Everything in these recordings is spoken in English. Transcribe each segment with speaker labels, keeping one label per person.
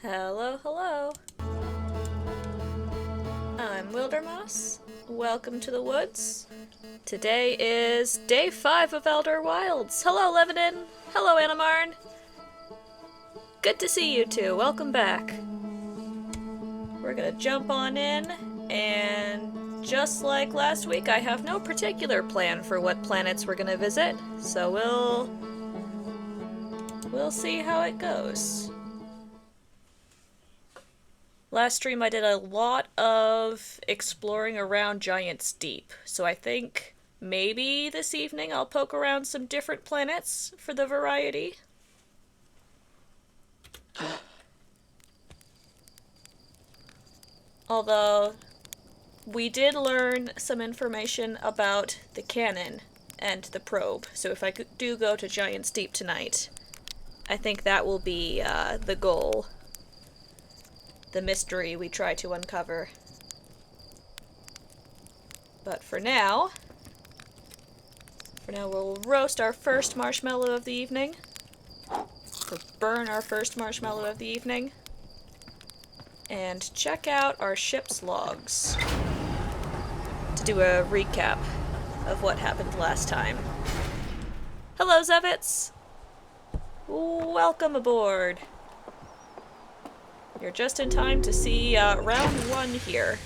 Speaker 1: Hello, hello. I'm WilderMoss. Welcome to the woods. Today is day 5 of Elder Wilds. Hello, Lebanon. Hello, Anamarn. Good to see you two. Welcome back. We're gonna jump on in, and just like last week, I have no particular plan for what planets we're gonna visit, so we'll see how it goes. Last stream I did a lot of exploring around Giant's Deep, so I think maybe this evening I'll poke around some different planets for the variety. Although, we did learn some information about the cannon and the probe, so if I do go to Giant's Deep tonight, I think that will be the goal. The mystery we try to uncover. But for now we'll roast our first marshmallow of the evening. Or burn our first marshmallow of the evening. And check out our ship's logs to do a recap of what happened last time. Hello, Zevitz! Welcome aboard! You're just in time to see round 1 here.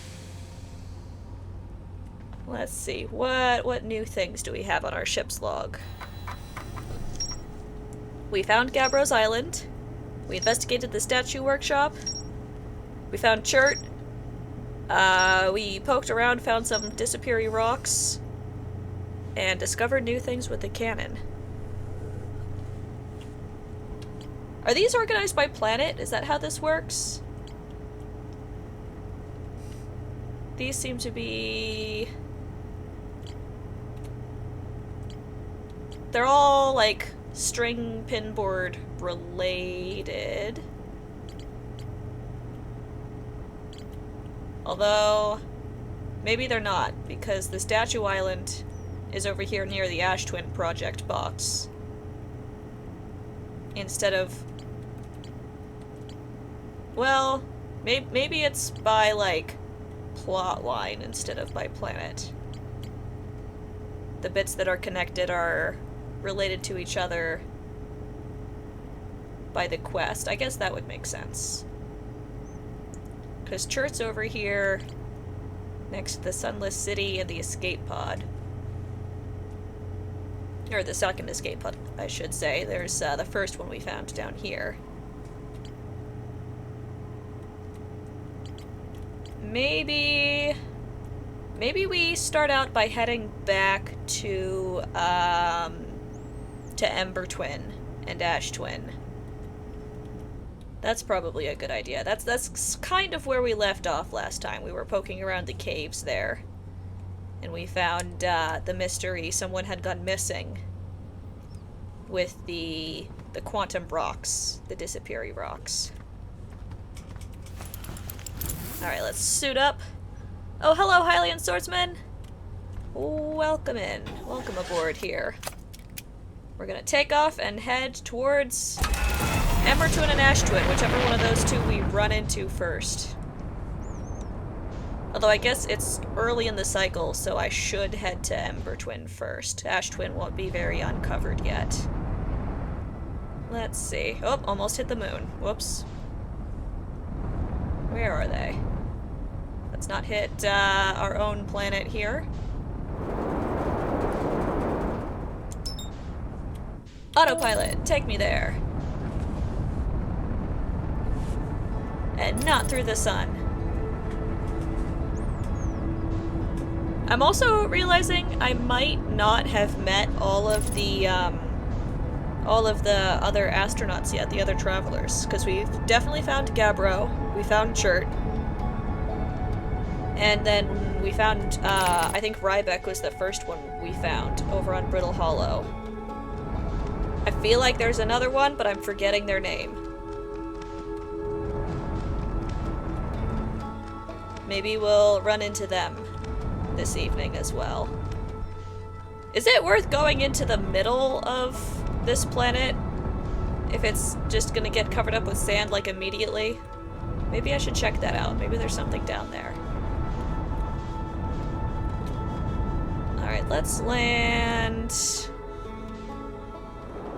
Speaker 1: Let's see, what new things do we have on our ship's log? We found Gabbro's Island. We investigated the statue workshop. We found Chert. We poked around, found some disappearing rocks, and discovered new things with the cannon. Are these organized by planet? Is that how this works? These seem to be... They're all, like, string pinboard related. Although, maybe they're not, because the Statue Island is over here near the Ash Twin Project box. Instead of... Well, maybe it's by, like, plot line instead of by planet. The bits that are connected are related to each other by the quest. I guess that would make sense. Because Chert's over here next to the Sunless City and the escape pod. Or the second escape pod, I should say. There's the first one we found down here. Maybe we start out by heading back to Ember Twin and Ash Twin. That's probably a good idea. That's kind of where we left off last time. We were poking around the caves there, and we found the mystery. Someone had gone missing with the quantum rocks, the disappearing rocks. Alright, let's suit up. Oh, hello, Hylian Swordsman! Welcome in. Welcome aboard here. We're gonna take off and head towards Ember Twin and Ash Twin, whichever one of those two we run into first. Although I guess it's early in the cycle, so I should head to Ember Twin first. Ash Twin won't be very uncovered yet. Let's see. Oh, almost hit the moon. Whoops. Where are they? Let's not hit our own planet here. Autopilot, take me there. And not through the sun. I'm also realizing I might not have met all of the other astronauts yet, the other travelers, because we've definitely found Gabbro, we found Chert, and then we found, I think Rybeck was the first one we found, over on Brittle Hollow. I feel like there's another one, but I'm forgetting their name. Maybe we'll run into them this evening as well. Is it worth going into the middle of this planet if it's just gonna get covered up with sand, like, immediately. Maybe I should check that out. Maybe there's something down there. Alright, let's land...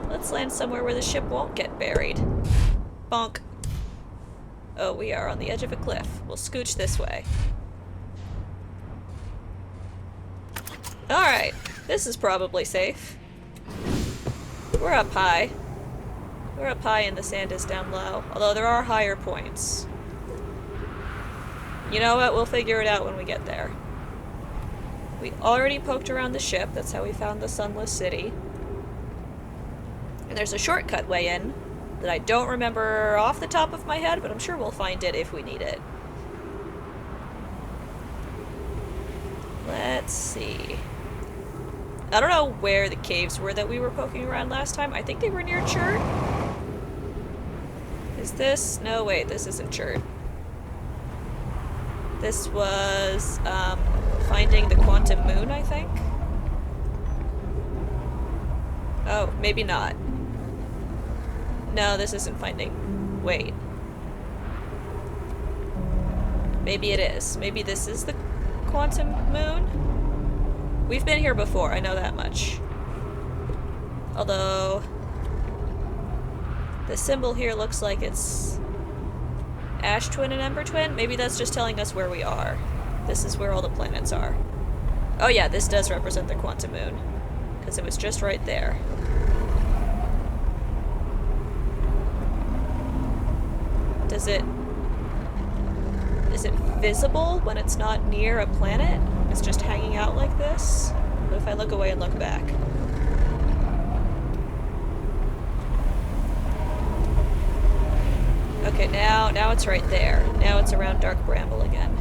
Speaker 1: Let's land somewhere where the ship won't get buried. Bonk. Oh, we are on the edge of a cliff. We'll scooch this way. Alright, this is probably safe. We're up high. We're up high and the sand is down low. Although there are higher points. You know what? We'll figure it out when we get there. We already poked around the ship. That's how we found the Sunless City. And there's a shortcut way in that I don't remember off the top of my head, but I'm sure we'll find it if we need it. Let's see. I don't know where the caves were that we were poking around last time. I think they were near Chert. Is this? No, wait, this isn't Chert. This was, finding the quantum moon, I think? Oh, maybe not. No, this isn't finding... Wait. Maybe it is. Maybe this is the quantum moon? We've been here before, I know that much. Although... the symbol here looks like it's... Ash Twin and Ember Twin? Maybe that's just telling us where we are. This is where all the planets are. Oh yeah, this does represent the quantum moon. Because it was just right there. Is it visible when it's not near a planet? It's just hanging out like this? What if I look away and look back? Okay, now it's right there. Now it's around Dark Bramble again.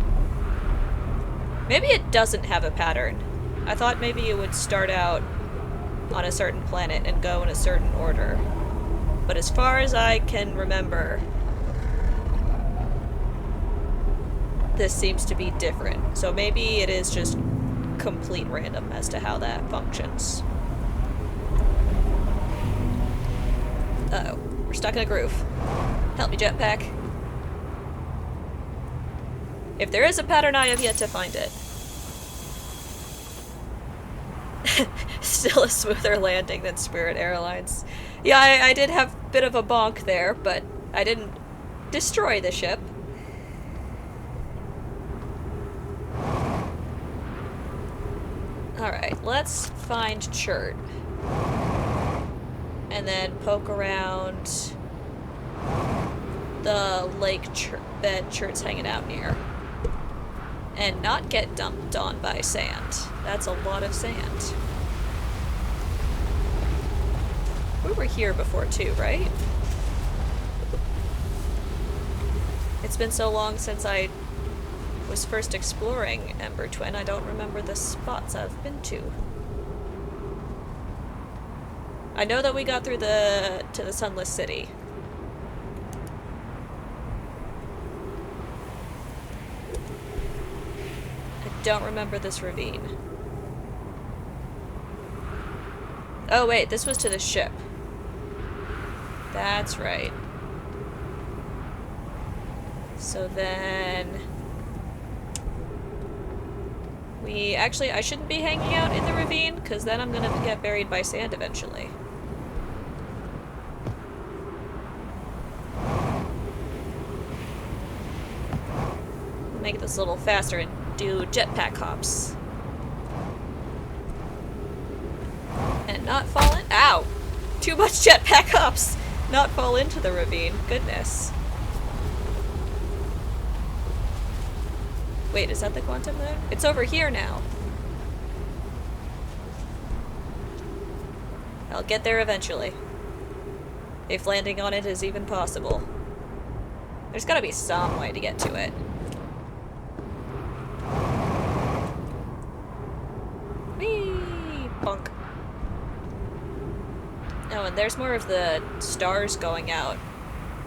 Speaker 1: Maybe it doesn't have a pattern. I thought maybe it would start out on a certain planet and go in a certain order. But as far as I can remember, this seems to be different. So maybe it is just complete random as to how that functions. Uh-oh. We're stuck in a groove. Help me, jetpack. If there is a pattern, I have yet to find it. Still a smoother landing than Spirit Airlines. Yeah, I did have a bit of a bonk there, but I didn't destroy the ship. Alright, let's find Chert. And then poke around the lake that Chert's hanging out near. And not get dumped on by sand. That's a lot of sand. We were here before too, right? It's been so long since I was first exploring Ember Twin, I don't remember the spots I've been to. I know that we got through to the Sunless City. I don't remember this ravine. Oh wait, this was to the ship. That's right. So then... I shouldn't be hanging out in the ravine, because then I'm gonna get buried by sand eventually. Make this a little faster and do jetpack hops. And not fall in- Ow! Too much jetpack hops! Not fall into the ravine. Goodness. Wait, is that the quantum moon? It's over here now. I'll get there eventually. If landing on it is even possible. There's gotta be some way to get to it. Whee! Bonk. Oh, and there's more of the stars going out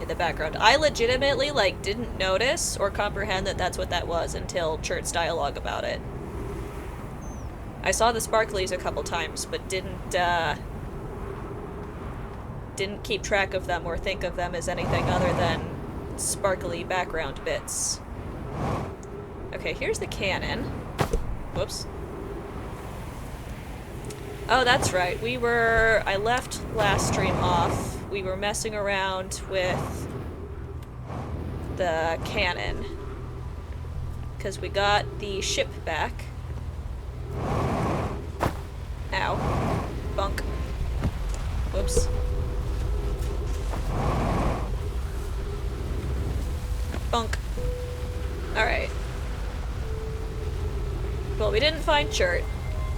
Speaker 1: in the background. I legitimately, didn't notice or comprehend that that's what that was until Chert's dialogue about it. I saw the sparklies a couple times, but didn't didn't keep track of them or think of them as anything other than sparkly background bits. Okay, here's the cannon. Whoops. Oh, that's right. I left last stream off. We were messing around with the cannon. Because we got the ship back. Ow. Bunk. Whoops. Bunk. Alright. Well, we didn't find Chert,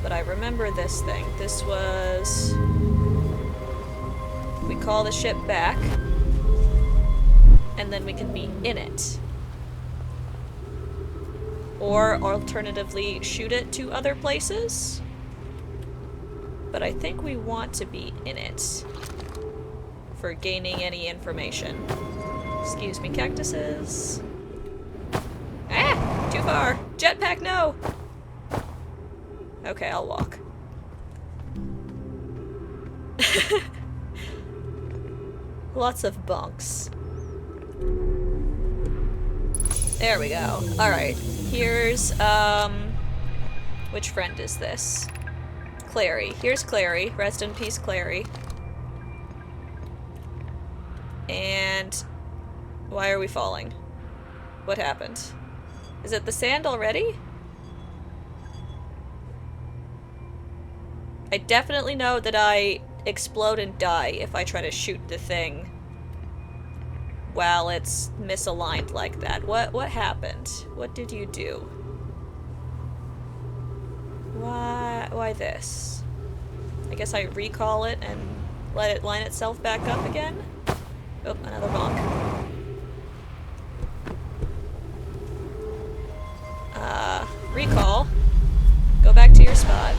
Speaker 1: but I remember this thing. This was... We call the ship back, and then we can be in it. Or alternatively, shoot it to other places. But I think we want to be in it for gaining any information. Excuse me, cactuses. Ah! Too far! Jetpack, no! Okay, I'll walk. Lots of bunks. There we go. Alright. Here's, which friend is this? Clary. Here's Clary. Rest in peace, Clary. And... why are we falling? What happened? Is it the sand already? I definitely know that I explode and die if I try to shoot the thing while it's misaligned like that. What happened? What did you do? Why this? I guess I recall it and let it line itself back up again? Oh, another bonk. Recall. Go back to your spot.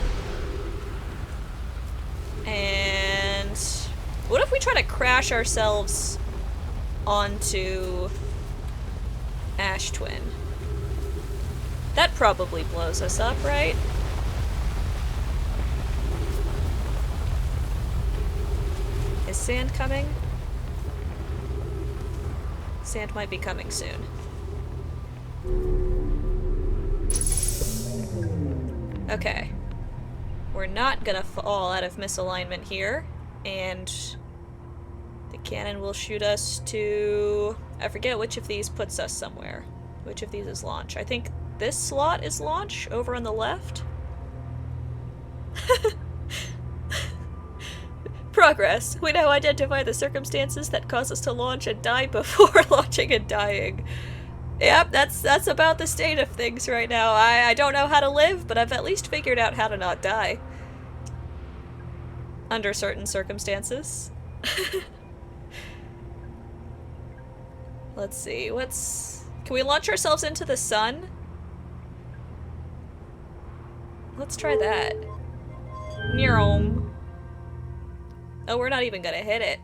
Speaker 1: And what if we try to crash ourselves onto Ash Twin? That probably blows us up, right? Is sand coming? Sand might be coming soon. Okay. We're not gonna fall out of misalignment here, and the cannon will shoot us to... I forget which of these puts us somewhere. Which of these is launch? I think this slot is launch, over on the left. Progress. We now identify the circumstances that cause us to launch and die before launching and dying. Yep, that's about the state of things right now. I don't know how to live, but I've at least figured out how to not die. Under certain circumstances. Let's see, can we launch ourselves into the sun? Let's try that. Neom. Oh, we're not even gonna hit it.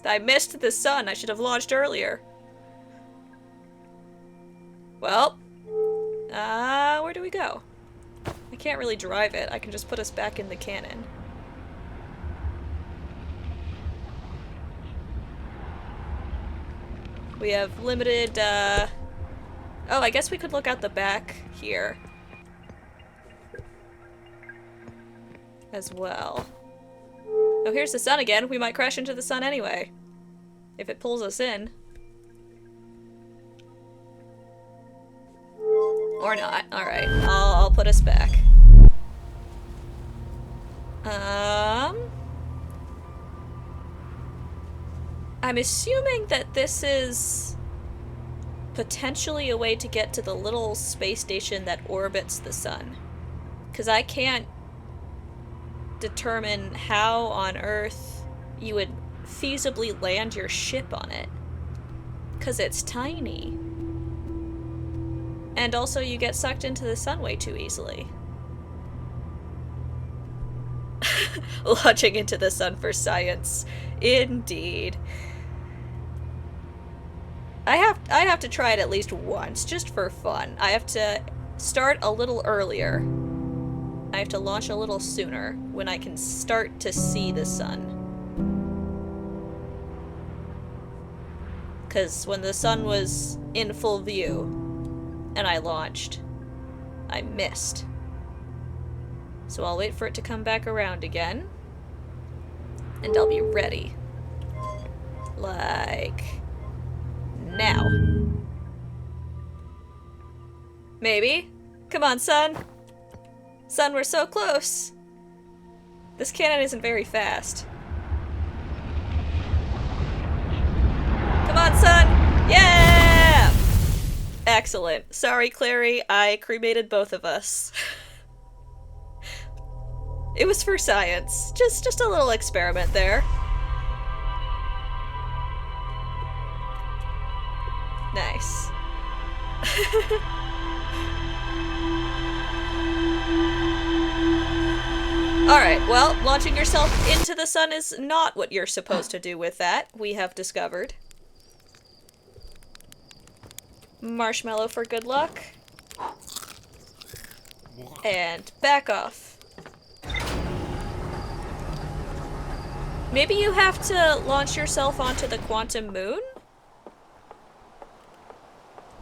Speaker 1: I missed the sun. I should have launched earlier. Well, where do we go? I can't really drive it. I can just put us back in the cannon. We have limited, oh, I guess we could look out the back here. As well. Oh, here's the sun again. We might crash into the sun anyway. If it pulls us in. Or not. Alright. I'll put us back. I'm assuming that this is potentially a way to get to the little space station that orbits the sun. Because I can't determine how on Earth you would feasibly land your ship on it. Because it's tiny. And also you get sucked into the sun way too easily. Launching into the sun for science. Indeed. I have to try it at least once, just for fun. I have to start a little earlier. I have to launch a little sooner, when I can start to see the sun. Because when the sun was in full view and I launched, I missed. So I'll wait for it to come back around again. And I'll be ready. Like... now. Maybe? Come on, sun! Sun, we're so close! This cannon isn't very fast. Come on, son! Yeah! Excellent. Sorry, Clary, I cremated both of us. It was for science. Just a little experiment there. Nice. Alright, well, launching yourself into the sun is not what you're supposed to do with that, we have discovered. Marshmallow for good luck. And back off. Maybe you have to launch yourself onto the quantum moon?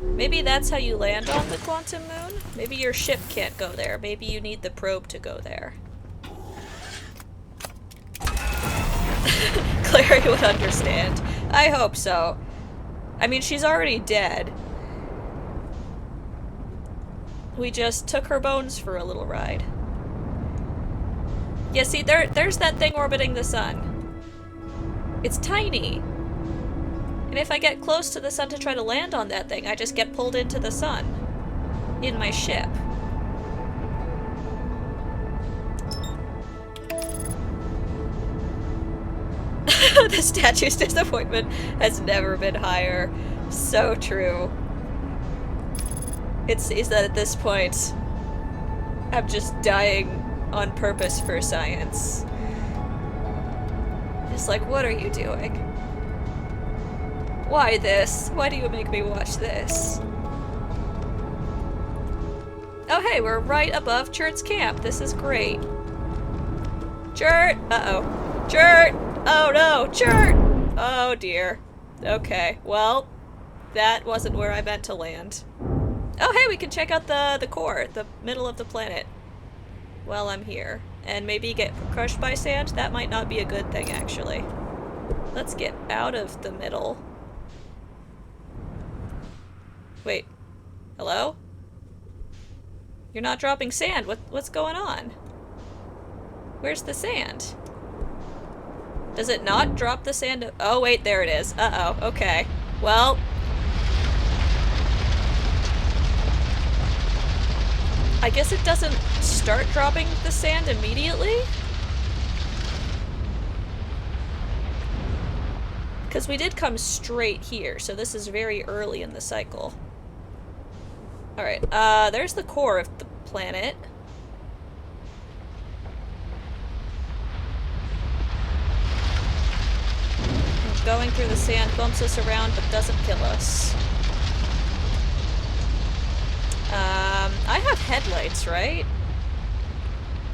Speaker 1: Maybe that's how you land on the quantum moon? Maybe your ship can't go there. Maybe you need the probe to go there. Clary would understand. I hope so. I mean, she's already dead. We just took her bones for a little ride. Yeah, see, there's that thing orbiting the sun. It's tiny. And if I get close to the sun to try to land on that thing, I just get pulled into the sun. In my ship. The statue's disappointment has never been higher. So true. It's that at this point, I'm just dying on purpose for science. Just like, what are you doing? Why this? Why do you make me watch this? Oh hey, we're right above Chert's camp. This is great. Chert! Uh-oh. Chert! Oh no! Chert! Oh dear. Okay, well, that wasn't where I meant to land. Oh hey, we can check out the core, the middle of the planet. While I'm here. And maybe get crushed by sand? That might not be a good thing, actually. Let's get out of the middle. Wait. Hello? You're not dropping sand. What's going on? Where's the sand? Does it not drop the sand? Oh wait, there it is. Uh-oh, okay. Well... I guess it doesn't start dropping the sand immediately? Because we did come straight here, so this is very early in the cycle. Alright, there's the core of the planet. Going through the sand bumps us around but doesn't kill us. I have headlights, right?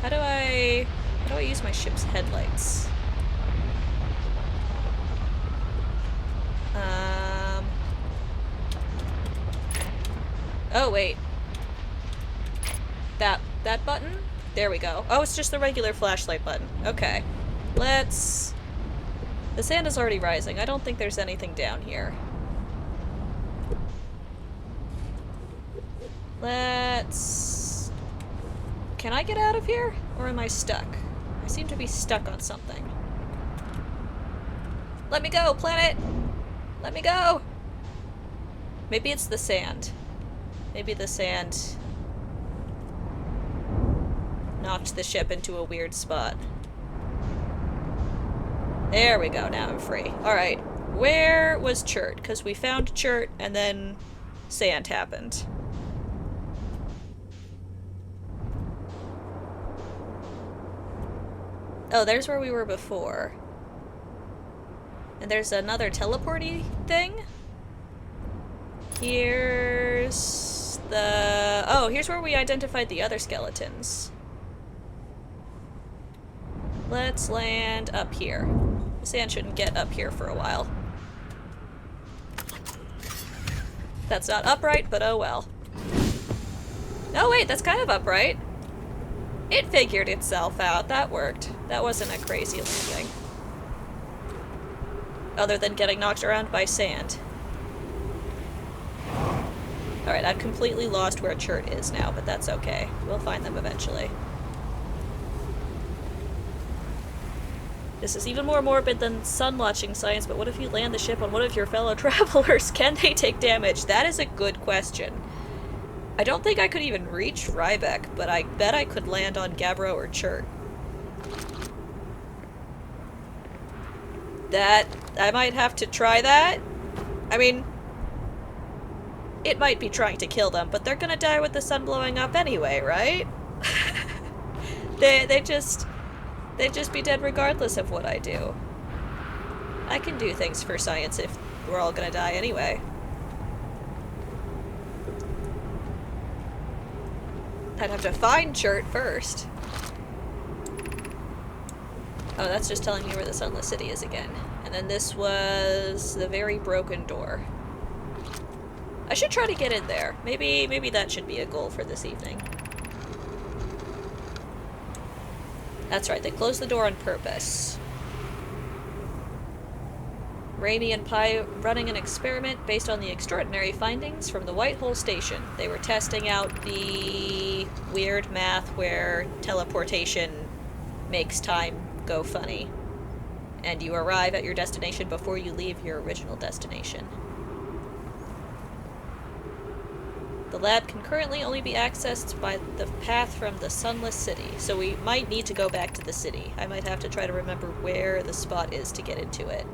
Speaker 1: How do I use my ship's headlights? Oh wait. That button? There we go. Oh, it's just the regular flashlight button. Okay. Let's... The sand is already rising. I don't think there's anything down here. Let's... Can I get out of here? Or am I stuck? I seem to be stuck on something. Let me go, planet! Let me go! Maybe it's the sand. Maybe the sand knocked the ship into a weird spot. There we go, now I'm free. Alright, where was Chert? Because we found Chert and then sand happened. Oh, there's where we were before. And there's another teleporty thing? Here's the... Oh, here's where we identified the other skeletons. Let's land up here. The sand shouldn't get up here for a while. That's not upright, but oh well. No, wait, that's kind of upright. It figured itself out. That worked. That wasn't a crazy landing. Other than getting knocked around by sand. Alright, I've completely lost where Chert is now, but that's okay. We'll find them eventually. This is even more morbid than sun-watching science, but what if you land the ship on one of your fellow travelers? Can they take damage? That is a good question. I don't think I could even reach Rybeck, but I bet I could land on Gabbro or Chert. I might have to try that. I mean, it might be trying to kill them, but they're gonna die with the sun blowing up anyway, right? They'd just be dead regardless of what I do. I can do things for science if we're all gonna die anyway. I'd have to find Chert first. Oh, that's just telling me where the Sunless City is again. And then this was the very broken door. I should try to get in there. Maybe that should be a goal for this evening. That's right, they closed the door on purpose. Raimi and Pi running an experiment based on the extraordinary findings from the Whitehole Station. They were testing out the weird math where teleportation makes time go funny, and you arrive at your destination before you leave your original destination. The lab can currently only be accessed by the path from the Sunless City, so we might need to go back to the city. I might have to try to remember where the spot is to get into it.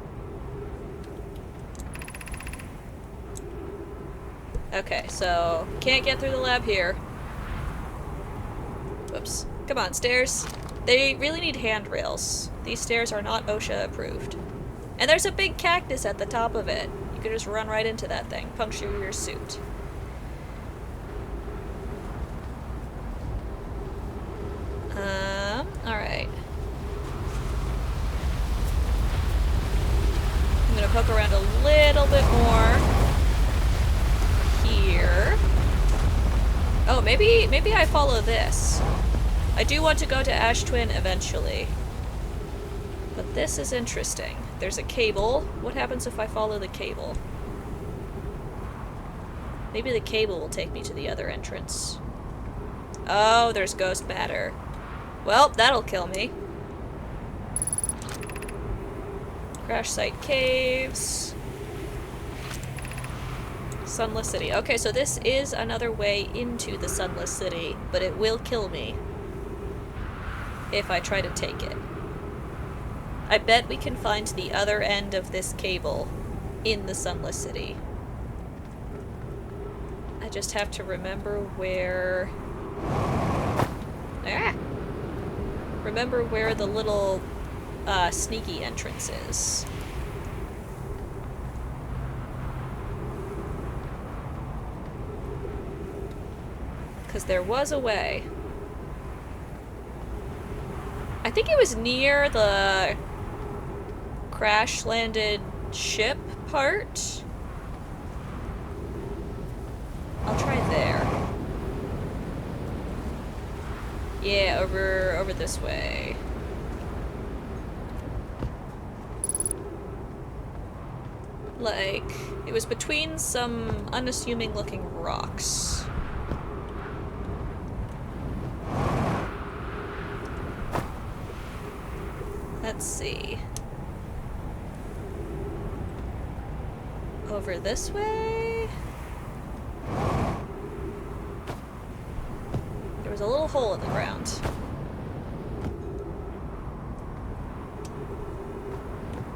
Speaker 1: Okay, so can't get through the lab here. Whoops. Come on, stairs. They really need handrails. These stairs are not OSHA approved. And there's a big cactus at the top of it. You could just run right into that thing, puncture your suit. Alright. I'm gonna poke around a little bit more here. Oh, maybe I follow this. I do want to go to Ash Twin eventually. But this is interesting. There's a cable. What happens if I follow the cable? Maybe the cable will take me to the other entrance. Oh, there's ghost matter. Well, that'll kill me. Crash site caves. Sunless City. Okay, so this is another way into the Sunless City, but it will kill me if I try to take it. I bet we can find the other end of this cable in the Sunless City. I just have to remember where... Remember where the little sneaky entrance is. Because there was a way. I think it was near the crash-landed ship part. I'll try there. Yeah, over this way. Like, it was between some unassuming looking rocks. Let's see. Over this way? There was a little hole in the ground.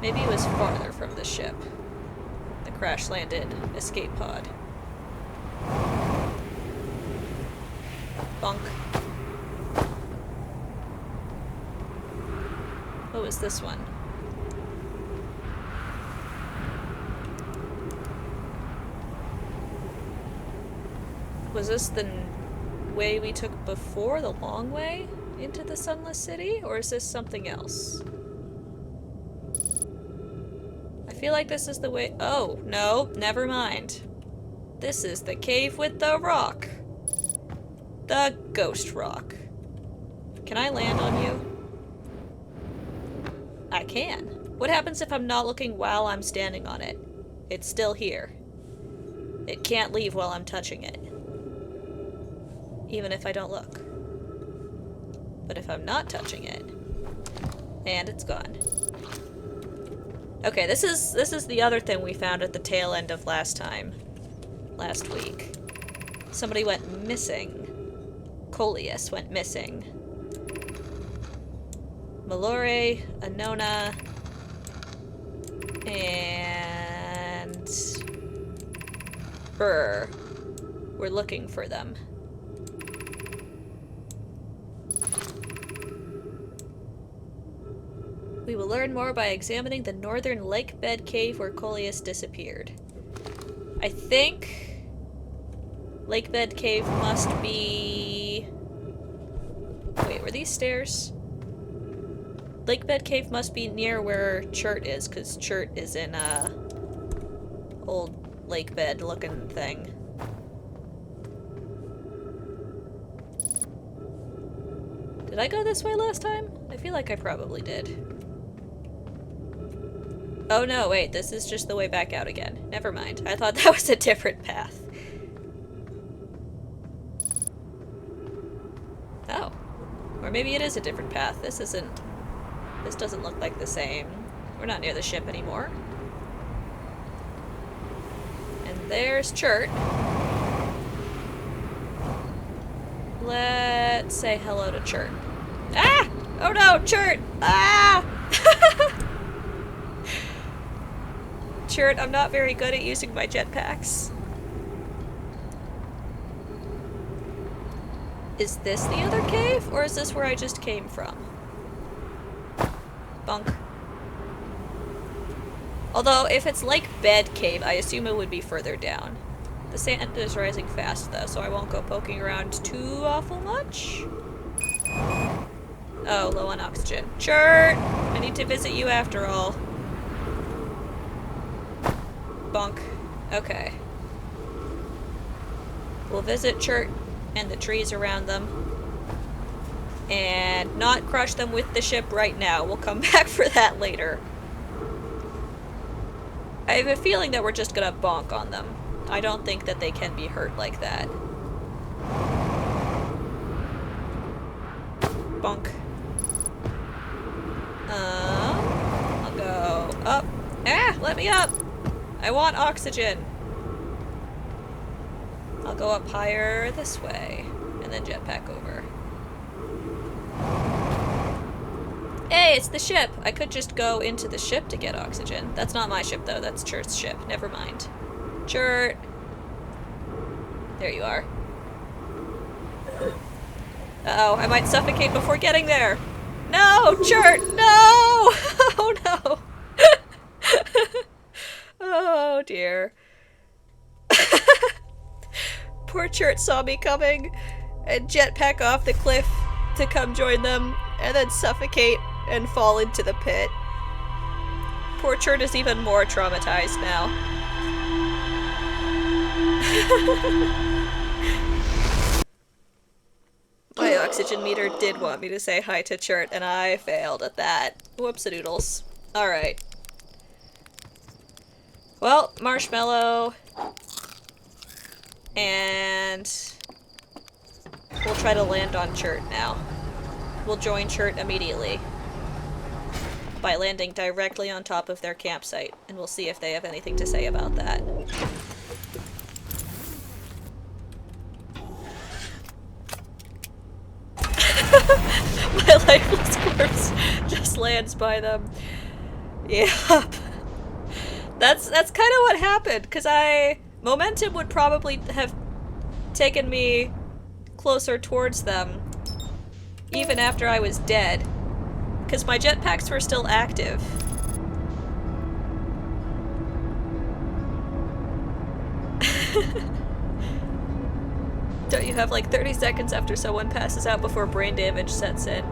Speaker 1: Maybe it was farther from the ship. The crash-landed escape pod. Bonk. What was this one? Was this the way we took before, the long way into the Sunless City? Or is this something else? I feel like this is the way- oh, no, never mind. This is the cave with the rock. The ghost rock. Can I land on you? I can. What happens if I'm not looking while I'm standing on it? It's still here. It can't leave while I'm touching it. Even if I don't look. But if I'm not touching it, and it's gone. Okay, this is the other thing we found at the tail end of last week. Somebody went missing. Coleus went missing. Malore, Anona, and Burr. We're looking for them. We will learn more by examining the northern lake bed cave where Coleus disappeared. I think lake bed cave must be... Wait, were these stairs? Lake bed cave must be near where Chert is, because Chert is in a old lake bed looking thing. Did I go this way last time? I feel like I probably did. Oh no, wait, this is just the way back out again. Never mind. I thought that was a different path. Oh. Or maybe it is a different path. This doesn't look like the same. We're not near the ship anymore. And there's Chert. Let's say hello to Chert. Ah! Oh no, Chert! Ah! Chert, I'm not very good at using my jetpacks. Is this the other cave, or is this where I just came from? Bunk. Although, if it's like bed cave, I assume it would be further down. The sand is rising fast, though, so I won't go poking around too awful much. Oh, low on oxygen. Chert! I need to visit you after all. Bonk. Okay. We'll visit Chert and the trees around them. And not crush them with the ship right now. We'll come back for that later. I have a feeling that we're just gonna bonk on them. I don't think that they can be hurt like that. Bonk. I'll go up. Ah! Let me up! I want oxygen. I'll go up higher this way, and then jetpack over. Hey, it's the ship! I could just go into the ship to get oxygen. That's not my ship, though. That's Chert's ship. Never mind. Chert! There you are. Uh-oh, I might suffocate before getting there! No! Chert! No! Oh no! Oh dear. Poor Chert saw me coming and jetpack off the cliff to come join them and then suffocate and fall into the pit. Poor Chert is even more traumatized now. My oxygen meter did want me to say hi to Chert and I failed at that. Whoops-a-doodles. Alright. Well, marshmallow, and we'll try to land on Chert now. We'll join Chert immediately by landing directly on top of their campsite, and we'll see if they have anything to say about that. My lifeless corpse just lands by them. Yep. That's kind of what happened, because momentum would probably have taken me closer towards them, even after I was dead, because my jetpacks were still active. Don't you have like 30 seconds after someone passes out before brain damage sets in?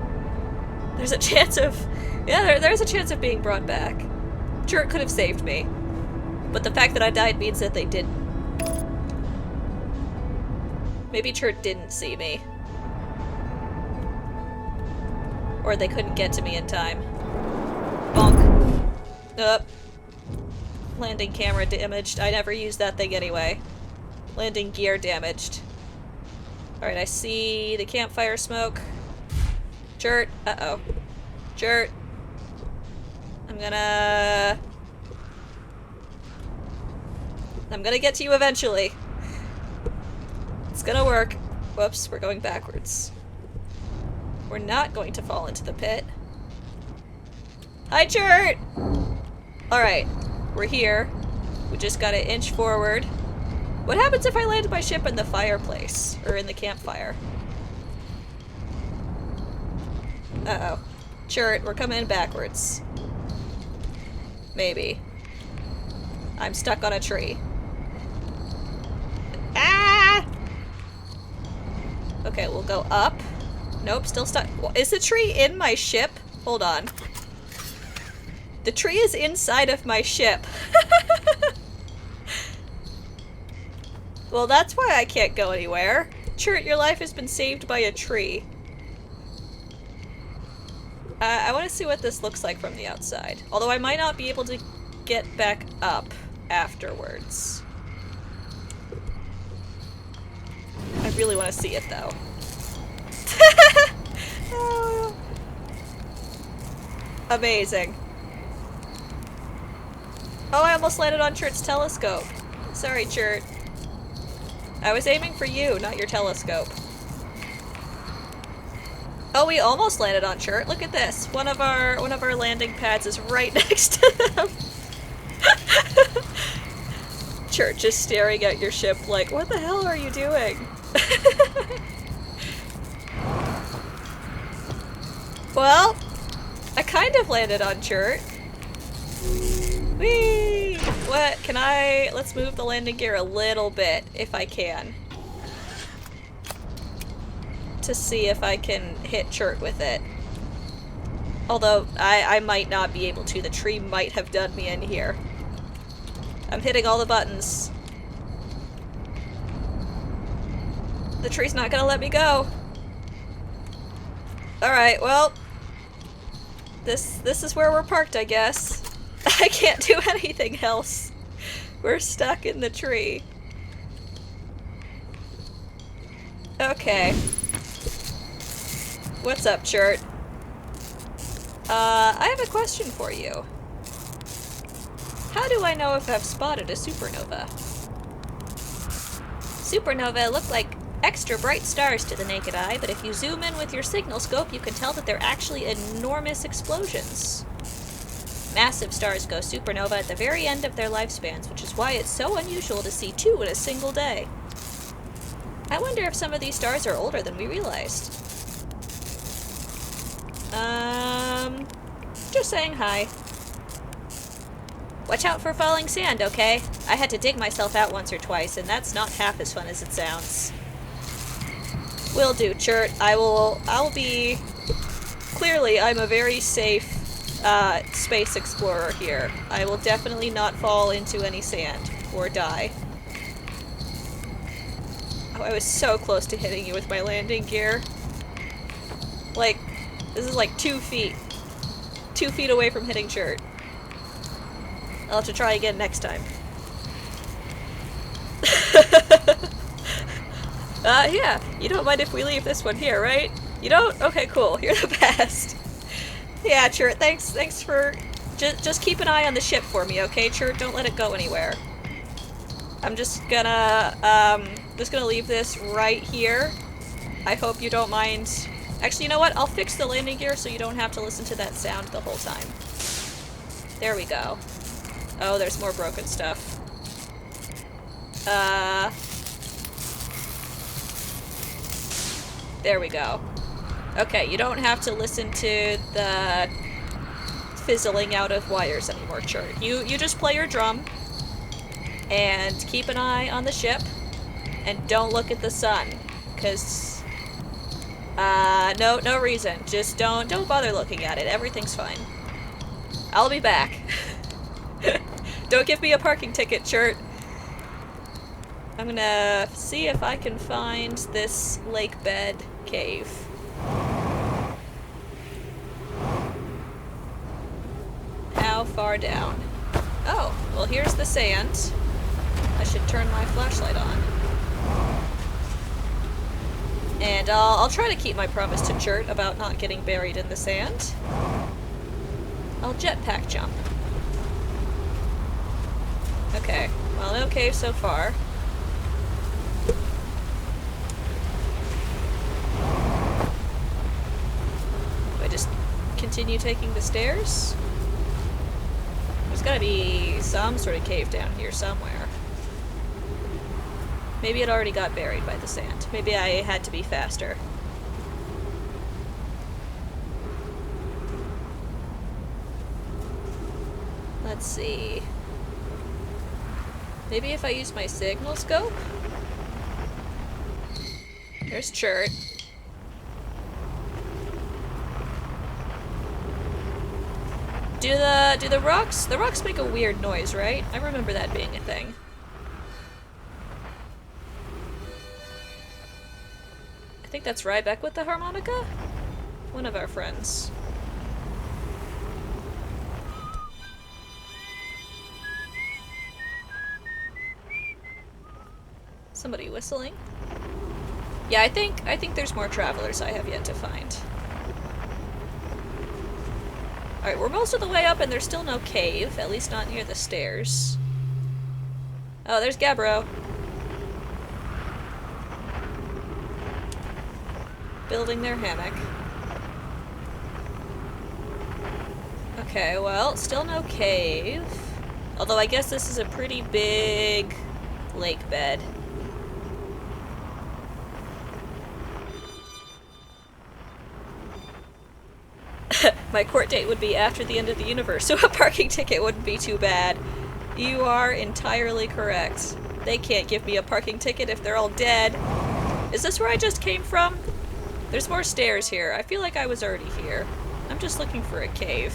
Speaker 1: There's a chance of... yeah, there's a chance of being brought back. Sure, it could have saved me. But the fact that I died means that they didn't. Maybe Chert didn't see me. Or they couldn't get to me in time. Bonk. Up. Landing camera damaged. I never used that thing anyway. Landing gear damaged. Alright, I see the campfire smoke. Chert. Uh-oh. Chert. I'm gonna get to you eventually. It's gonna work. Whoops, we're going backwards. We're not going to fall into the pit. Hi, Chert! Alright, we're here. We just gotta inch forward. What happens if I land my ship in the fireplace? Or in the campfire? Uh-oh. Chert, we're coming in backwards. Maybe. I'm stuck on a tree. Ah! Okay, we'll go up. Nope, still stuck. Is the tree in my ship? Hold on. The tree is inside of my ship. Well, that's why I can't go anywhere. Chert, your life has been saved by a tree. I want to see what this looks like from the outside. Although I might not be able to get back up afterwards. I really want to see it, though. Oh. Amazing. Oh, I almost landed on Chert's telescope. Sorry, Chert. I was aiming for you, not your telescope. Oh, we almost landed on Chert. Look at this. One of our landing pads is right next to them. Chert just staring at your ship like, what the hell are you doing? Well, I kind of landed on Chert. Whee! What? Can I... Let's move the landing gear a little bit, if I can. To see if I can hit Chert with it. Although, I might not be able to. The tree might have done me in here. I'm hitting all the buttons. The tree's not gonna let me go. Alright, well... This is where we're parked, I guess. I can't do anything else. We're stuck in the tree. Okay. What's up, Chert? I have a question for you. How do I know if I've spotted a supernova? Supernovae look like extra bright stars to the naked eye, but if you zoom in with your signal scope, you can tell that they're actually enormous explosions. Massive stars go supernova at the very end of their lifespans, which is why it's so unusual to see two in a single day. I wonder if some of these stars are older than we realized. Just saying hi. Watch out for falling sand, okay? I had to dig myself out once or twice, and that's not half as fun as it sounds. Will do, Chert. I'll be... Clearly, I'm a very safe, space explorer here. I will definitely not fall into any sand, or die. Oh, I was so close to hitting you with my landing gear. Like, this is like 2 feet. 2 feet away from hitting Chert. I'll have to try again next time. Yeah, you don't mind if we leave this one here, right? You don't? Okay, cool. You're the best. Yeah, Chert, thanks for... Just keep an eye on the ship for me, okay, Chert? Don't let it go anywhere. I'm just gonna leave this right here. I hope you don't mind... Actually, you know what? I'll fix the landing gear so you don't have to listen to that sound the whole time. There we go. Oh, there's more broken stuff. There we go. Okay, you don't have to listen to the fizzling out of wires anymore, Chert. You just play your drum and keep an eye on the ship and don't look at the sun, because no reason. Just don't bother looking at it. Everything's fine. I'll be back. Don't give me a parking ticket, Chert. I'm gonna see if I can find this lake bed cave. How far down? Oh, well here's the sand. I should turn my flashlight on. And I'll try to keep my promise to Chert about not getting buried in the sand. I'll jetpack jump. Okay, well no cave so far. Do I just continue taking the stairs? There's gotta be some sort of cave down here somewhere. Maybe it already got buried by the sand. Maybe I had to be faster. Let's see. Maybe if I use my signal scope? There's Chert. Do the rocks make a weird noise, right? I remember that being a thing. I think that's Rybeck with the harmonica? One of our friends. Somebody whistling? Yeah, I think there's more travelers I have yet to find. Alright, we're most of the way up and there's still no cave, at least not near the stairs. Oh, there's Gabbro. Building their hammock. Okay, well, still no cave. Although I guess this is a pretty big lake bed. My court date would be after the end of the universe, so a parking ticket wouldn't be too bad. You are entirely correct. They can't give me a parking ticket if they're all dead. Is this where I just came from? There's more stairs here. I feel like I was already here. I'm just looking for a cave.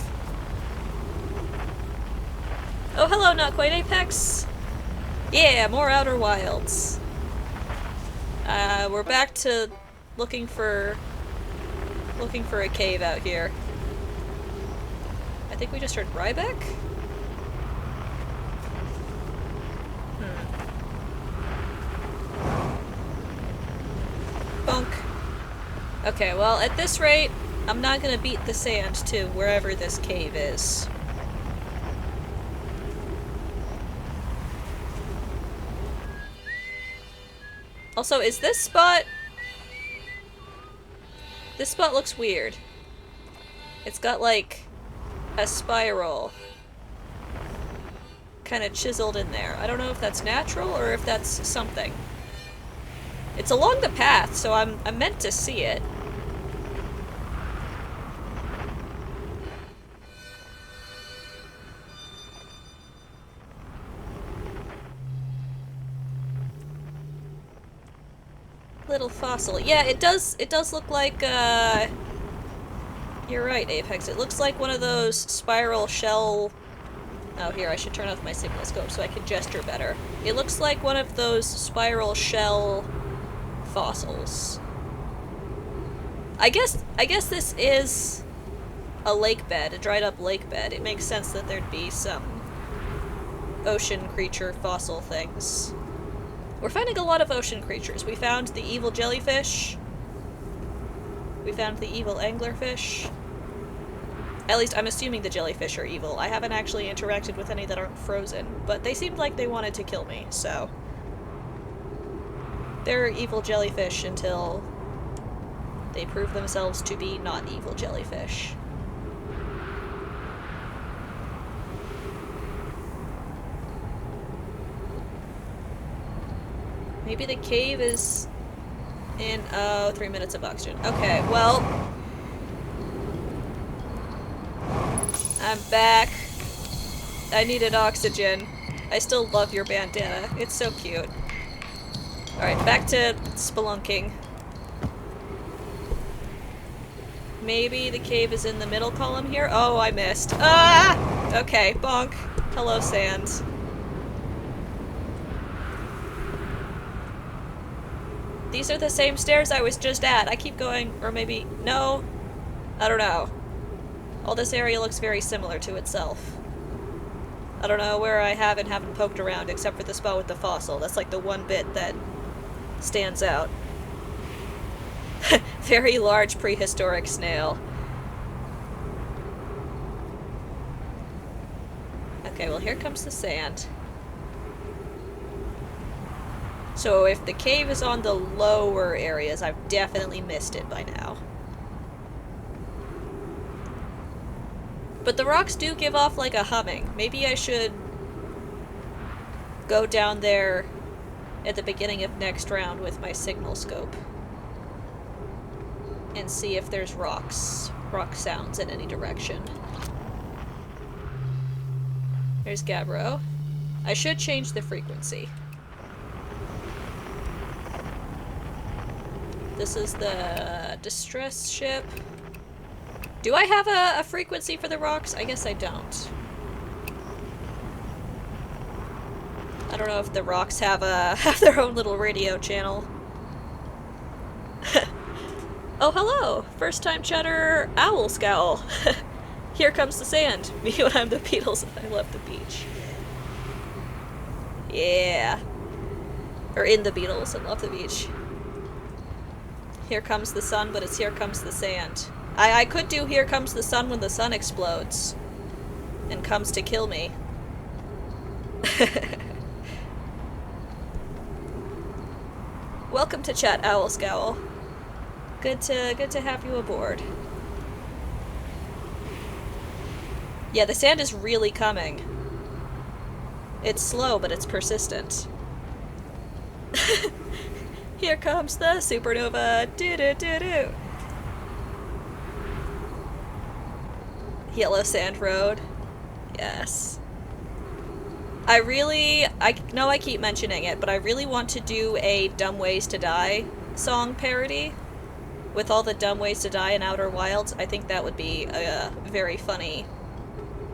Speaker 1: Oh, hello, not quite Apex. Yeah, more Outer Wilds. We're back to looking for a cave out here. I think we just heard Rybeck? Bunk. Okay, well, at this rate, I'm not gonna beat the sand to wherever this cave is. Also, is this spot... This spot looks weird. It's got, like, a spiral kind of chiseled in there. I don't know if that's natural or if that's something. It's along the path, so I'm meant to see it. Little fossil. Yeah, it does look like, you're right, Apex. It looks like one of those spiral shell... Oh, here, I should turn off my signal scope so I can gesture better. It looks like one of those spiral shell fossils. I guess this is a lake bed, a dried up lake bed. It makes sense that there'd be some ocean creature fossil things. We're finding a lot of ocean creatures. We found the evil jellyfish. We found the evil anglerfish. At least I'm assuming the jellyfish are evil. I haven't actually interacted with any that aren't frozen, but they seemed like they wanted to kill me, so... They're evil jellyfish until they prove themselves to be not evil jellyfish. Maybe the cave is in... Oh, 3 minutes of oxygen. Okay, well... I'm back. I needed oxygen. I still love your bandana. It's so cute. Alright, back to spelunking. Maybe the cave is in the middle column here? Oh, I missed. Ah! Okay, bonk. Hello, sand. These are the same stairs I was just at. I keep going, or maybe, no. I don't know. All this area looks very similar to itself. I don't know where I haven't poked around except for the spot with the fossil. That's like the one bit that stands out. Very large prehistoric snail. Okay, well here comes the sand. So if the cave is on the lower areas, I've definitely missed it by now. But the rocks do give off like a humming. Maybe I should go down there at the beginning of next round with my signal scope and see if there's rock sounds in any direction. There's Gabbro. I should change the frequency. This is the distress ship. Do I have a frequency for the rocks? I guess I don't. I don't know if the rocks have their own little radio channel. Oh, hello! First time chatter owl scowl. Here comes the sand. Me when I'm the Beatles and I love the beach. Yeah. Or in the Beatles and love the beach. Here comes the sun, but it's here comes the sand. I could do here comes the sun when the sun explodes and comes to kill me. Welcome to chat, Owl Scowl. Good to have you aboard. Yeah, the sand is really coming. It's slow, but it's persistent. Here comes the supernova. Do-do-do-do. Yellow Sand Road. Yes. I know I keep mentioning it, but I really want to do a Dumb Ways to Die song parody with all the dumb ways to die in Outer Wilds. I think that would be a very funny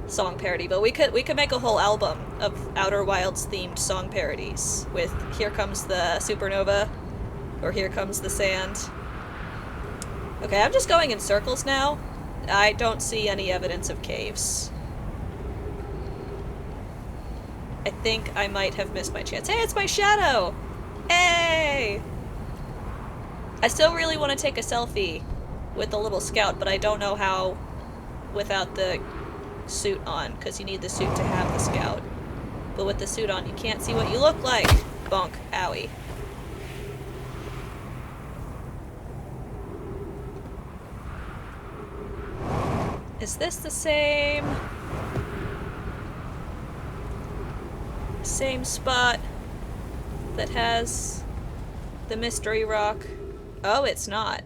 Speaker 1: song parody, but we could make a whole album of Outer Wilds themed song parodies with Here Comes the Supernova or Here Comes the Sand. Okay, I'm just going in circles now. I don't see any evidence of caves. I think I might have missed my chance. Hey, it's my shadow! Hey! I still really want to take a selfie with the little scout, but I don't know how without the suit on, because you need the suit to have the scout. But with the suit on, you can't see what you look like. Bonk. Owie. Is this the same spot that has the mystery rock? Oh, it's not.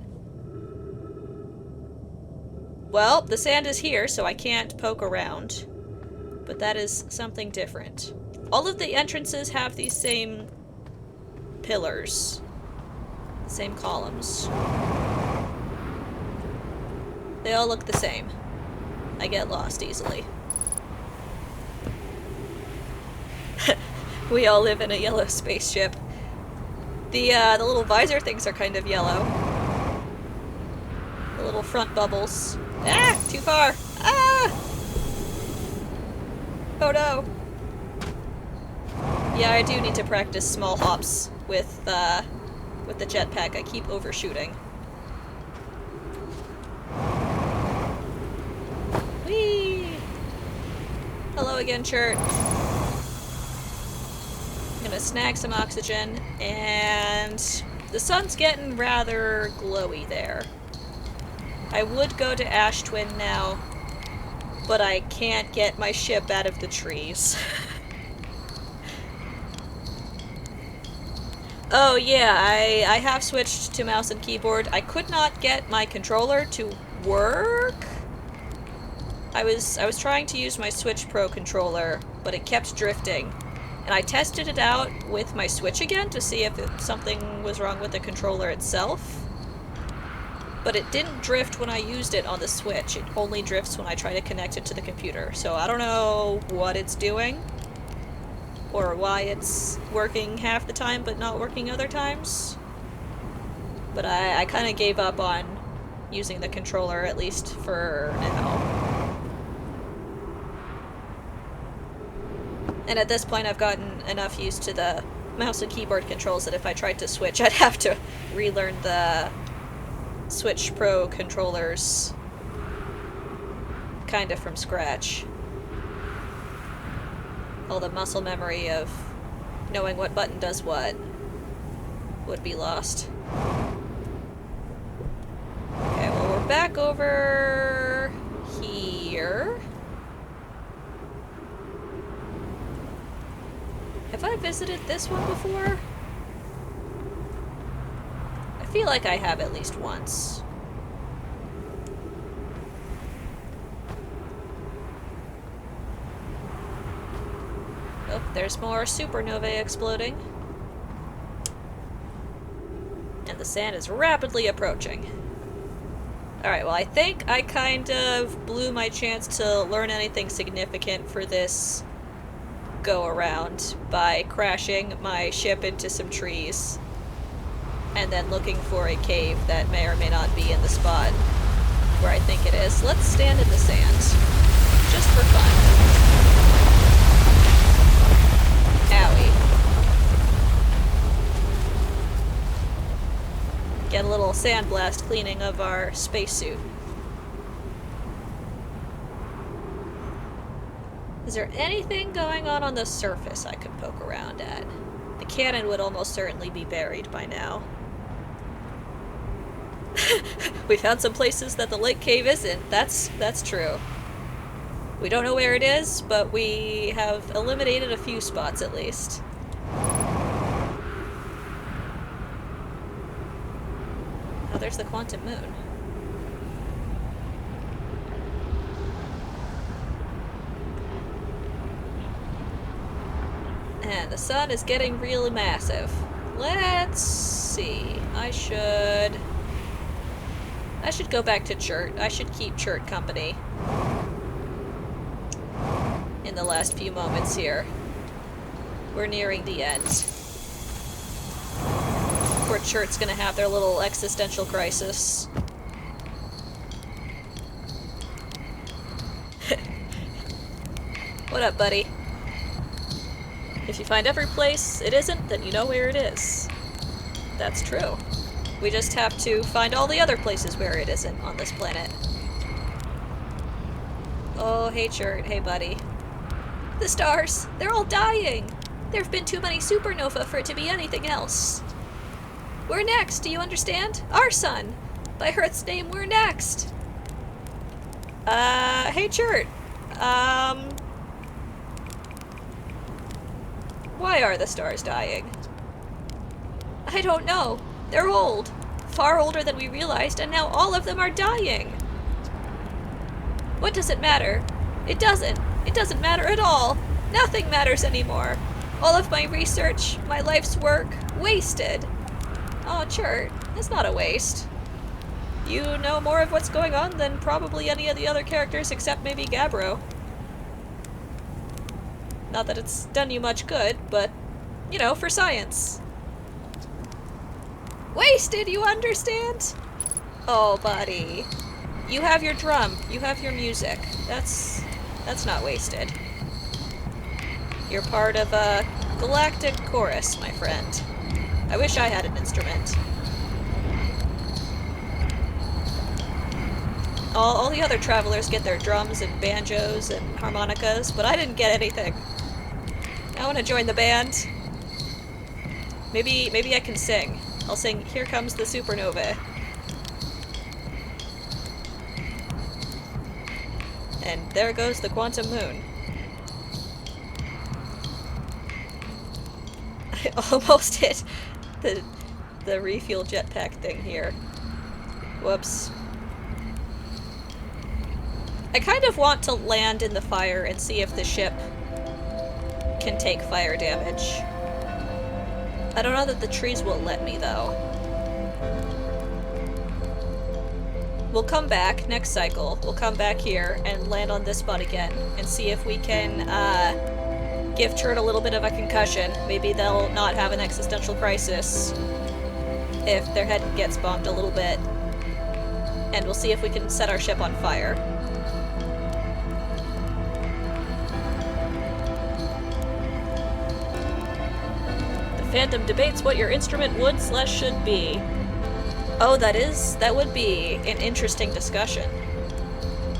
Speaker 1: Well, the sand is here, so I can't poke around. But that is something different. All of the entrances have these same pillars. Same columns. They all look the same. I get lost easily. We all live in a yellow spaceship. The little visor things are kind of yellow. The little front bubbles. Ah! Too far! Ah! Oh no! Yeah, I do need to practice small hops with the jetpack. I keep overshooting. Whee! Hello again, Chert. I'm gonna snag some oxygen, and the sun's getting rather glowy there. I would go to Ash Twin now, but I can't get my ship out of the trees. Oh yeah, I have switched to mouse and keyboard. I could not get my controller to work. I was trying to use my Switch Pro controller, but it kept drifting. And I tested it out with my Switch again to see if something was wrong with the controller itself. But it didn't drift when I used it on the Switch. It only drifts when I try to connect it to the computer. So I don't know what it's doing, or why it's working half the time but not working other times. But I kind of gave up on using the controller, at least for now. And at this point I've gotten enough used to the mouse and keyboard controls that if I tried to switch, I'd have to relearn the Switch Pro controllers kind of from scratch. All the muscle memory of knowing what button does what would be lost. Okay, well, we're back over here. Have I visited this one before? I feel like I have at least once. Oh, there's more supernovae exploding. And the sand is rapidly approaching. Alright, well, I think I kind of blew my chance to learn anything significant for this go-around by crashing my ship into some trees and then looking for a cave that may or may not be in the spot where I think it is. Let's stand in the sand, just for fun. Owie. Get a little sandblast cleaning of our spacesuit. Is there anything going on the surface I could poke around at? The cannon would almost certainly be buried by now. We found some places that the lake cave isn't. That's true. We don't know where it is, but we have eliminated a few spots at least. Oh, there's the quantum moon. And the sun is getting really massive. Let's see. I should go back to Chert. I should keep Chert company in the last few moments here. We're nearing the end. Poor Chert's gonna have their little existential crisis. What up, buddy? If you find every place it isn't, then you know where it is. That's true. We just have to find all the other places where it isn't on this planet. Oh, hey Chert, hey buddy. The stars! They're all dying! There have been too many supernova for it to be anything else. We're next, do you understand? Our sun! By Earth's name, we're next! Hey Chert. Why are the stars dying? I don't know. They're old. Far older than we realized, and now all of them are dying. What does it matter? It doesn't. It doesn't matter at all. Nothing matters anymore. All of my research, my life's work, wasted. Oh, Chert, it's not a waste. You know more of what's going on than probably any of the other characters except maybe Gabbro. Not that it's done you much good, but, you know, for science. Wasted, you understand? Oh, buddy. You have your drum. You have your music. That's not wasted. You're part of a galactic chorus, my friend. I wish I had an instrument. All the other travelers get their drums and banjos and harmonicas, but I didn't get anything. I want to join the band. Maybe I can sing. I'll sing Here Comes the Supernova. And there goes the quantum moon. I almost hit the refuel jetpack thing here. Whoops. I kind of want to land in the fire and see if the ship can take fire damage. I don't know that the trees will let me, though. We'll come back next cycle. We'll come back here and land on this spot again and see if we can give Chert a little bit of a concussion. Maybe they'll not have an existential crisis if their head gets bombed a little bit. And we'll see if we can set our ship on fire. The Phantom debates what your instrument would/should be. Oh, that would be an interesting discussion.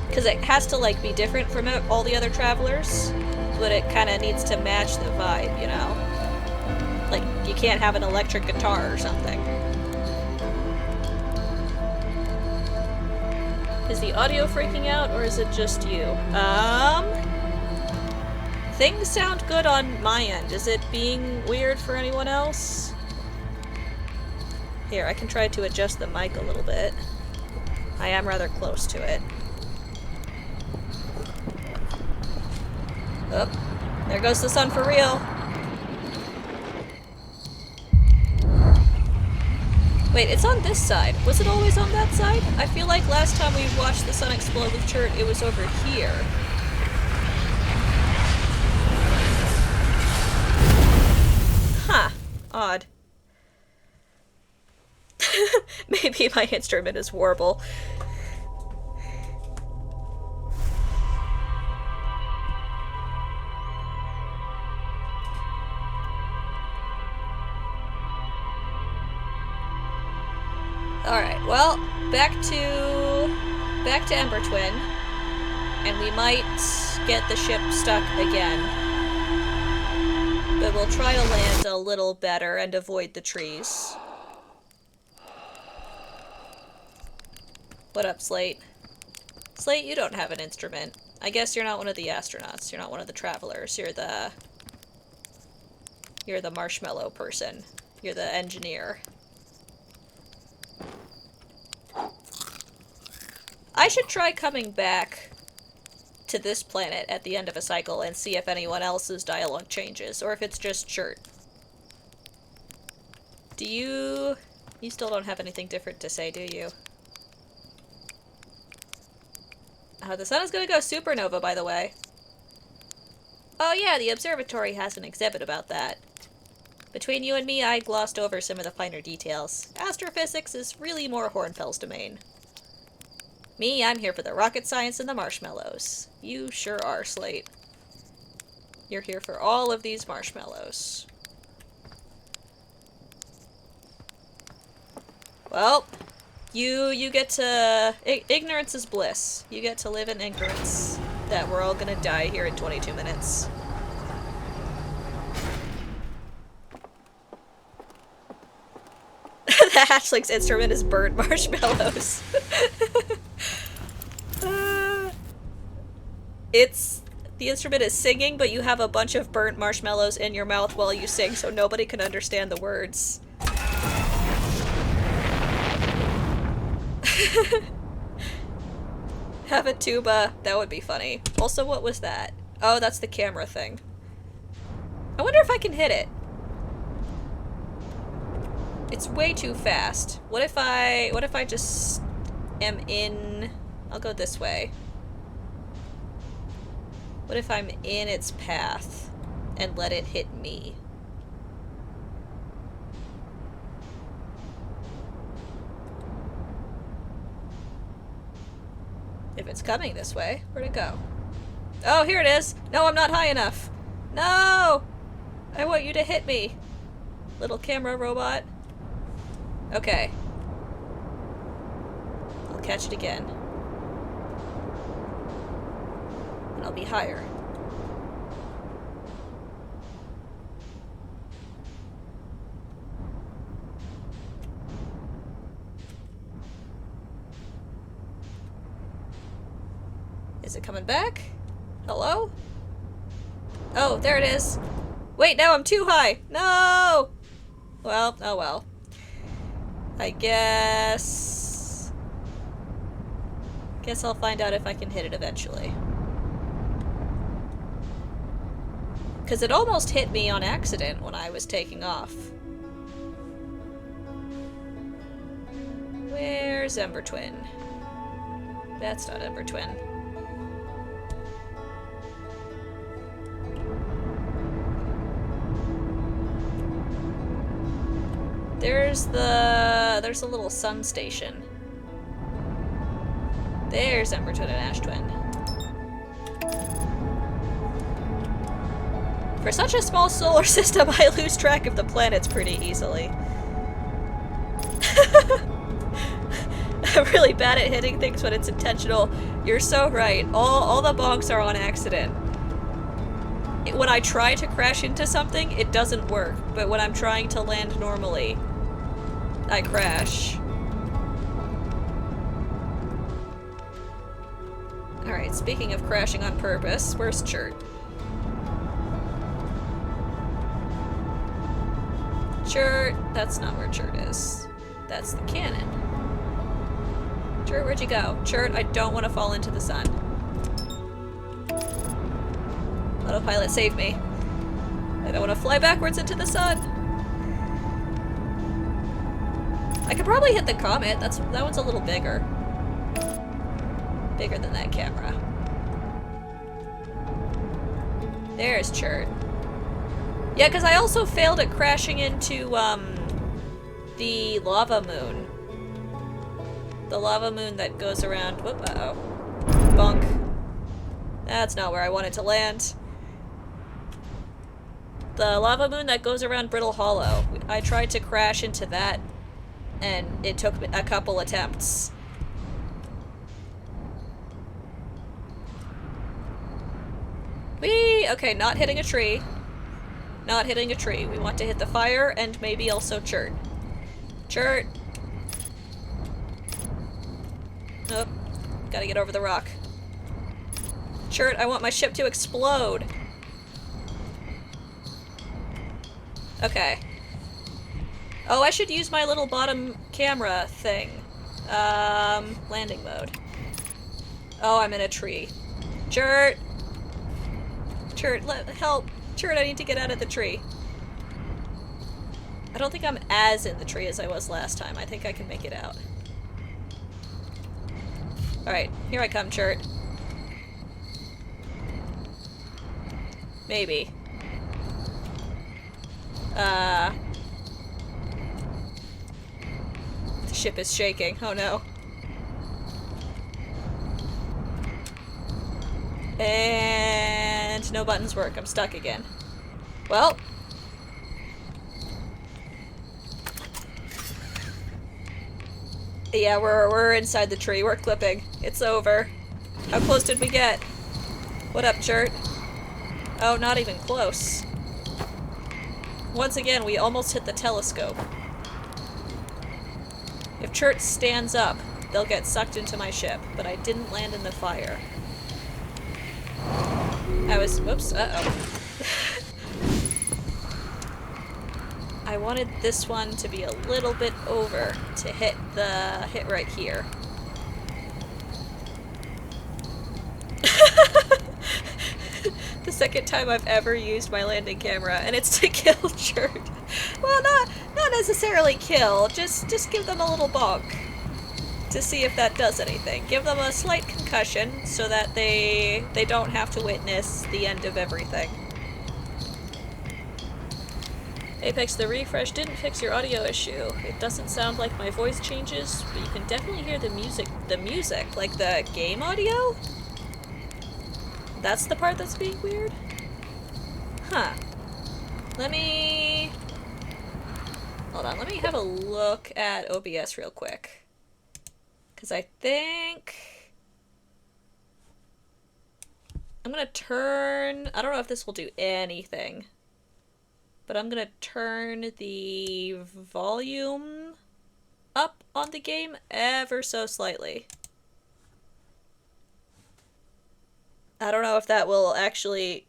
Speaker 1: Because it has to, like, be different from all the other travelers, but it kind of needs to match the vibe, you know? Like, you can't have an electric guitar or something. Is the audio freaking out, or is it just you? Things sound good on my end. Is it being weird for anyone else? Here, I can try to adjust the mic a little bit. I am rather close to it. Oh, there goes the sun for real. Wait, it's on this side. Was it always on that side? I feel like last time we watched the sun explode with Chert, it was over here. Huh. Odd. Maybe my instrument is warble. Alright, well, back to Ember Twin, and we might get the ship stuck again. But we'll try to land a little better and avoid the trees. What up, Slate? Slate, you don't have an instrument. I guess you're not one of the astronauts. You're not one of the travelers. You're the marshmallow person. You're the engineer. I should try coming back to this planet at the end of a cycle and see if anyone else's dialogue changes, or if it's just Chert. Do you... You still don't have anything different to say, do you? The sun is gonna go supernova, by the way. Oh yeah, the observatory has an exhibit about that. Between you and me, I glossed over some of the finer details. Astrophysics is really more Hornfell's domain. Me, I'm here for the rocket science and the marshmallows. You sure are, Slate. You're here for all of these marshmallows. Well, you get to... Ignorance is bliss. You get to live in ignorance that we're all gonna die here in 22 minutes. The hatchling's instrument is burnt marshmallows. The instrument is singing, but you have a bunch of burnt marshmallows in your mouth while you sing, so nobody can understand the words. Have a tuba. That would be funny. Also, what was that? Oh, that's the camera thing. I wonder if I can hit it. It's way too fast. What if I just am in... I'll go this way. What if I'm in its path and let it hit me? If it's coming this way, where'd it go? Oh, here it is! No, I'm not high enough! No! I want you to hit me! Little camera robot. Okay. I'll catch it again. And I'll be higher. Is it coming back? Hello? Oh, there it is. Wait, now I'm too high. No! Well, oh well. I guess I'll find out if I can hit it eventually. Because it almost hit me on accident when I was taking off. Where's Ember Twin? That's not Ember Twin. There's a little sun station. There's Ember Twin and Ash Twin. For such a small solar system, I lose track of the planets pretty easily. I'm really bad at hitting things when it's intentional. You're so right. All the bonks are on accident. When I try to crash into something, it doesn't work. But when I'm trying to land normally, I crash. Alright, speaking of crashing on purpose, where's Chert? Chert! That's not where Chert is. That's the cannon. Chert, where'd you go? Chert, I don't want to fall into the sun. Autopilot, save me. I don't want to fly backwards into the sun. I could probably hit the comet. That one's a little bigger. Bigger than that camera. There's Chert. Yeah, because I also failed at crashing into, the lava moon. The lava moon that goes around... Whoop, uh-oh. Bunk. That's not where I wanted to land. The lava moon that goes around Brittle Hollow. I tried to crash into that, and it took a couple attempts. Whee! Okay, not hitting a tree. Not hitting a tree. We want to hit the fire and maybe also Chert. Chert! Nope. Gotta get over the rock. Chert, I want my ship to explode! Okay. Oh, I should use my little bottom camera thing. Landing mode. Oh, I'm in a tree. Chert! Chert, help! Chert, I need to get out of the tree. I don't think I'm as in the tree as I was last time. I think I can make it out. Alright, here I come, Chert. Maybe. The ship is shaking. Oh no. And no buttons work. I'm stuck again. Well. Yeah, we're inside the tree. We're clipping. It's over. How close did we get? What up, Chert? Oh, not even close. Once again, we almost hit the telescope. If Chert stands up, they'll get sucked into my ship, but I didn't land in the fire. Whoops, uh-oh. I wanted this one to be a little bit over to hit right here. The second time I've ever used my landing camera, and it's to kill Chert. Well, not necessarily kill, just give them a little bonk to see if that does anything. Give them a slight concussion so that they don't have to witness the end of everything. Apex, the refresh didn't fix your audio issue. It doesn't sound like my voice changes, but you can definitely hear the music, like the game audio? That's the part that's being weird? Huh. Hold on, let me have a look at OBS real quick. Because I think... I'm gonna turn... I don't know if this will do anything. But I'm gonna turn the volume up on the game ever so slightly. I don't know if that will actually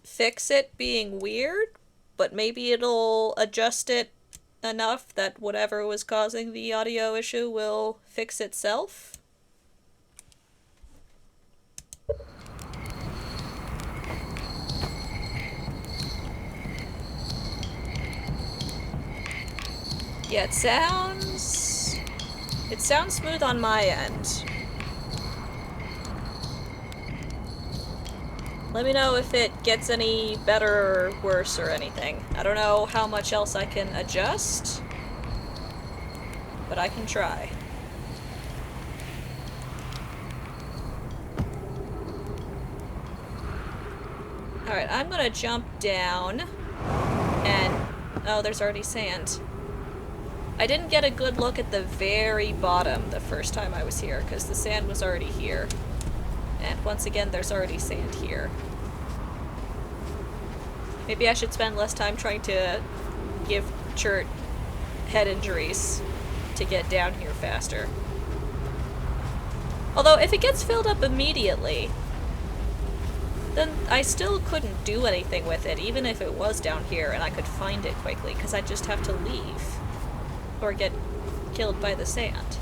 Speaker 1: fix it being weird, but maybe it'll adjust it enough that whatever was causing the audio issue will fix itself. Yeah, it sounds smooth on my end. Let me know if it gets any better or worse or anything. I don't know how much else I can adjust, but I can try. Alright, I'm gonna jump down and... oh, there's already sand. I didn't get a good look at the very bottom the first time I was here, because the sand was already here. And once again, there's already sand here. Maybe I should spend less time trying to give Chert head injuries to get down here faster. Although, if it gets filled up immediately, then I still couldn't do anything with it, even if it was down here and I could find it quickly, because I'd just have to leave. Or get killed by the sand.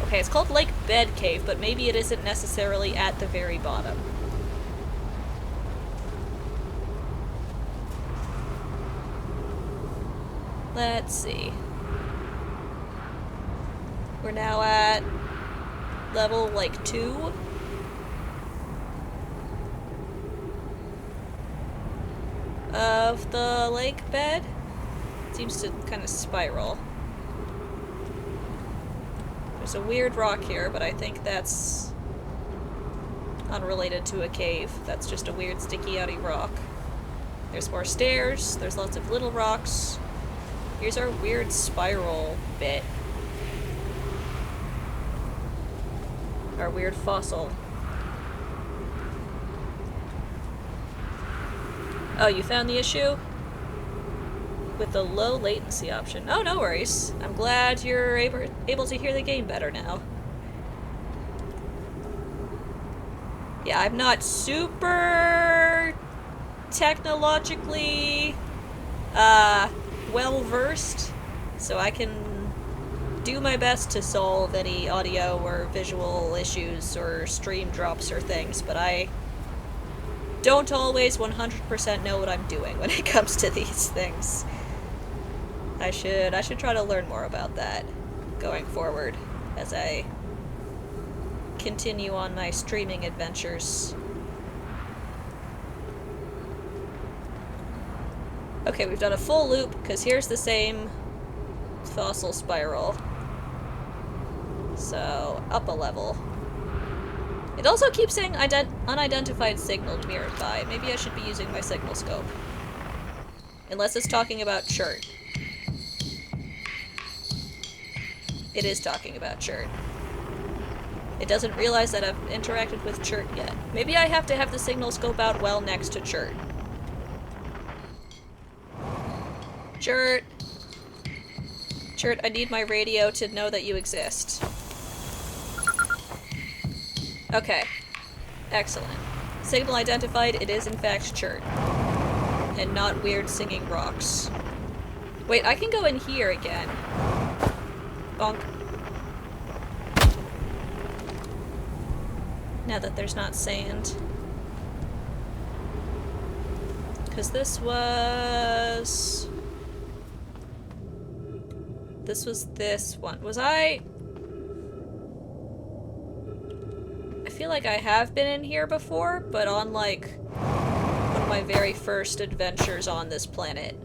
Speaker 1: Okay, it's called Lake Bed Cave, but maybe it isn't necessarily at the very bottom. Let's see. We're now at level, like, 2? Of the lake bed. It seems to kind of spiral. There's a weird rock here, but I think that's unrelated to a cave. That's just a weird sticky-outy rock. There's more stairs, there's lots of little rocks. Here's our weird spiral bit. Our weird fossil. Oh, you found the issue? With the low latency option. Oh, no worries. I'm glad you're able to hear the game better now. Yeah, I'm not super technologically well-versed, so I can do my best to solve any audio or visual issues or stream drops or things, but I don't always 100% know what I'm doing when it comes to these things. I should try to learn more about that going forward as I continue on my streaming adventures. Okay, we've done a full loop, because here's the same fossil spiral. So, up a level. It also keeps saying unidentified signal nearby. Maybe I should be using my signal scope. Unless it's talking about Chert. It is talking about Chert. It doesn't realize that I've interacted with Chert yet. Maybe I have to have the signal scope out well next to Chert. Chert! Chert, I need my radio to know that you exist. Okay. Excellent. Signal identified, it is in fact Chert. And not weird singing rocks. Wait, I can go in here again. Bonk. Now that there's not sand. Because this was this one. Was I feel like I have been in here before, but on like one of my very first adventures on this planet.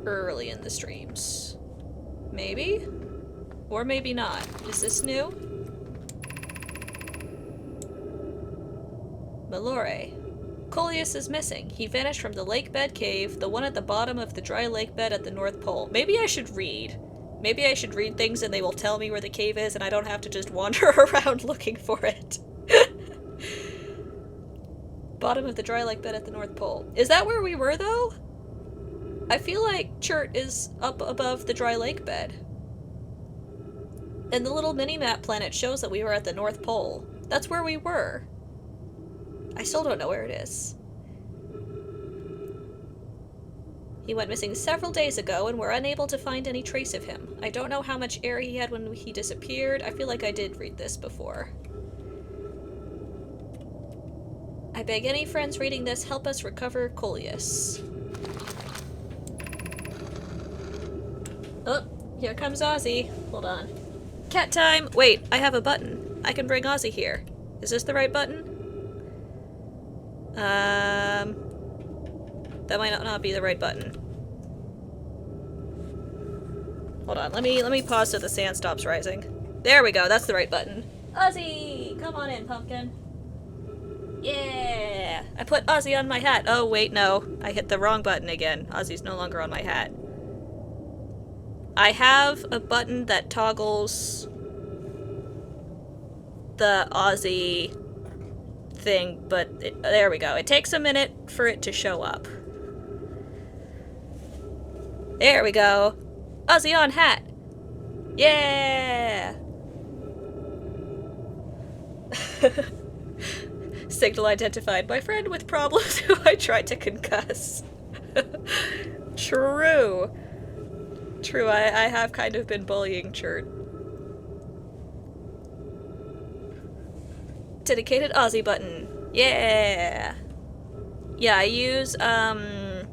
Speaker 1: Early in the streams. Maybe? Or maybe not. Is this new? Malore. Coleus is missing. He vanished from the lake bed cave, the one at the bottom of the dry lake bed at the North Pole. Maybe I should read. Maybe I should read things and they will tell me where the cave is and I don't have to just wander around looking for it. Bottom of the dry lake bed at the North Pole. Is that where we were, though? I feel like Chert is up above the dry lake bed. And the little mini-map planet shows that we were at the North Pole. That's where we were. I still don't know where it is. He went missing several days ago, and we're unable to find any trace of him. I don't know how much air he had when he disappeared. I feel like I did read this before. I beg any friends reading this, help us recover Coleus. Here comes Ozzy. Hold on. Cat time! Wait, I have a button. I can bring Ozzy here. Is this the right button? That might not be the right button. Hold on, let me pause so the sand stops rising. There we go, that's the right button. Ozzy! Come on in, pumpkin. Yeah! I put Ozzy on my hat. Oh, wait, no. I hit the wrong button again. Ozzy's no longer on my hat. I have a button that toggles the Ozzy thing, but there we go. It takes a minute for it to show up. There we go. Ozzy on hat. Yeah! Signal identified. My friend with problems who I tried to concuss. True. True, I have kind of been bullying Chert. Dedicated Ozzy button. Yeah! Yeah, I use, VOD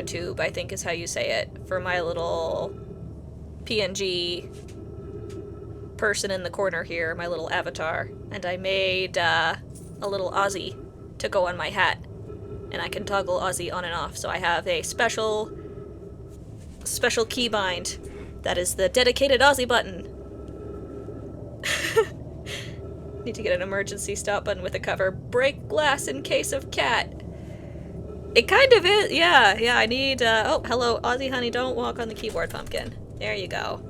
Speaker 1: tube, I think is how you say it, for my little PNG person in the corner here, my little avatar. And I made, a little Ozzy to go on my hat. And I can toggle Ozzy on and off, so I have a special keybind that is the dedicated Ozzy button. Need to get an emergency stop button with a cover. Break glass in case of cat. It kind of is, yeah, I need, oh, hello, Ozzy honey, don't walk on the keyboard, pumpkin. There you go.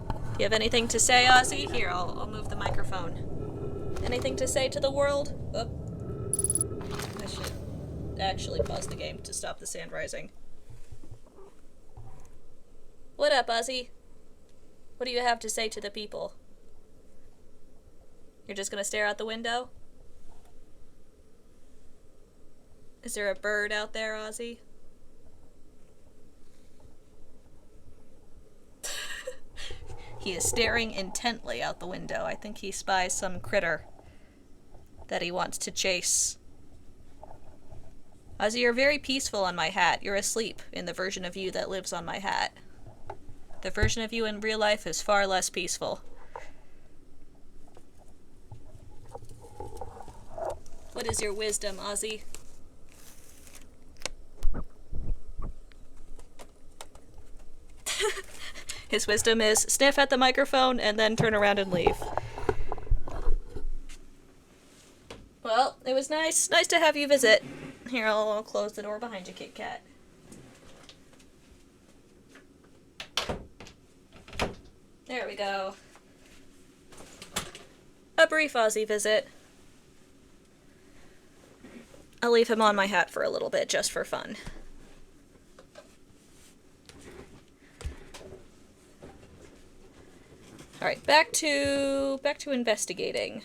Speaker 1: Do you have anything to say, Ozzy? Here, I'll move the microphone. Anything to say to the world? Oh. I should actually pause the game to stop the sand rising. What up, Ozzy? What do you have to say to the people? You're just gonna stare out the window? Is there a bird out there, Ozzy? He is staring intently out the window. I think he spies some critter that he wants to chase. Ozzy, you're very peaceful on my hat. You're asleep in the version of you that lives on my hat. The version of you in real life is far less peaceful. What is your wisdom, Ozzy? His wisdom is sniff at the microphone and then turn around and leave. Well, it was nice to have you visit. Here, I'll close the door behind you, Kit Kat. There we go. A brief Ozzy visit. I'll leave him on my hat for a little bit, just for fun. Alright, back to investigating.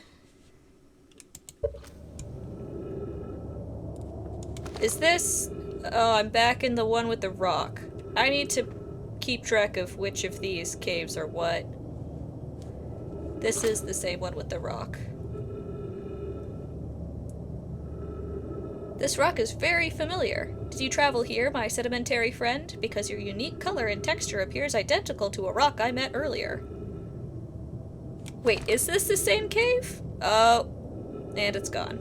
Speaker 1: Is this... Oh, I'm back in the one with the rock. I need to keep track of which of these caves are what. This is the same one with the rock. This rock is very familiar. Did you travel here, my sedimentary friend? Because your unique color and texture appears identical to a rock I met earlier. Wait, is this the same cave? Oh, and it's gone.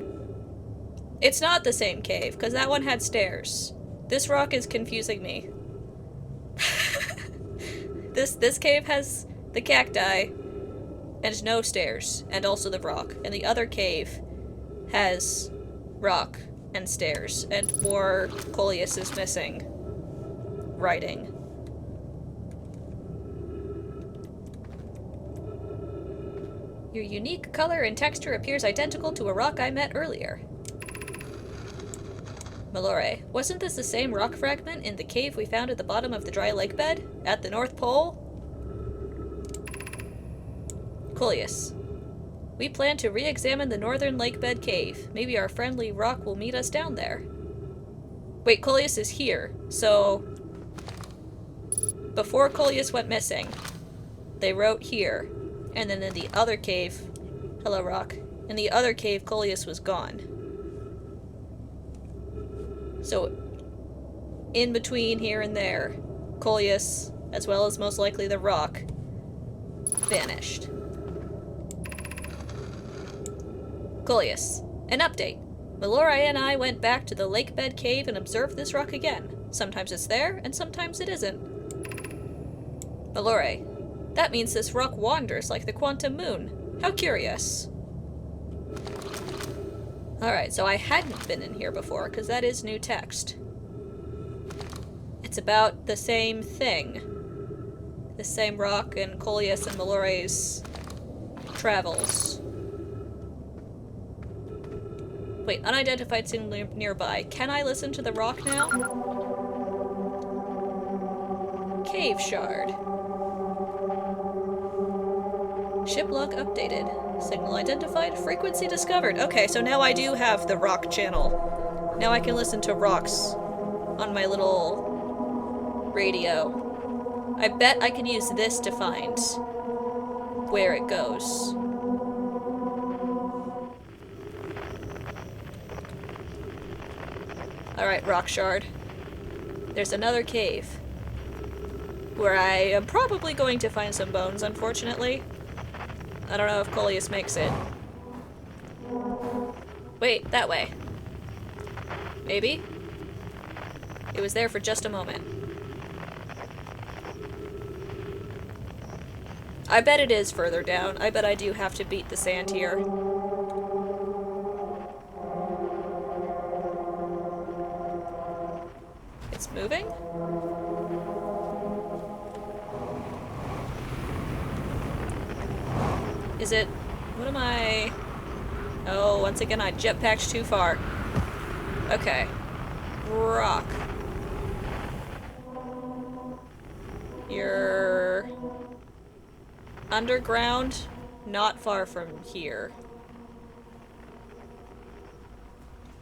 Speaker 1: It's not the same cave, because that one had stairs. This rock is confusing me. This cave has the cacti and no stairs, and also the rock. And the other cave has rock and stairs, and more Coleus is missing. Writing. Your unique color and texture appears identical to a rock I met earlier. Malore, wasn't this the same rock fragment in the cave we found at the bottom of the dry lake bed? At the North Pole? Coleus. We plan to re-examine the northern lake bed cave. Maybe our friendly rock will meet us down there. Wait, Coleus is here, so... Before Coleus went missing, they wrote here. And then in the other cave... Hello, rock. In the other cave, Coleus was gone. So, in between here and there, Coleus, as well as most likely the rock, vanished. Coleus, an update. Mallory and I went back to the lake bed cave and observed this rock again. Sometimes it's there, and sometimes it isn't. Mallory, that means this rock wanders like the quantum moon. How curious. Alright, so I hadn't been in here before, because that is new text. It's about the same thing. The same rock in Coleus and Mallory's travels. Wait, unidentified signal nearby. Can I listen to the rock now? Cave shard. Ship log updated. Signal identified. Frequency discovered. Okay, so now I do have the rock channel. Now I can listen to rocks on my little radio. I bet I can use this to find where it goes. Alright, rock shard. There's another cave. Where I am probably going to find some bones, unfortunately. I don't know if Coleus makes it. Wait, that way. Maybe? It was there for just a moment. I bet it is further down. I bet I do have to beat the sand here. It's moving? Is it... what am I... oh, once again I jetpacked too far. Okay. Rock. You're... underground, not far from here.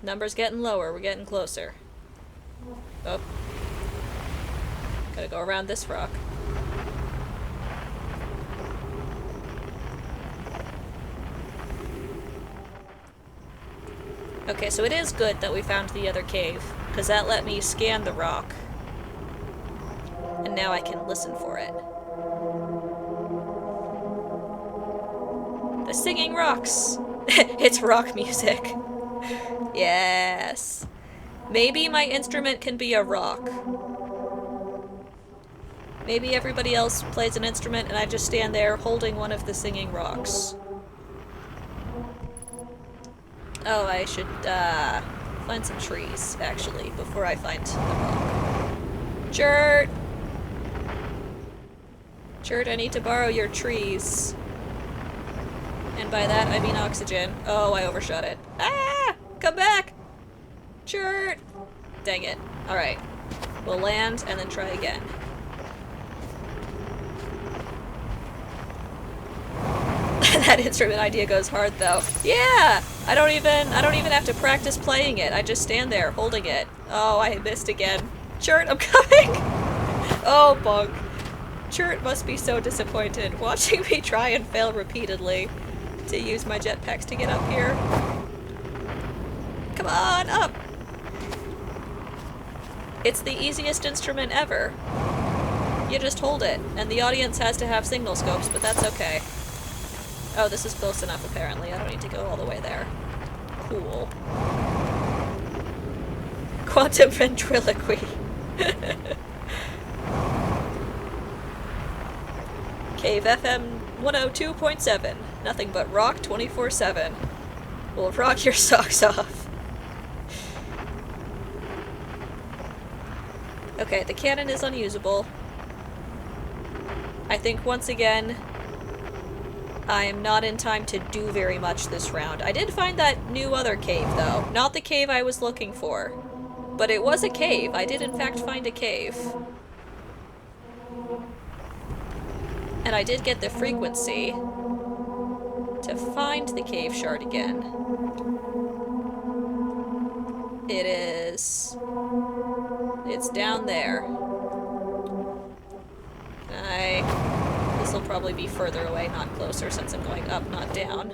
Speaker 1: Number's getting lower, we're getting closer. Oh. Gotta go around this rock. Okay, so it is good that we found the other cave, because that let me scan the rock. And now I can listen for it. The singing rocks! It's rock music. Yes. Maybe my instrument can be a rock. Maybe everybody else plays an instrument and I just stand there holding one of the singing rocks. Oh, I should, find some trees, actually, before I find the rock. Chert! Chert, I need to borrow your trees. And by that, I mean oxygen. Oh, I overshot it. Ah! Come back! Chert! Dang it. Alright. We'll land and then try again. That instrument idea goes hard though. Yeah! I don't even have to practice playing it. I just stand there holding it. Oh, I missed again. Chert, I'm coming! Oh, bunk. Chert must be so disappointed watching me try and fail repeatedly to use my jetpacks to get up here. Come on, up! It's the easiest instrument ever. You just hold it, and the audience has to have signal scopes, but that's okay. Oh, this is close enough, apparently. I don't need to go all the way there. Cool. Quantum ventriloquy. Cave FM 102.7. Nothing but rock 24/7. We'll rock your socks off. Okay, the cannon is unusable. I think once again, I am not in time to do very much this round. I did find that new other cave, though. Not the cave I was looking for. But it was a cave. I did in fact find a cave. And I did get the frequency to find the cave shard again. It is... it's down there. This will probably be further away, not closer, since I'm going up, not down.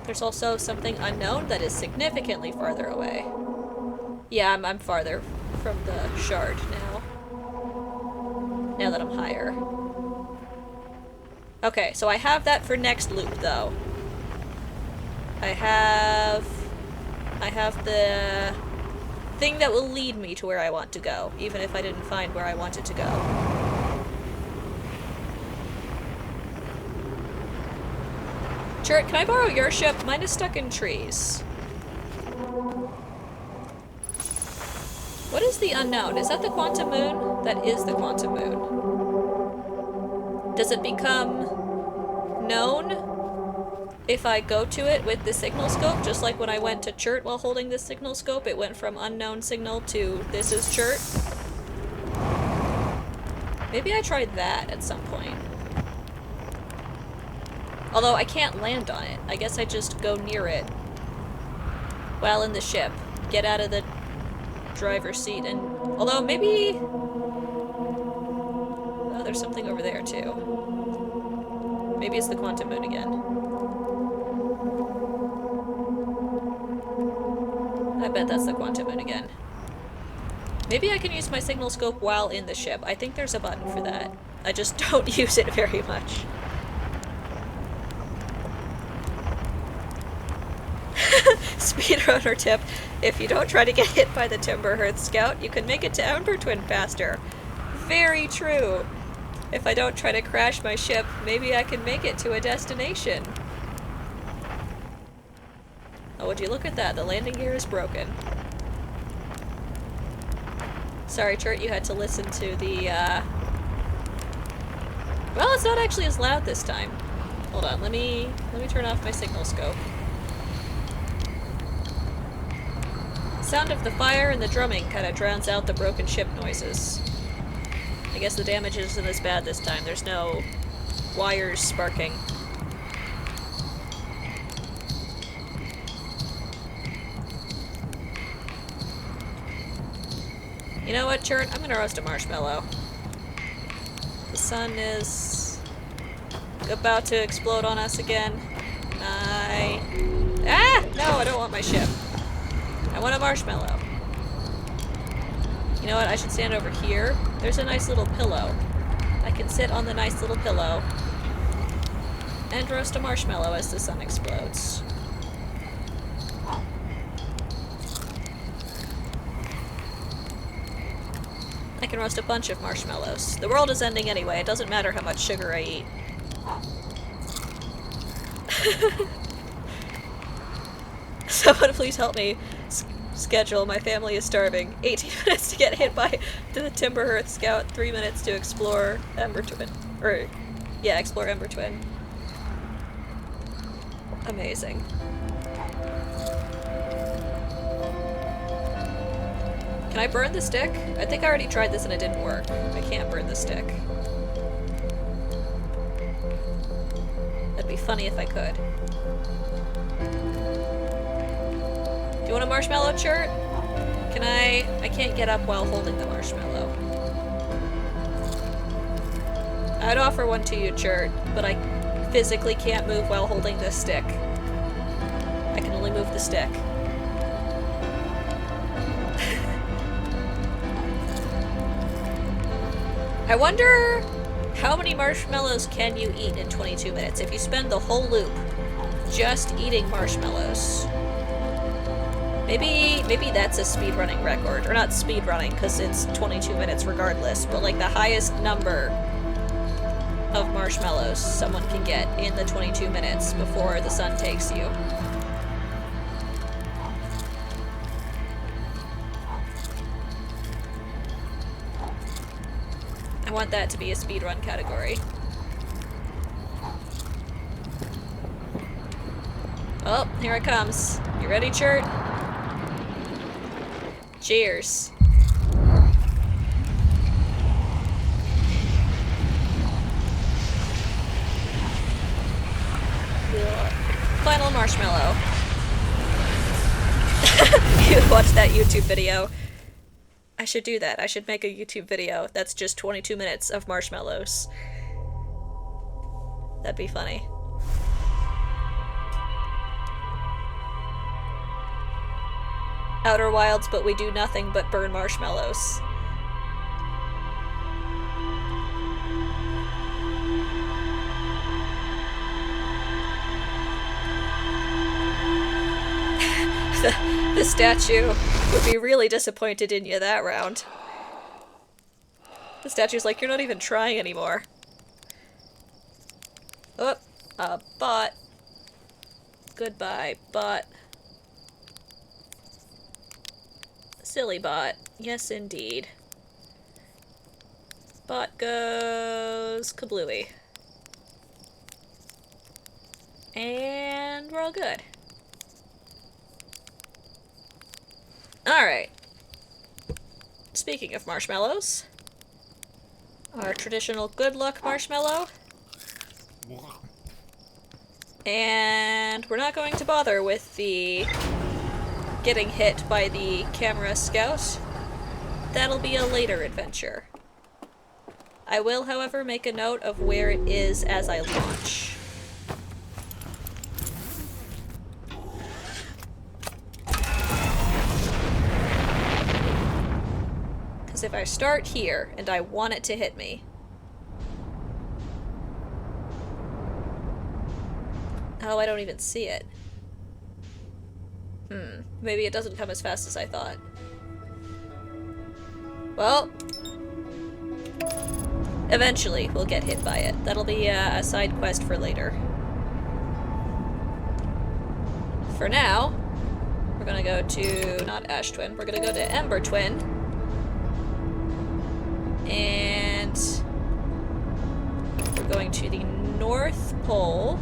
Speaker 1: There's also something unknown that is significantly farther away. Yeah, I'm farther from the shard now. Now that I'm higher. Okay, so I have that for next loop, though. I have the thing that will lead me to where I want to go, even if I didn't find where I wanted to go. Chert, can I borrow your ship? Mine is stuck in trees. What is the unknown? Is that the quantum moon? That is the quantum moon. Does it become known if I go to it with the signal scope? Just like when I went to Chert while holding the signal scope, it went from unknown signal to this is Chert. Maybe I tried that at some point. Although I can't land on it. I guess I just go near it while in the ship. Get out of the driver's seat and... Although maybe... Oh, there's something over there too. Maybe it's the quantum moon again. I bet that's the quantum moon again. Maybe I can use my signal scope while in the ship. I think there's a button for that. I just don't use it very much. Speedrunner tip. If you don't try to get hit by the Timber Hearth Scout, you can make it to Ember Twin faster. Very true. If I don't try to crash my ship, maybe I can make it to a destination. Oh, would you look at that? The landing gear is broken. Sorry, Chert, you had to listen to the, Well, it's not actually as loud this time. Hold on, let me turn off my signal scope. Sound of the fire and the drumming kind of drowns out the broken ship noises. I guess the damage isn't as bad this time. There's no wires sparking. You know what, Chert? I'm gonna roast a marshmallow. The sun is about to explode on us again. No, I don't want my ship. I want a marshmallow. You know what? I should stand over here. There's a nice little pillow. I can sit on the nice little pillow and roast a marshmallow as the sun explodes. I can roast a bunch of marshmallows. The world is ending anyway. It doesn't matter how much sugar I eat. Someone please help me schedule. My family is starving. 18 minutes to get hit by the Timber Hearth Scout. 3 minutes to explore Ember Twin. Or, yeah, explore Ember Twin. Amazing. Can I burn the stick? I think I already tried this and it didn't work. I can't burn the stick. That'd be funny if I could. Do you want a marshmallow, Chert? Can I can't get up while holding the marshmallow. I'd offer one to you, Chert, but I physically can't move while holding this stick. I can only move the stick. I wonder how many marshmallows can you eat in 22 minutes if you spend the whole loop just eating marshmallows. Maybe that's a speedrunning record. Or not speedrunning, because it's 22 minutes regardless, but like the highest number of marshmallows someone can get in the 22 minutes before the sun takes you. I want that to be a speedrun category. Oh, here it comes. You ready, Chert? Cheers. Final marshmallow. You watched that YouTube video. I should do that. I should make a YouTube video that's just 22 minutes of marshmallows. That'd be funny. Outer Wilds, but we do nothing but burn marshmallows. The statue would be really disappointed in you that round. The statue's like, you're not even trying anymore. Oh, a bot. Goodbye, bot. Silly bot. Yes, indeed. Bot goes kablooey. And we're all good. Alright. Speaking of marshmallows, our traditional good luck marshmallow. And we're not going to bother with the getting hit by the camera scout. That'll be a later adventure. I will, however, make a note of where it is as I launch. Because if I start here and I want it to hit me... Oh, I don't even see it. Maybe it doesn't come as fast as I thought. Well, eventually we'll get hit by it. That'll be a side quest for later. For now, we're gonna go to, not Ash Twin, we're gonna go to Ember Twin. And we're going to the North Pole,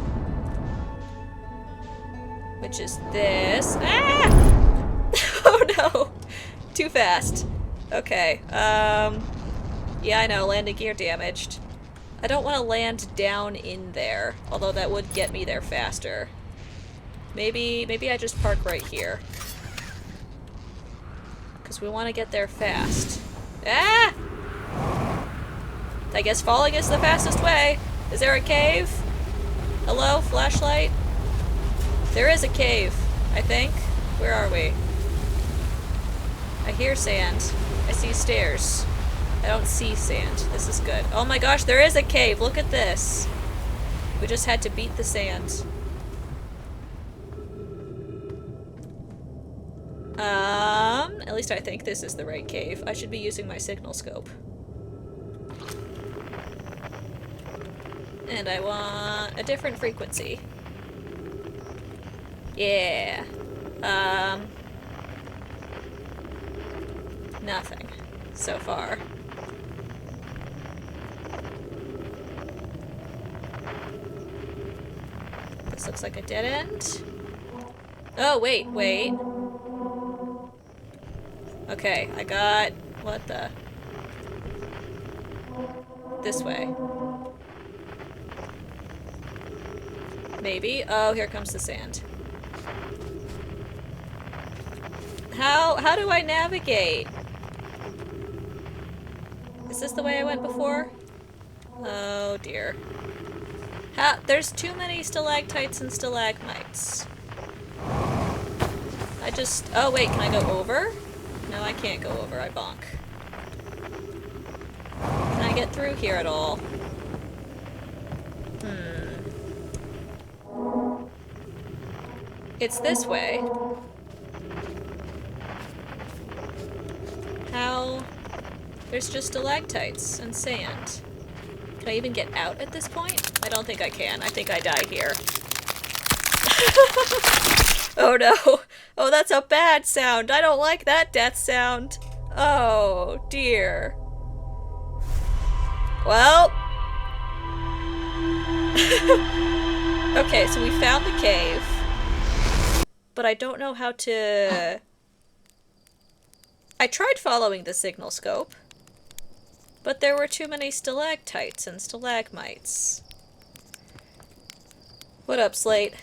Speaker 1: which is this. Ah! Oh no! Too fast. Okay, yeah, I know, landing gear damaged. I don't want to land down in there, although that would get me there faster. Maybe I just park right here. Because we want to get there fast. Ah! I guess falling is the fastest way. Is there a cave? Hello, flashlight? There is a cave, I think. Where are we? I hear sand. I see stairs. I don't see sand. This is good. Oh my gosh, there is a cave! Look at this! We just had to beat the sand. At least I think this is the right cave. I should be using my signal scope. And I want a different frequency. Yeah. Nothing. So far. This looks like a dead end. Oh, wait. Okay, I got... What the... This way. Maybe. Oh, here comes the sand. How do I navigate? Is this the way I went before? Oh dear. There's too many stalactites and stalagmites. Oh wait, can I go over? No, I can't go over, I bonk. Can I get through here at all? It's this way. How? There's just stalactites and sand. Can I even get out at this point? I don't think I can. I think I die here. Oh no. Oh, that's a bad sound. I don't like that death sound. Oh, dear. Well. Okay, so we found the cave. But I don't know how to... I tried following the signal scope. But there were too many stalactites and stalagmites. What up, Slate?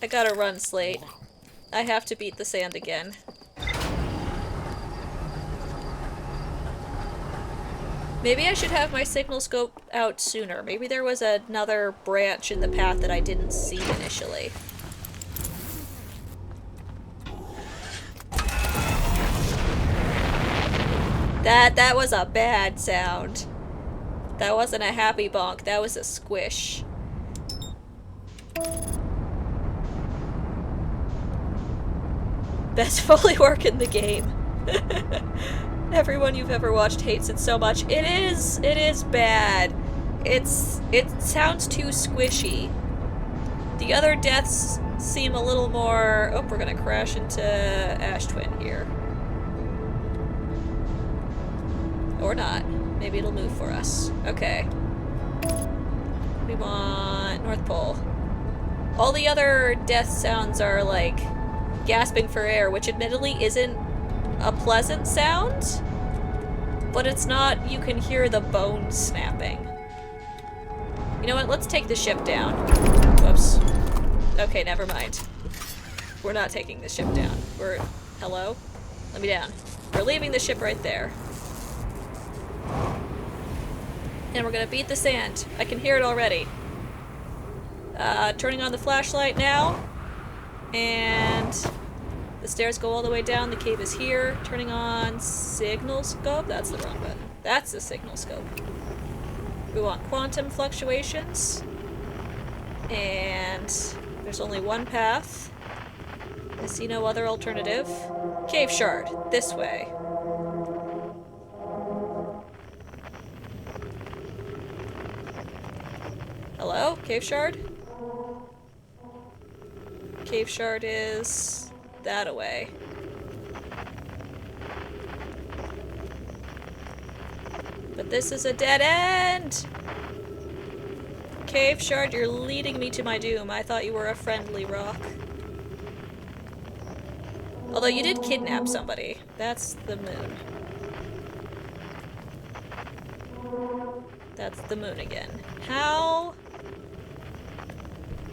Speaker 1: I gotta run, Slate. I have to beat the sand again. Maybe I should have my signal scope out sooner. Maybe there was another branch in the path that I didn't see initially. That was a bad sound. That wasn't a happy bonk, that was a squish. Best Foley work in the game. Everyone you've ever watched hates it so much. It is bad. It sounds too squishy. The other deaths seem a little more... Oh, we're gonna crash into Ash Twin here. Or not. Maybe it'll move for us. Okay. We want North Pole. All the other death sounds are like gasping for air, which admittedly isn't a pleasant sound, but it's not, you can hear the bones snapping. You know what, let's take the ship down. Whoops. Okay, never mind. We're not taking the ship down. Hello? Let me down. We're leaving the ship right there. And we're gonna beat the sand. I can hear it already. Turning on the flashlight now. And the stairs go all the way down. The cave is here. Turning on signal scope. That's the wrong button. That's the signal scope. We want quantum fluctuations. And there's only one path. I see no other alternative. Cave shard. This way. Hello? Cave shard? Cave shard is that away. But this is a dead end! Cave shard, you're leading me to my doom. I thought you were a friendly rock. Although you did kidnap somebody. That's the moon. That's the moon again. How?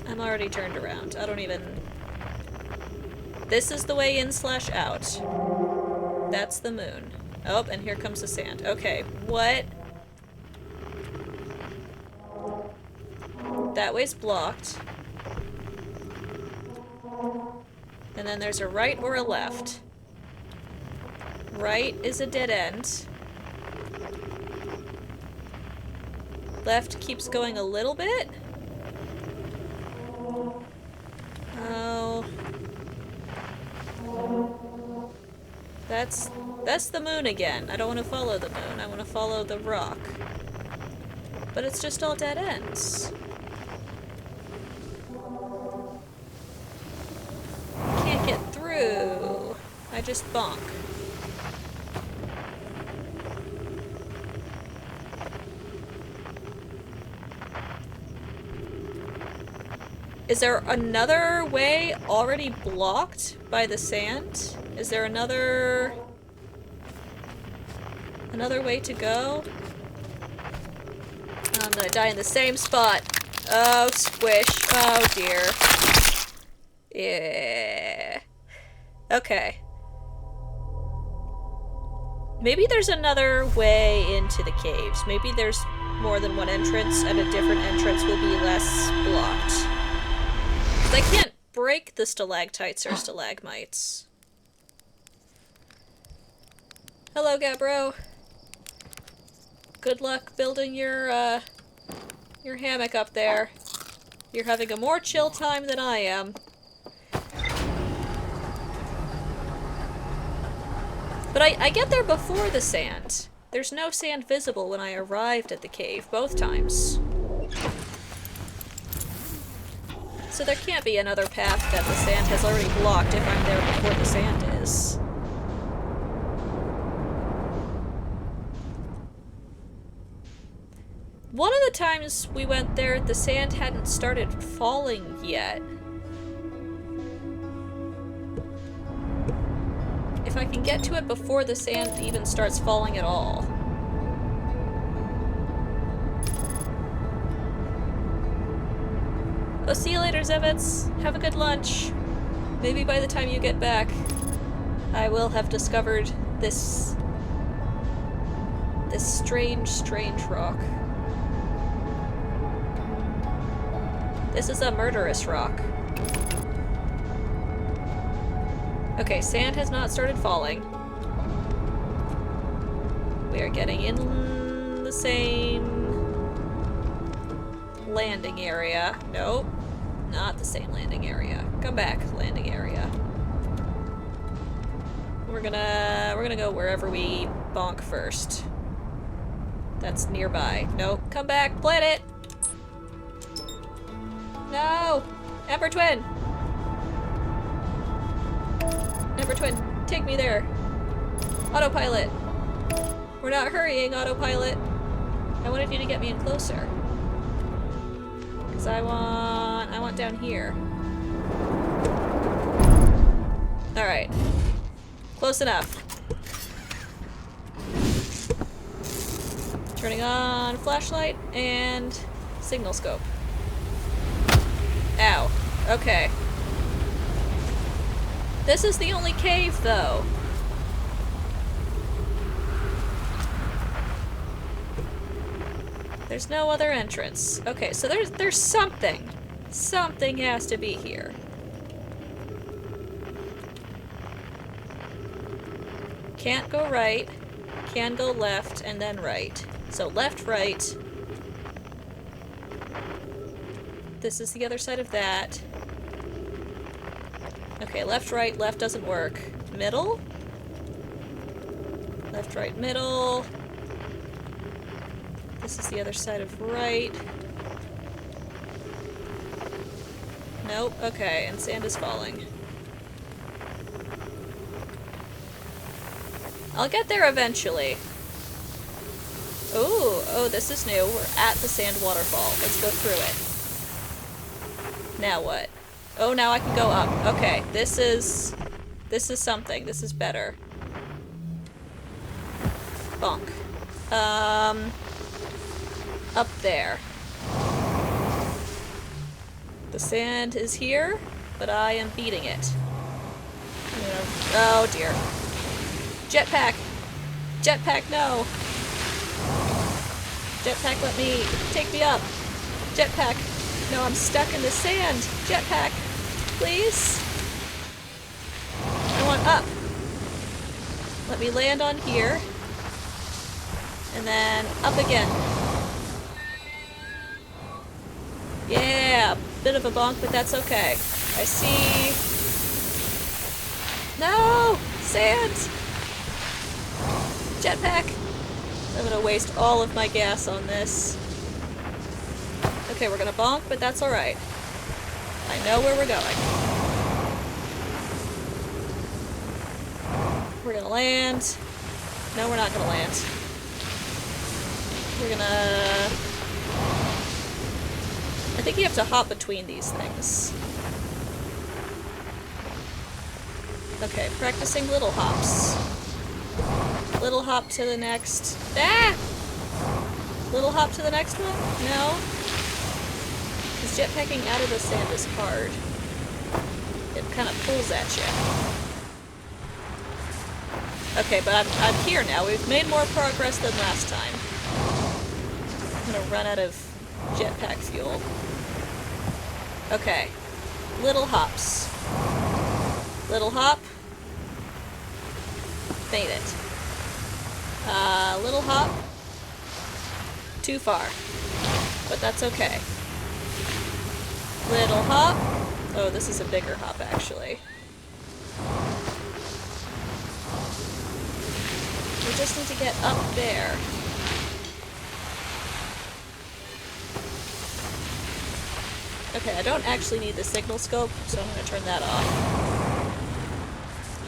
Speaker 1: I'm already turned around. I don't even... This is the way in / out. That's the moon. Oh, and here comes the sand. Okay, what? That way's blocked. And then there's a right or a left. Right is a dead end. Left keeps going a little bit. Oh. That's the moon again. I don't want to follow the moon. I want to follow the rock. But it's just all dead ends. Can't get through. I just bonk. Is there another way already blocked by the sand? Is there another way to go? I'm gonna die in the same spot. Oh, squish. Oh, dear. Yeah. Okay. Maybe there's another way into the caves. Maybe there's more than one entrance, and a different entrance will be less blocked. I can't break the stalactites or stalagmites. Hello, Gabbro. Good luck building your hammock up there. You're having a more chill time than I am. But I get there before the sand. There's no sand visible when I arrived at the cave, both times. So there can't be another path that the sand has already blocked if I'm there before the sand is. One of the times we went there, the sand hadn't started falling yet. If I can get to it before the sand even starts falling at all. Oh, see you later, Zevets. Have a good lunch. Maybe by the time you get back, I will have discovered this strange, strange rock. This is a murderous rock. Okay, sand has not started falling. are getting in the same landing area. Nope. Not the same landing area. Come back, landing area. We're gonna go wherever we bonk first. That's nearby. Nope. Come back, planet! No! Ember Twin! Ember Twin, take me there. Autopilot. We're not hurrying, autopilot. I wanted you to get me in closer. Because I want down here. Alright. Close enough. Turning on flashlight and signal scope. Ow. Okay. This is the only cave, though. There's no other entrance. Okay, so there's something. Something has to be here. Can't go right. Can go left, and then right. So left, right. This is the other side of that. Okay, left, right, left doesn't work. Middle? Left, right, middle. This is the other side of right. Nope, okay, and sand is falling. I'll get there eventually. Ooh, oh, this is new. We're at the sand waterfall. Let's go through it. Now what? Oh, now I can go up. Okay, this is something. This is better. Bonk. Up there. The sand is here, but I am beating it. Oh dear. Jetpack! Jetpack, no! Jetpack, take me up! Jetpack! No, I'm stuck in the sand! Jetpack! Please? I want up! Let me land on here. And then up again. Yeah! Bit of a bonk, but that's okay. I see... No! Sand! Jetpack! I'm gonna waste all of my gas on this. Okay, we're gonna bonk, but that's alright. I know where we're going. We're gonna land. No, we're not gonna land. We're gonna... I think you have to hop between these things. Okay, practicing little hops. Little hop to the next... Ah! Little hop to the next one? No? Because jetpacking out of the sand is hard. It kind of pulls at you. Okay, but I'm here now. We've made more progress than last time. I'm gonna run out of jetpack fuel. Okay. Little hops. Little hop. Made it. Little hop. Too far. But that's okay. Little hop. Oh, this is a bigger hop, actually. We just need to get up there. Okay, I don't actually need the signal scope, so I'm gonna turn that off.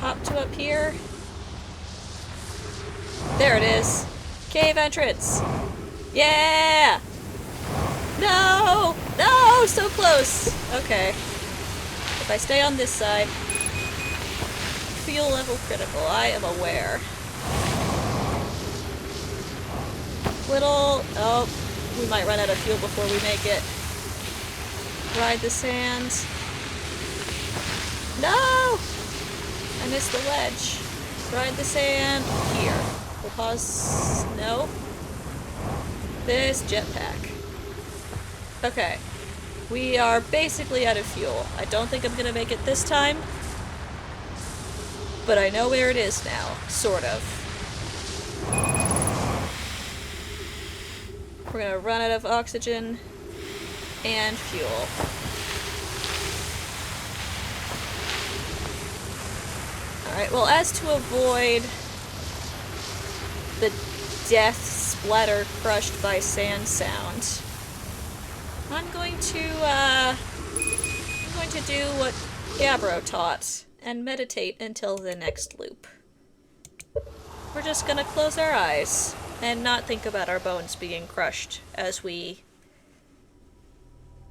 Speaker 1: Hop to up here. There it is. Cave entrance. Yeah! No! No! So close! Okay. If I stay on this side, fuel level critical. I am aware. Little... Oh, we might run out of fuel before we make it. Ride the sand. No! I missed the ledge. Ride the sand. Here. We'll pause. No. This jetpack. Okay. We are basically out of fuel. I don't think I'm gonna make it this time. But I know where it is now. Sort of. We're gonna run out of oxygen and fuel. Alright, well, as to avoid the death splatter crushed by sand sound, I'm going to do what Gabbro taught and meditate until the next loop. We're just gonna close our eyes and not think about our bones being crushed as we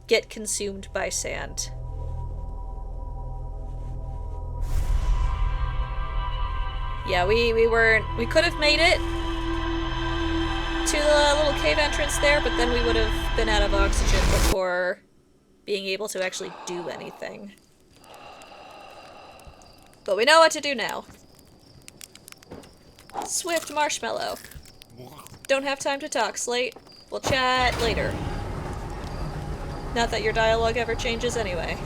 Speaker 1: get consumed by sand. Yeah, we could have made it to the little cave entrance there, but then we would have been out of oxygen before being able to actually do anything. But we know what to do now. Swift marshmallow. Don't have time to talk, Slate. We'll chat later. Not that your dialogue ever changes anyway.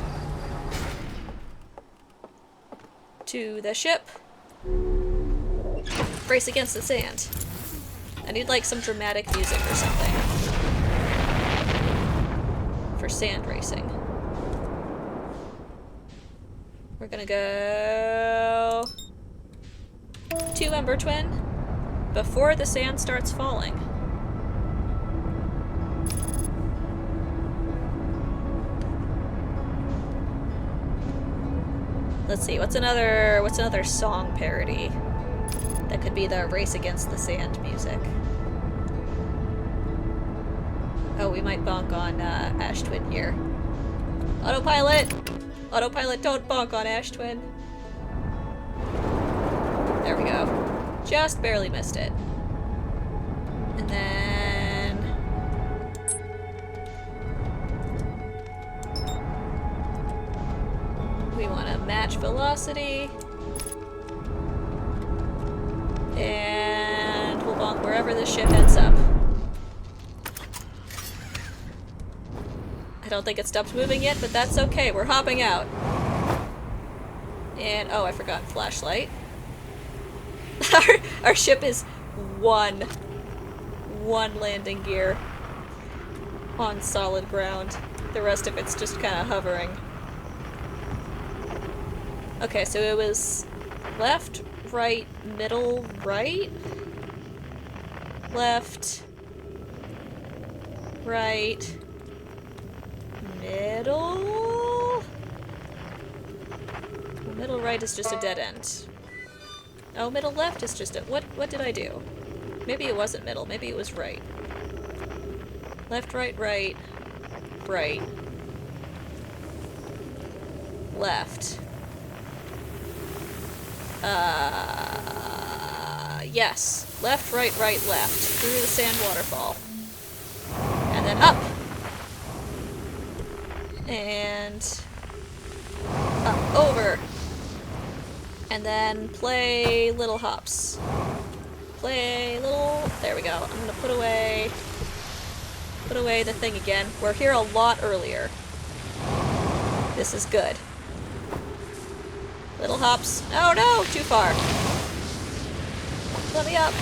Speaker 1: To the ship. Brace against the sand. I need like some dramatic music or something. For sand racing. We're gonna go to Ember Twin before the sand starts falling. Let's see, what's another song parody that could be the Race Against the Sand music? Oh, we might bonk on Ash Twin here. Autopilot! Autopilot, don't bonk on Ash Twin. There we go. Just barely missed it. And then... we want to match velocity. And we'll bonk wherever the ship ends up. I don't think it stopped moving yet, but that's okay. We're hopping out. And, oh, I forgot flashlight. Our ship is one landing gear on solid ground. The rest of it's just kind of hovering. Okay, so it was left, right, middle, right? Left, right, middle? Middle right is just a dead end. Oh, middle left is just a... What did I do? Maybe it wasn't middle, maybe it was right. Left, right, right, right. Left. Yes. Left, right, right, left. Through the sand waterfall. And then up! And... up, over! And then play little hops. Play little... there we go. I'm gonna put away the thing again. We're here a lot earlier. This is good. Little hops. Oh no! Too far. Let me up.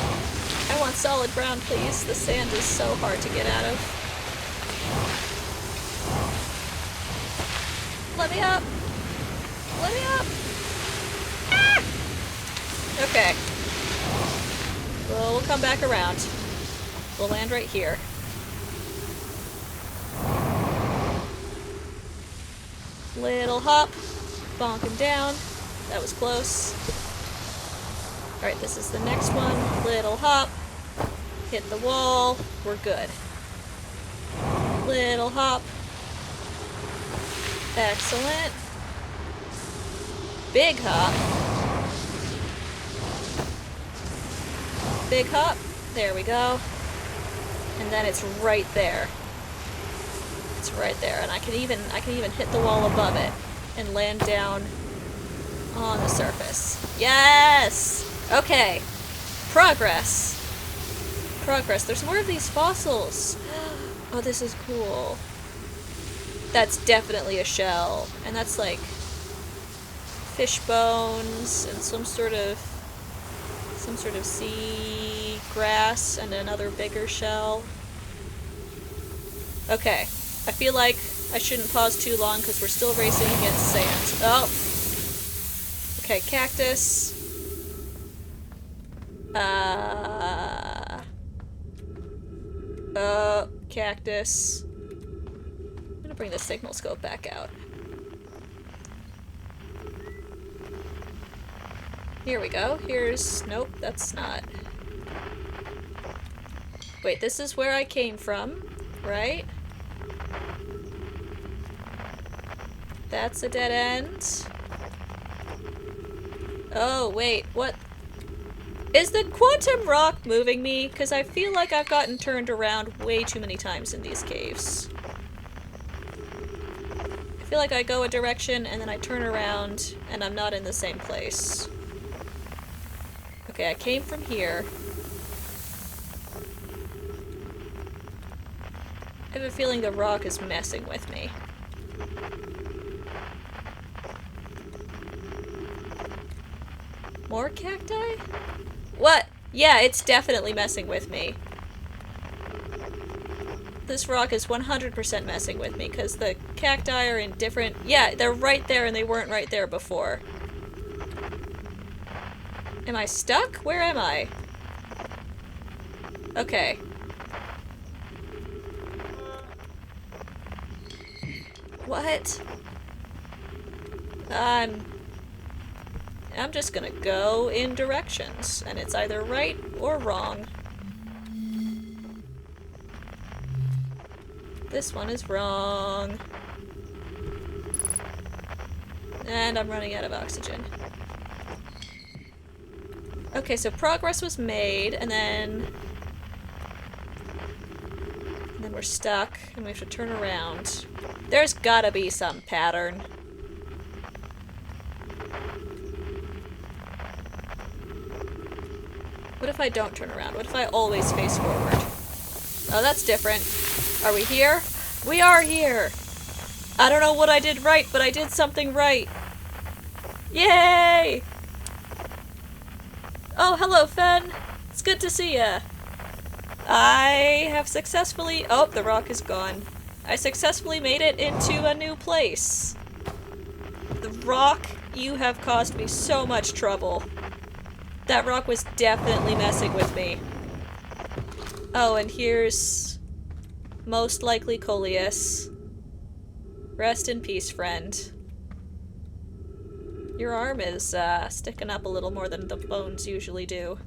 Speaker 1: I want solid ground, please. The sand is so hard to get out of. Let me up! Let me up! Ah! Okay. Well, we'll come back around. We'll land right here. Little hop. Bonking down. That was close. Alright, this is the next one. Little hop. Hit the wall. We're good. Little hop. Excellent. Big hop. Big hop. There we go. And then it's right there. It's right there. And I can even hit the wall above it and land down on the surface. Yes! Okay. Progress. Progress. There's more of these fossils. Oh, this is cool. That's definitely a shell. And that's like fish bones and some sort of sea grass and another bigger shell. Okay. I feel like I shouldn't pause too long because we're still racing against sand. Oh! Okay, cactus. Cactus. I'm gonna bring the signal scope back out. Here we go. Here's... Nope, that's not... Wait, this is where I came from, right? That's a dead end. Oh, wait, what? Is the quantum rock moving me? Because I feel like I've gotten turned around way too many times in these caves. I feel like I go a direction and then I turn around and I'm not in the same place. Okay, I came from here. I have a feeling the rock is messing with me. More cacti? What? Yeah, it's definitely messing with me. This rock is 100% messing with me, because the cacti are in different... Yeah, they're right there and they weren't right there before. Am I stuck? Where am I? Okay. What? I'm just gonna go in directions, and it's either right or wrong. This one is wrong. And I'm running out of oxygen. Okay, so progress was made, and then we're stuck, and we have to turn around. There's gotta be some pattern. What if I don't turn around? What if I always face forward? Oh, that's different. Are we here? We are here! I don't know what I did right, but I did something right. Yay! Oh, hello, Fen. It's good to see ya. I have successfully... Oh, the rock is gone. I successfully made it into a new place. The rock, you have caused me so much trouble. That rock was definitely messing with me. Oh, and here's... most likely Coleus. Rest in peace, friend. Your arm is, sticking up a little more than the bones usually do.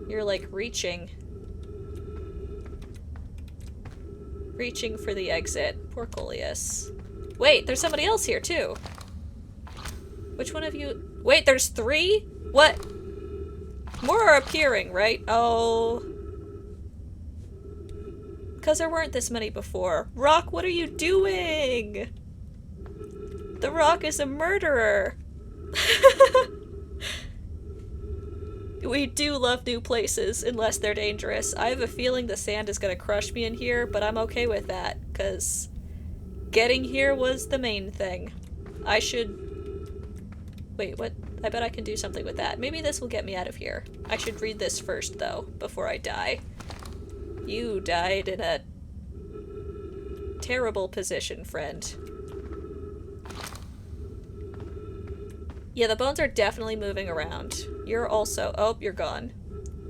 Speaker 1: You're, like, reaching. Reaching for the exit. Poor Coleus. Wait, there's somebody else here, too. Which one of you... Wait, there's 3? What? More are appearing, right? Oh. Because there weren't this many before. Rock, what are you doing? The rock is a murderer. We do love new places, unless they're dangerous. I have a feeling the sand is gonna crush me in here, but I'm okay with that, because getting here was the main thing. I should... Wait, what? I bet I can do something with that. Maybe this will get me out of here. I should read this first, though, before I die. You died in a terrible position, friend. Yeah, the bones are definitely moving around. You're also... Oh, you're gone.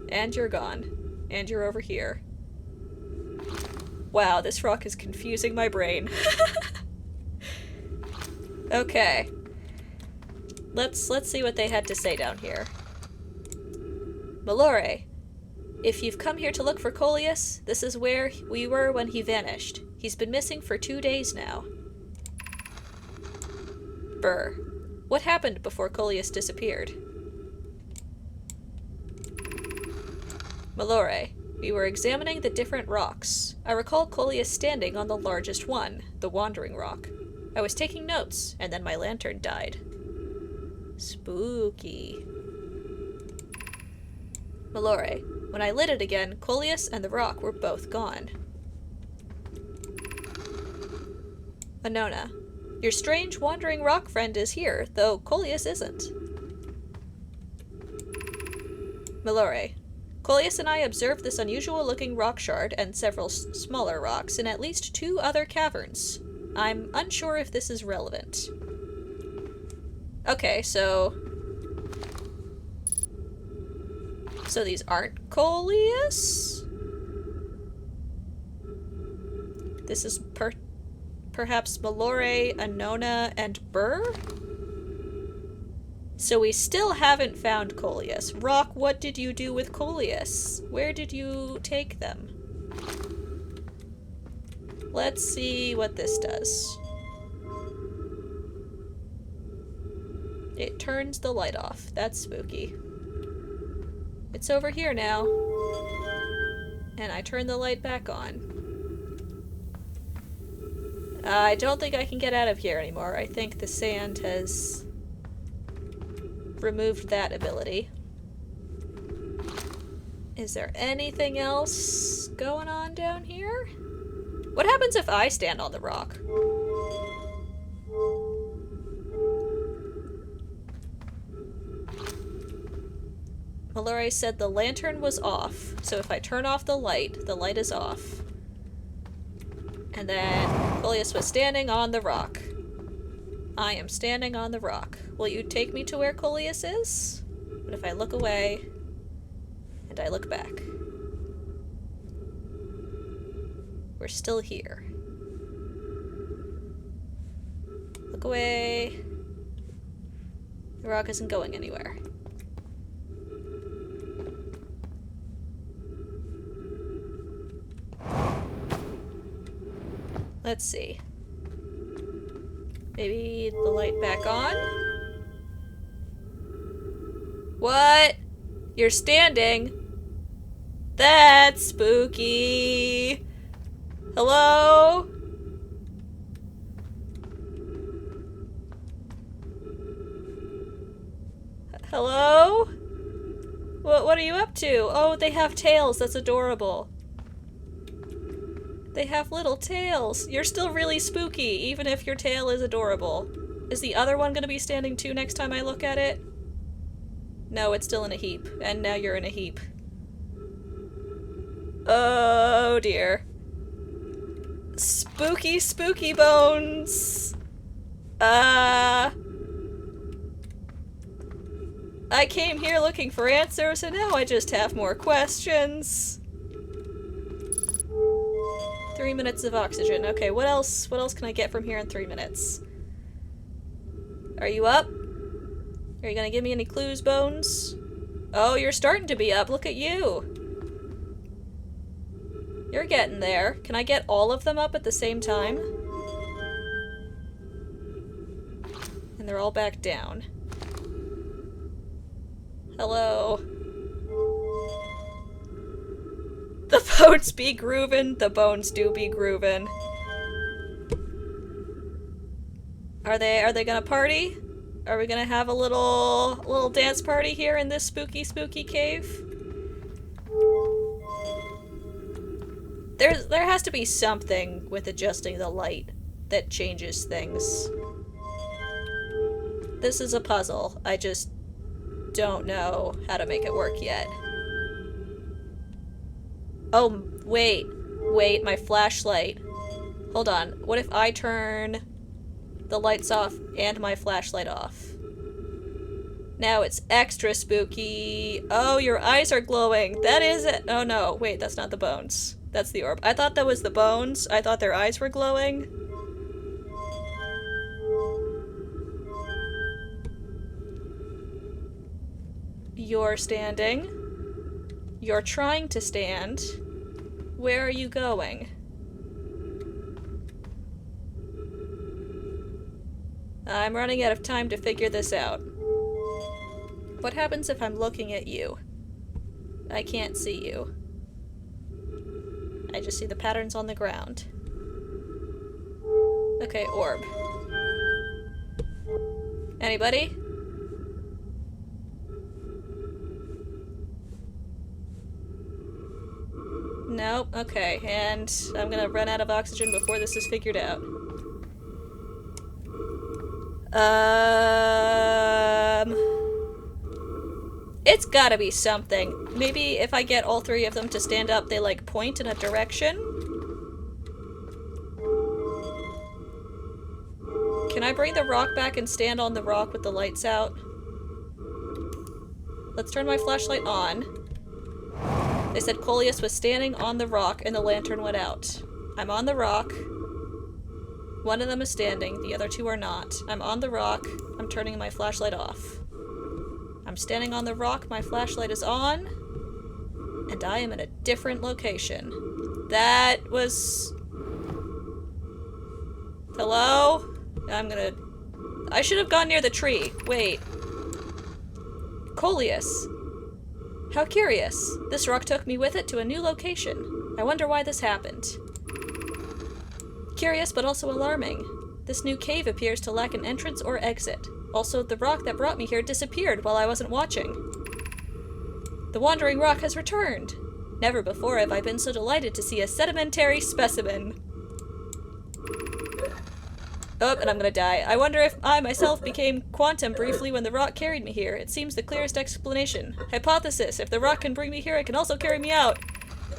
Speaker 1: And you're gone. And you're over here. Wow, this rock is confusing my brain. Okay. Let's see what they had to say down here. Malore, if you've come here to look for Coleus, this is where we were when he vanished. He's been missing for 2 days now. Brr. What happened before Coleus disappeared? Malore, we were examining the different rocks. I recall Coleus standing on the largest one, the Wandering Rock. I was taking notes, and then my lantern died. Spooky. Malore, when I lit it again, Coleus and the rock were both gone. Anona, your strange wandering rock friend is here, though Coleus isn't. Malore, Coleus and I observed this unusual-looking rock shard and several smaller rocks in at least 2 other caverns. I'm unsure if this is relevant. Okay, so these aren't Coleus? This is perhaps Malore, Anona, and Burr? So we still haven't found Coleus. Rock, what did you do with Coleus? Where did you take them? Let's see what this does. It turns the light off. That's spooky. It's over here now. And I turn the light back on. I don't think I can get out of here anymore. I think the sand has removed that ability. Is there anything else going on down here? What happens if I stand on the rock? Mallory said the lantern was off, so if I turn off the light is off. And then Coleus was standing on the rock. I am standing on the rock. Will you take me to where Coleus is? But if I look away, and I look back, we're still here. Look away. The rock isn't going anywhere. Let's see. Maybe the light back on? What? You're standing? That's spooky. Hello? Hello? What are you up to? Oh, they have tails. That's adorable. They have little tails. You're still really spooky, even if your tail is adorable. Is the other one gonna be standing too next time I look at it? No, it's still in a heap. And now you're in a heap. Oh dear. Spooky, spooky bones! I came here looking for answers, and now I just have more questions. 3 minutes of oxygen. Okay, what else can I get from here in 3 minutes? Are you up? Are you gonna give me any clues, Bones? Oh, you're starting to be up. Look at you. You're getting there. Can I get all of them up at the same time? And they're all back down. Hello. The bones be groovin'. The bones do be groovin'. Are they gonna party? Are we gonna have a little dance party here in this spooky, spooky cave? There has to be something with adjusting the light that changes things. This is a puzzle. I just don't know how to make it work yet. Oh, wait, my flashlight. Hold on, what if I turn the lights off and my flashlight off? Now it's extra spooky. Oh, your eyes are glowing. That is it. Oh no, wait, that's not the bones. That's the orb. I thought that was the bones. I thought their eyes were glowing. You're standing. You're trying to stand. Where are you going? I'm running out of time to figure this out. What happens if I'm looking at you? I can't see you. I just see the patterns on the ground. Okay, orb. Anybody? Nope, okay, and I'm gonna run out of oxygen before this is figured out. It's gotta be something. Maybe if I get all three of them to stand up, they like point in a direction? Can I bring the rock back and stand on the rock with the lights out? Let's turn my flashlight on. They said Coleus was standing on the rock and the lantern went out. I'm on the rock. One of them is standing, the other two are not. I'm on the rock. I'm turning my flashlight off. I'm standing on the rock, my flashlight is on, and I am in a different location. That was... Hello? I should have gone near the tree. Wait. Coleus. How curious. This rock took me with it to a new location. I wonder why this happened. Curious, but also alarming. This new cave appears to lack an entrance or exit. Also, the rock that brought me here disappeared while I wasn't watching. The wandering rock has returned. Never before have I been so delighted to see a sedimentary specimen. Oh, and I'm gonna die. I wonder if I myself became quantum briefly when the rock carried me here. It seems the clearest explanation. Hypothesis. If the rock can bring me here, it can also carry me out.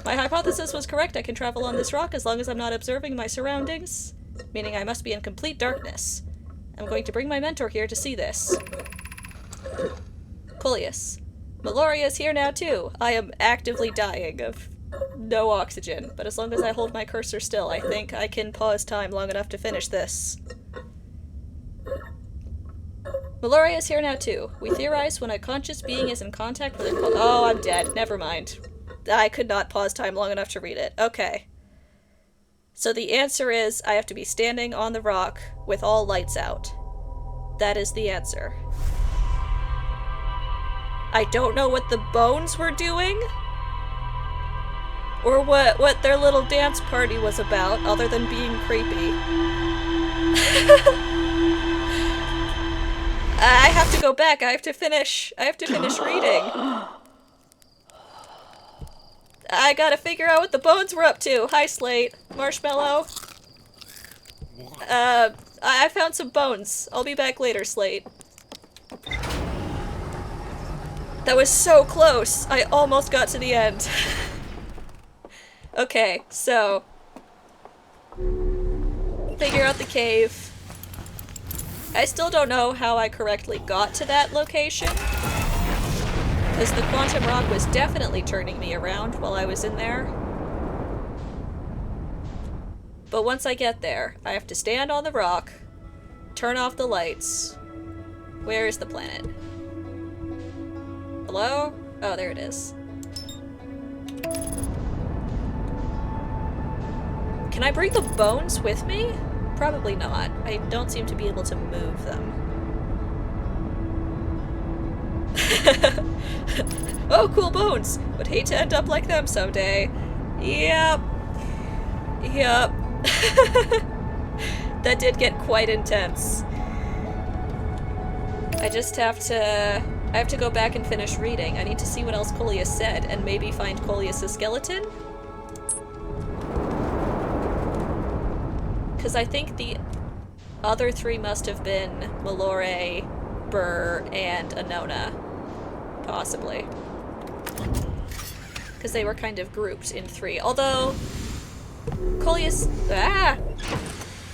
Speaker 1: My hypothesis was correct. I can travel on this rock as long as I'm not observing my surroundings. Meaning I must be in complete darkness. I'm going to bring my mentor here to see this. Coleus. Meloria is here now too. I am actively dying of no oxygen, but as long as I hold my cursor still, I think I can pause time long enough to finish this. Meloria is here now too. We theorize when a conscious being is in contact with a oh, I'm dead. Never mind. I could not pause time long enough to read it. Okay. So the answer is I have to be standing on the rock with all lights out. That is the answer. I don't know what the bones were doing, or what their little dance party was about, other than being creepy. I have to go back. I have to finish reading. I gotta figure out what the bones were up to. Hi, Slate. Marshmallow. I found some bones. I'll be back later, Slate. That was so close. I almost got to the end. Okay, so... figure out the cave. I still don't know how I correctly got to that location. Because the quantum rock was definitely turning me around while I was in there. But once I get there, I have to stand on the rock, turn off the lights. Where is the planet? Hello? Oh, there it is. Can I bring the bones with me? Probably not. I don't seem to be able to move them. Oh, cool bones! Would hate to end up like them someday. Yep. Yep. That did get quite intense. I have to go back and finish reading. I need to see what else Coleus said, and maybe find Coleus' skeleton? Because I think the other three must have been Malore, Burr, and Anona. Possibly. Because they were kind of grouped in three. Although, Coleus... Ah!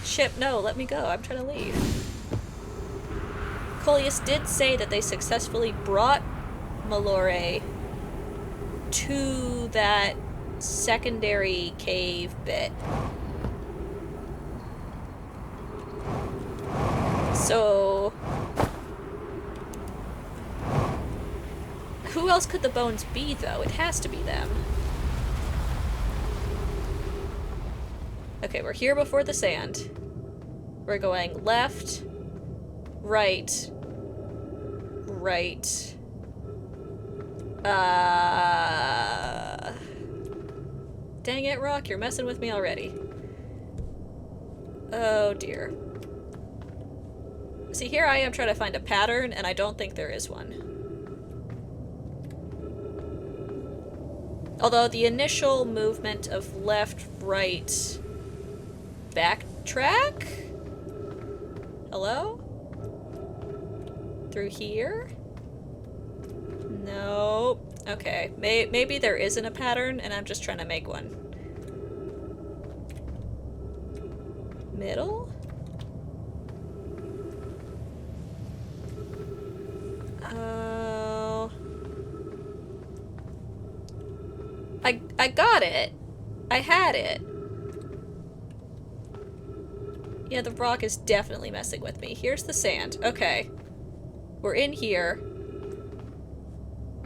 Speaker 1: Ship, no, let me go. I'm trying to leave. Coleus did say that they successfully brought Malore to that secondary cave bit. So... who else could the bones be, though? It has to be them. Okay, we're here before the sand. We're going left, right, right. Dang it, Rock, you're messing with me already. Oh dear. See, here I am trying to find a pattern, and I don't think there is one. Although the initial movement of left, right, backtrack? Hello? Through here? No. No. Okay. Maybe there isn't a pattern and I'm just trying to make one. Middle? Oh. I got it. I had it. Yeah, the rock is definitely messing with me. Here's the sand. Okay. We're in here.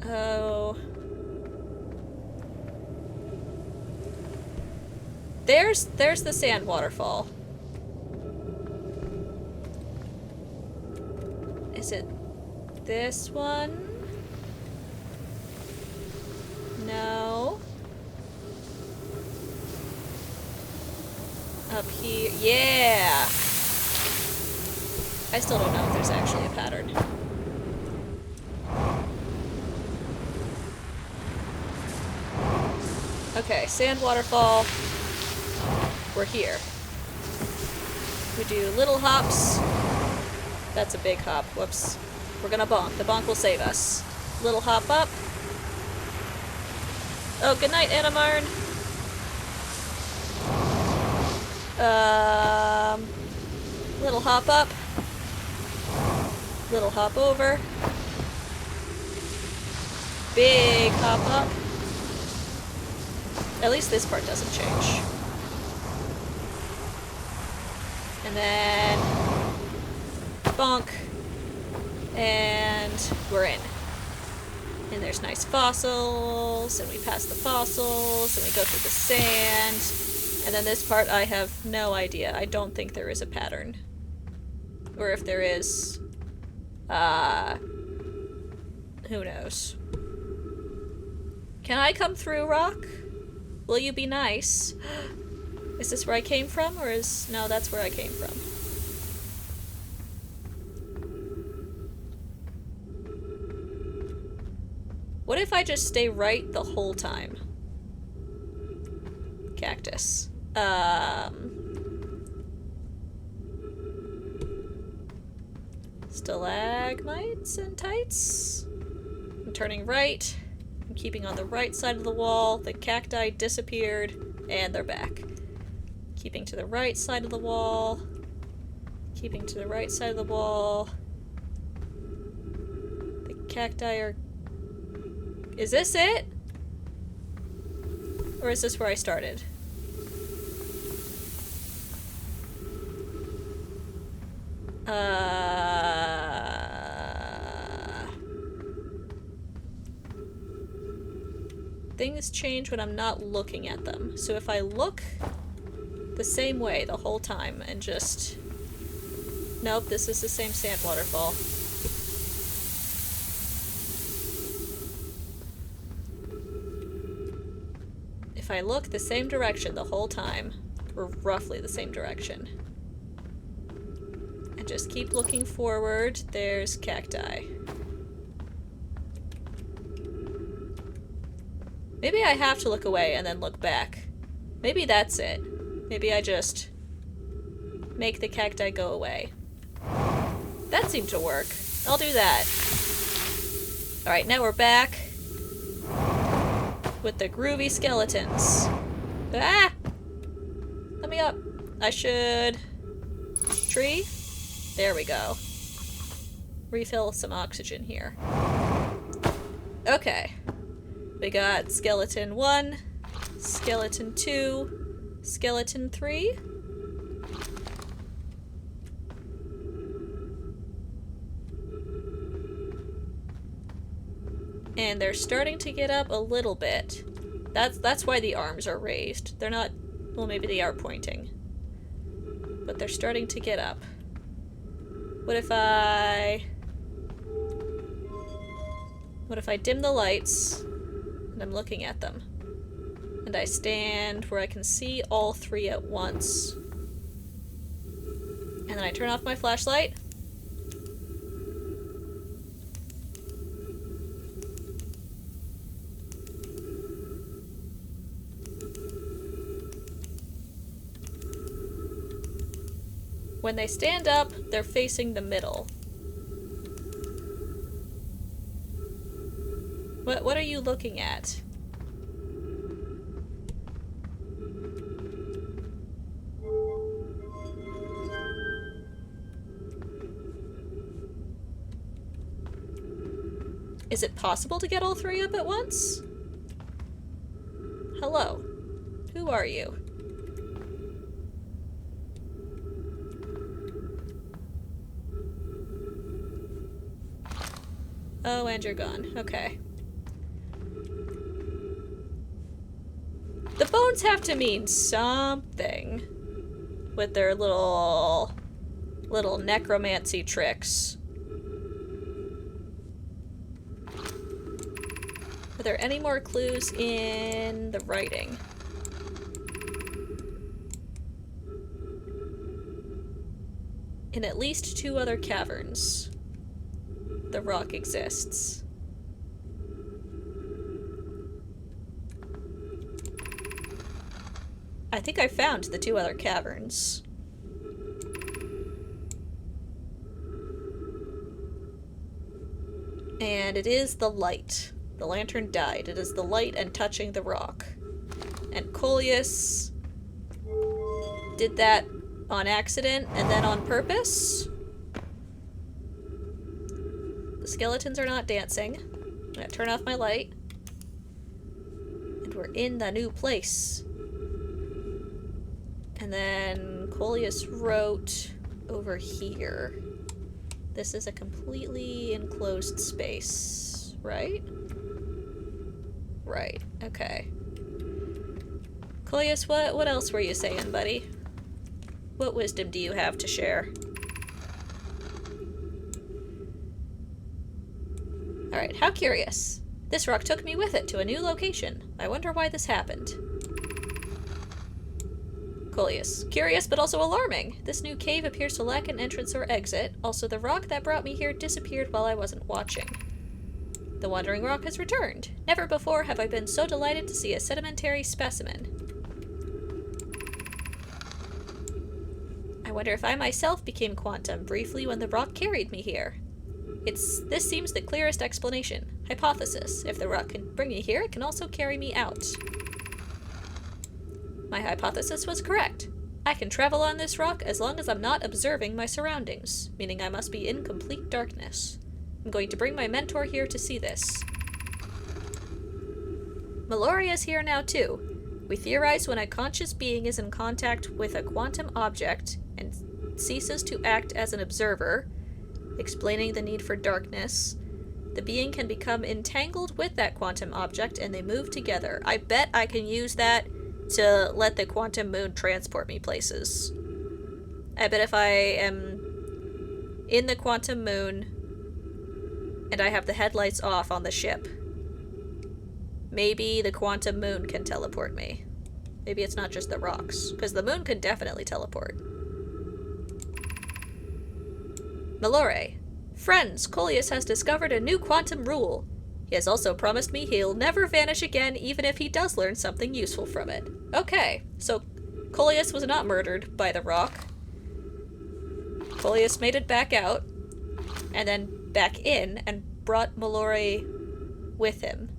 Speaker 1: Oh. There's the sand waterfall. Is it this one? No. Up here. Yeah! I still don't know if there's actually a pattern. Okay, sand waterfall. We're here. We do little hops. That's a big hop. Whoops. We're gonna bonk. The bonk will save us. Little hop up. Oh, good night, Anamarn. Little hop up. Little hop over. Big hop up. At least this part doesn't change. And then bonk. And we're in. And there's nice fossils, and we pass the fossils, and we go through the sand. And then this part, I have no idea. I don't think there is a pattern. Or if there is, who knows. Can I come through, Rock? Will you be nice? Is this where I came from, or is... No, that's where I came from. What if I just stay right the whole time? Cactus. Stalagmites and tights? I'm turning right. I'm keeping on the right side of the wall. The cacti disappeared, and they're back. Keeping to the right side of the wall. Keeping to the right side of the wall. The cacti are... Is this it? Or is this where I started? Things change when I'm not looking at them. So if I look the same way the whole time and just... Nope, this is the same sand waterfall. If I look the same direction the whole time, or roughly the same direction, and just keep looking forward, there's cacti. Maybe I have to look away and then look back. Maybe that's it. Maybe I just make the cacti go away. That seemed to work. I'll do that. Alright, now we're back with the groovy skeletons. Ah! Let me up. I should... Tree? There we go. Refill some oxygen here. Okay. We got skeleton 1, skeleton 2, skeleton 3. And they're starting to get up a little bit. That's why the arms are raised. They're not... Well, maybe they are pointing. But they're starting to get up. What if I dim the lights and I'm looking at them? And I stand where I can see all three at once. And then I turn off my flashlight. When they stand up, they're facing the middle. What are you looking at? Is it possible to get all three up at once? Hello. Who are you? Oh, and you're gone. Okay. The bones have to mean something with their little necromancy tricks. Are there any more clues in the writing? In at least 2 other caverns, the rock exists. I think I found the 2 other caverns. And it is the light. The lantern died. It is the light and touching the rock. And Coleus did that on accident and then on purpose. The skeletons are not dancing. I'm gonna turn off my light. And we're in the new place. And then Coleus wrote over here. This is a completely enclosed space, right? Right, okay. Coleus, what else were you saying, buddy? What wisdom do you have to share? Alright, how curious. This rock took me with it to a new location. I wonder why this happened. Coleus, curious but also alarming. This new cave appears to lack an entrance or exit. Also, the rock that brought me here disappeared while I wasn't watching. The wandering rock has returned. Never before have I been so delighted to see a sedimentary specimen. I wonder if I myself became quantum briefly when the rock carried me here. This seems the clearest explanation. Hypothesis. If the rock can bring me here, it can also carry me out. My hypothesis was correct. I can travel on this rock as long as I'm not observing my surroundings, meaning I must be in complete darkness. I'm going to bring my mentor here to see this. Meloria is here now too. We theorize when a conscious being is in contact with a quantum object and ceases to act as an observer, explaining the need for darkness, the being can become entangled with that quantum object and they move together. I bet I can use that to let the quantum moon transport me places. I bet if I am in the quantum moon and I have the headlights off on the ship, maybe the quantum moon can teleport me. Maybe it's not just the rocks, because the moon can definitely teleport. Malore. Friends, Coleus has discovered a new quantum rule. He has also promised me he'll never vanish again, even if he does learn something useful from it. Okay, so Coleus was not murdered by the rock. Coleus made it back out, and then back in, and brought Malore with him.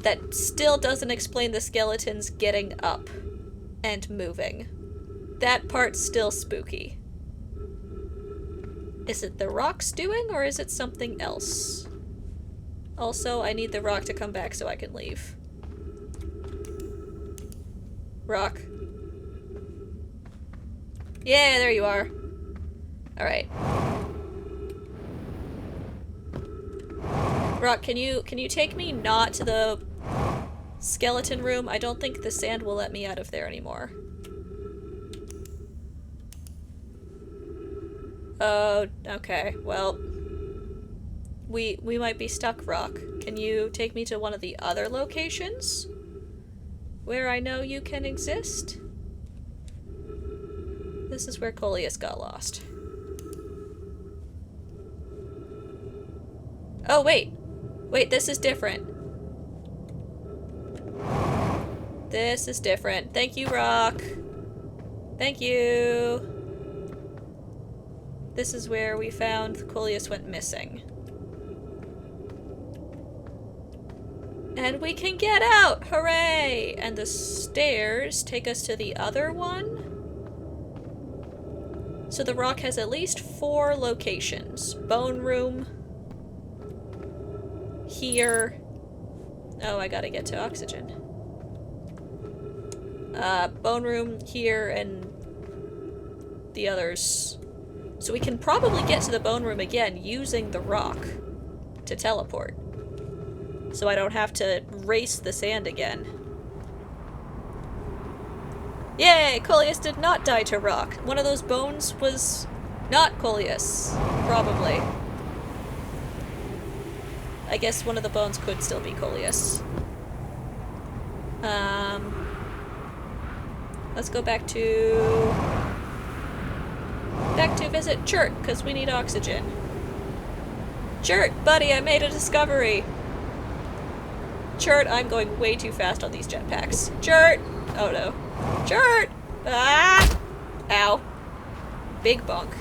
Speaker 1: That still doesn't explain the skeletons getting up and moving. That part's still spooky. Is it the rock's doing, or is it something else? Also, I need the rock to come back so I can leave. Rock. Yeah, there you are. Alright. Rock, can you take me not to the skeleton room? I don't think the sand will let me out of there anymore. Oh, okay. Well, we might be stuck, Rock. Can you take me to one of the other locations where I know you can exist? This is where Coleus got lost. Oh, wait. Wait, this is different. This is different. Thank you, Rock. Thank you. This is where we found Coleus went missing. And we can get out! Hooray! And the stairs take us to the other one. So the rock has at least 4 locations. Bone room. Here. Oh, I gotta get to oxygen. Bone room here and the others. So we can probably get to the bone room again using the rock to teleport. So I don't have to race the sand again. Yay! Coleus did not die to rock. One of those bones was not Coleus. Probably. I guess one of the bones could still be Coleus. Let's go back to visit Chert, because we need oxygen. Chert, buddy, I made a discovery. Chert, I'm going way too fast on these jetpacks. Chert! Oh no. Chert! Ah! Ow. Big bonk.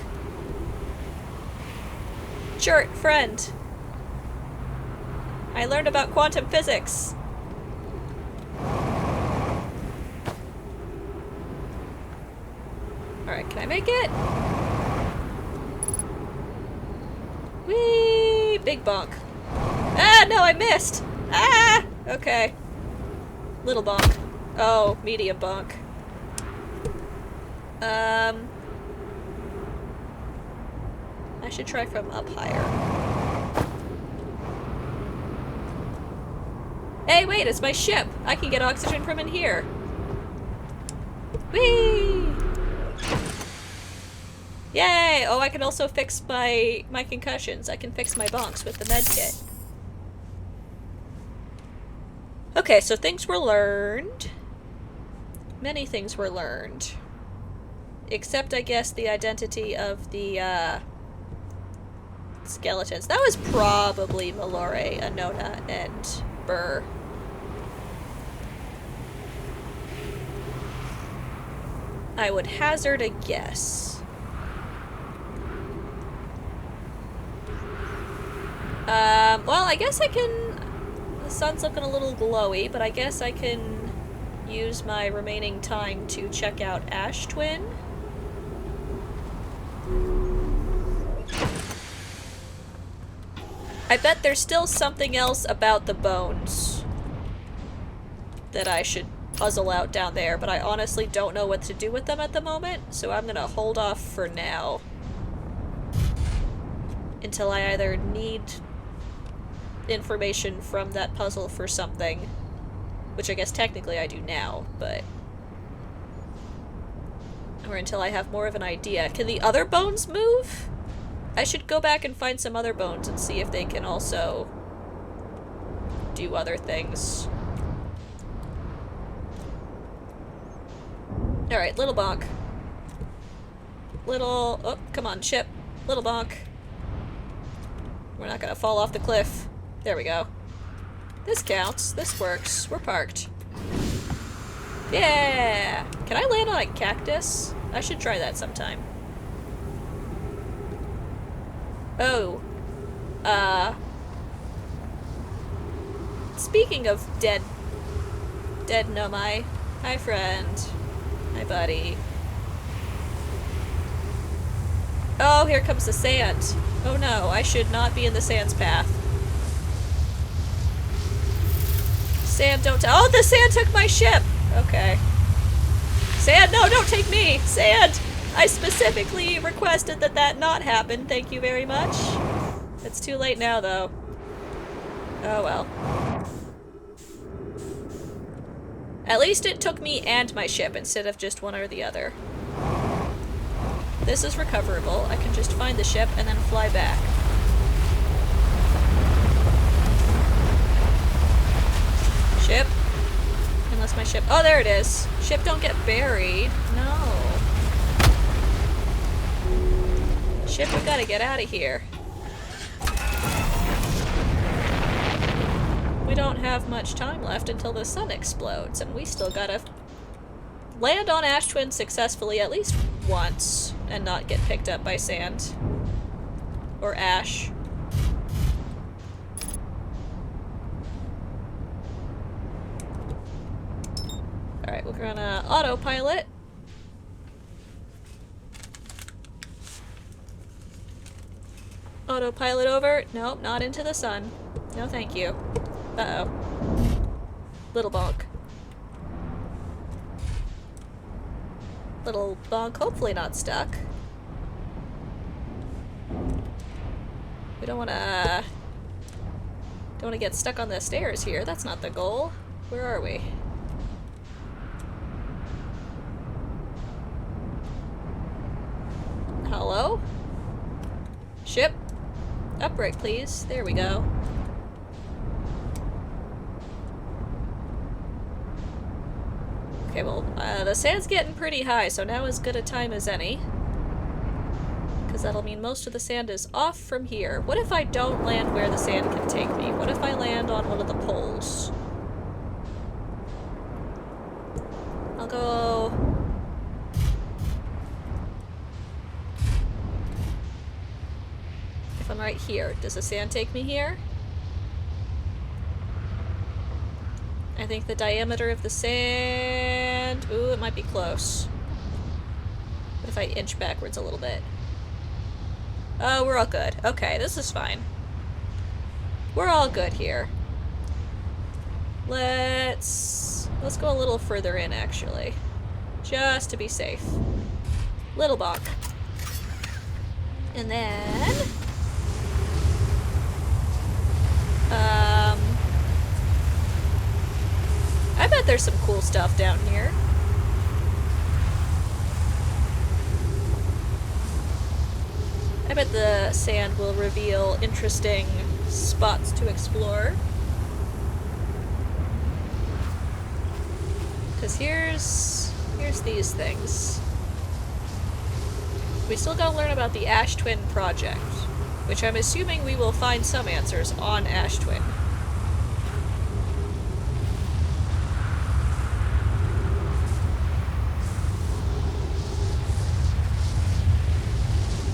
Speaker 1: Chert, friend. I learned about quantum physics. Alright, can I make it? Whee! Big bonk. Ah, no, I missed! Ah! Okay. Little bonk. Oh, medium bonk. I should try from up higher. Hey, wait, it's my ship! I can get oxygen from in here. Whee! Yay! Oh, I can also fix my concussions. I can fix my bonks with the med kit. Okay, so things were learned. Many things were learned. Except, I guess, the identity of the, skeletons. That was probably Malore, Anona, and Burr. I would hazard a guess. Well, I guess I can... The sun's looking a little glowy, but I guess I can use my remaining time to check out Ash Twin. I bet there's still something else about the bones that I should puzzle out down there, but I honestly don't know what to do with them at the moment, so I'm gonna hold off for now. Until I either need information from that puzzle for something, which I guess technically I do now, but... Or until I have more of an idea. Can the other bones move? I should go back and find some other bones and see if they can also do other things. Alright, little bonk. Little... Oh, come on, ship. Little bonk. We're not gonna fall off the cliff. There we go. This counts. This works. We're parked. Yeah! Can I land on a cactus? I should try that sometime. Oh. Speaking of dead Nomai. Hi, friend. Hi, buddy. Oh, here comes the sand. Oh no, I should not be in the sand's path. Sand, don't oh, the sand took my ship! Okay. Sand, no, don't take me! Sand! I specifically requested that that not happen, thank you very much. It's too late now, though. Oh well. At least it took me and my ship instead of just one or the other. This is recoverable. I can just find the ship and then fly back. Ship? Unless my ship... Oh, there it is. Ship, don't get buried. No. Ship, we gotta get out of here. We don't have much time left until the sun explodes, and we still gotta land on Ash Twin successfully at least once and not get picked up by sand. Or ash. We're gonna autopilot. Autopilot over. Nope, not into the sun. No thank you. Uh-oh. Little bonk. Little bonk, hopefully not stuck. We don't wanna get stuck on the stairs here. That's not the goal. Where are we? Hello? Ship? Upright, please. There we go. Okay, well, the sand's getting pretty high, so now is good a time as any. Because that'll mean most of the sand is off from here. What if I don't land where the sand can take me? What if I land on one of the poles? I'll go... If I'm right here, does the sand take me here? I think the diameter of the sand... Ooh, it might be close. What if I inch backwards a little bit? Oh, we're all good. Okay, this is fine. We're all good here. Let's go a little further in, actually. Just to be safe. Little bonk. And then... I bet there's some cool stuff down here. I bet the sand will reveal interesting spots to explore. Because here's these things. We still gotta learn about the Ash Twin project, which I'm assuming we will find some answers on Ash Twin.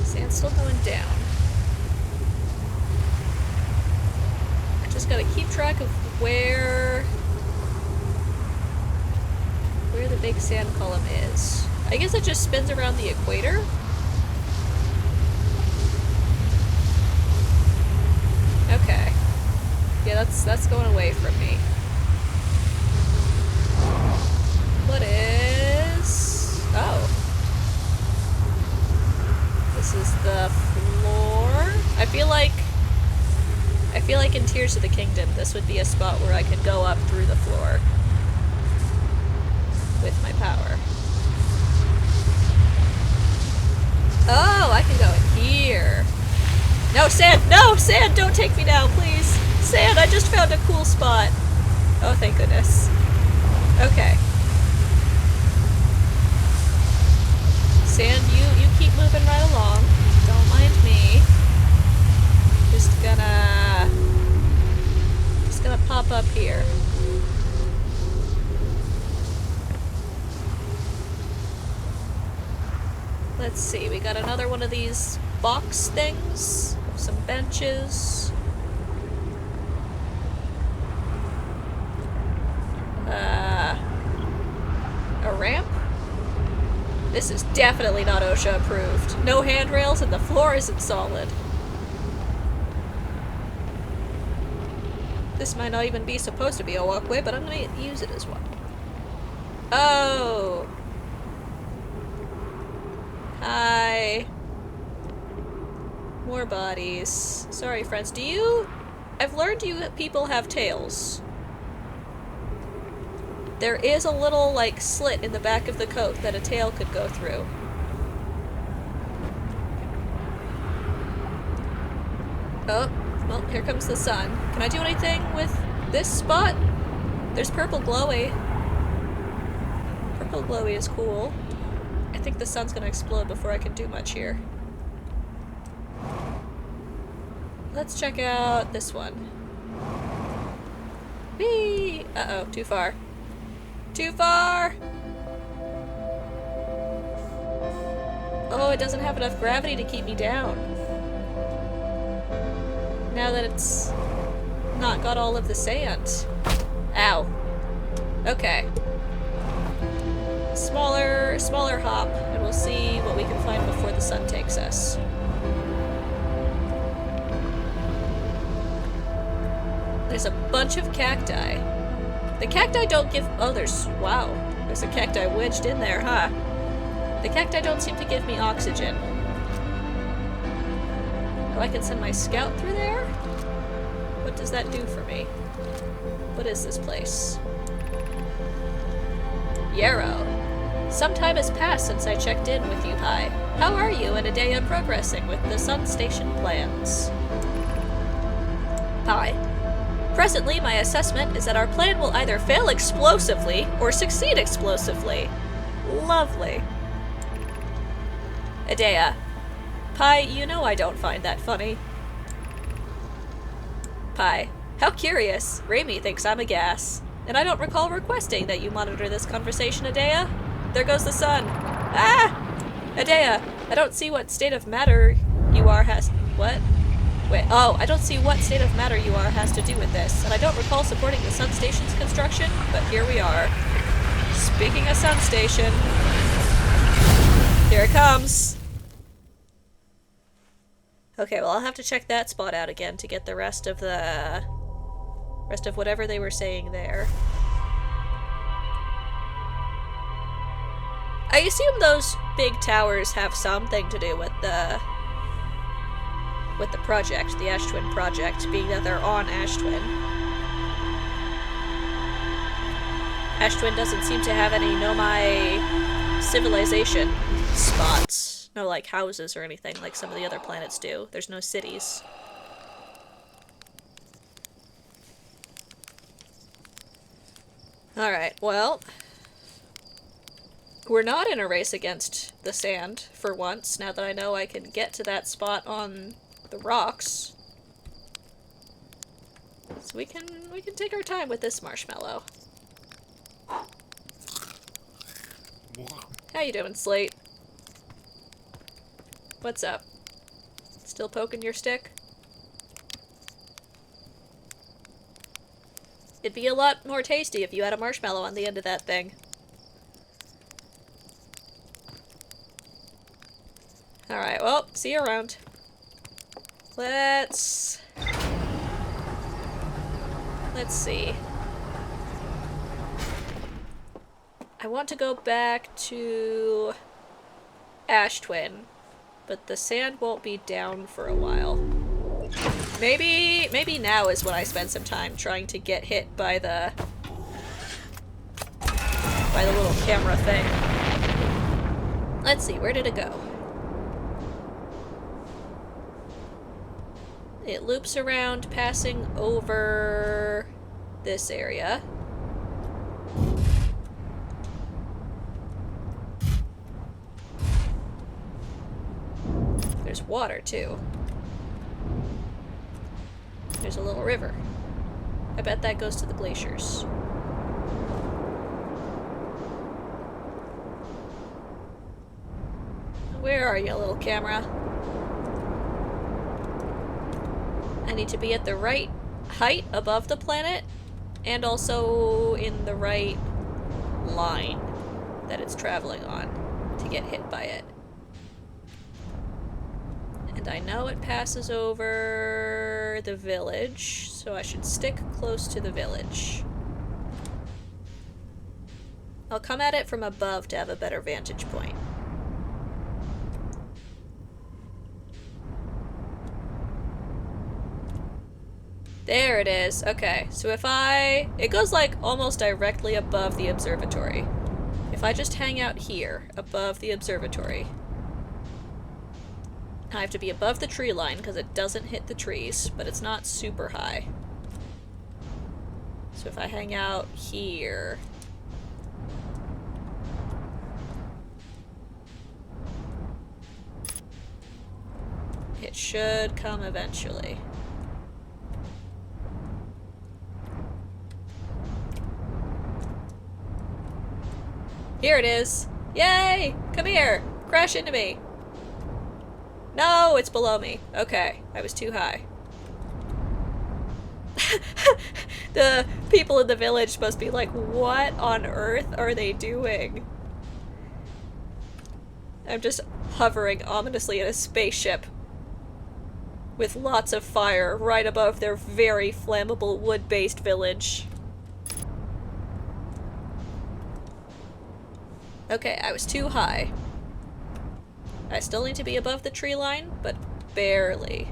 Speaker 1: Sand's still going down. I just gotta keep track of where the big sand column is. I guess it just spins around the equator? Okay. Yeah, that's going away from me. What is... Oh. This is the floor? I feel like in Tears of the Kingdom, this would be a spot where I could go up through the floor. With my power. Oh, I can go in here. No, sand! No, sand! Don't take me now, please! Sand, I just found a cool spot. Oh, thank goodness. Okay. Sand, you keep moving right along. Don't mind me. Just gonna pop up here. Let's see, we got another one of these box things. Some benches. A ramp? This is definitely not OSHA approved. No handrails and the floor isn't solid. This might not even be supposed to be a walkway, but I'm gonna use it as one. Oh! Hi. More bodies. Sorry, friends. I've learned you people have tails. There is a little, like, slit in the back of the coat that a tail could go through. Oh, well, here comes the sun. Can I do anything with this spot? There's purple glowy. Purple glowy is cool. I think the sun's gonna explode before I can do much here. Let's check out this one. Whee! Uh-oh, too far. Too far! Oh, it doesn't have enough gravity to keep me down. Now that it's not got all of the sand. Ow. Okay. smaller hop, and we'll see what we can find before the sun takes us. There's a bunch of cacti. The cacti don't give- oh, wow. There's a cacti wedged in there, huh? The cacti don't seem to give me oxygen. Oh, I can send my scout through there? What does that do for me? What is this place? Yarrow. Some time has passed since I checked in with you, Pi. How are you and Adea progressing with the Sun Station plans? Pi. Presently, my assessment is that our plan will either fail explosively or succeed explosively. Lovely. Adea. Pi, you know I don't find that funny. Pi. How curious. Raimi thinks I'm a gas. And I don't recall requesting that you monitor this conversation, Adea. There goes the sun. Ah! Adea, I don't see what state of matter you are has- what? Wait, oh, I don't see what state of matter you are has to do with this, and I don't recall supporting the Sun Station's construction, but here we are. Speaking of Sun Station, here it comes! Okay, well I'll have to check that spot out again to get the rest of whatever they were saying there. I assume those big towers have something to do with the project, the Ash Twin project, being that they're on Ash Twin. Ash Twin doesn't seem to have any Nomai civilization spots. No, like, houses or anything like some of the other planets do. There's no cities. Alright, well, we're not in a race against the sand, for once, now that I know I can get to that spot on the rocks. So we can take our time with this marshmallow. How you doing, Slate? What's up? Still poking your stick? It'd be a lot more tasty if you had a marshmallow on the end of that thing. Alright, well, see you around. Let's see. I want to go back to Ash Twin, but the sand won't be down for a while. Maybe now is when I spend some time trying to get hit by the little camera thing. Let's see, where did it go? It loops around, passing over this area. There's water, too. There's a little river. I bet that goes to the glaciers. Where are you, little camera? I need to be at the right height above the planet, and also in the right line that it's traveling on to get hit by it. And I know it passes over the village, so I should stick close to the village. I'll come at it from above to have a better vantage point. There it is. Okay, so if it goes like almost directly above the observatory. If I just hang out here, above the observatory, I have to be above the tree line because it doesn't hit the trees, but it's not super high. So if I hang out here, it should come eventually. Here it is! Yay! Come here! Crash into me! No, it's below me. Okay, I was too high. The people in the village must be like, what on earth are they doing? I'm just hovering ominously in a spaceship with lots of fire right above their very flammable wood-based village. Okay, I was too high. I still need to be above the tree line, but barely.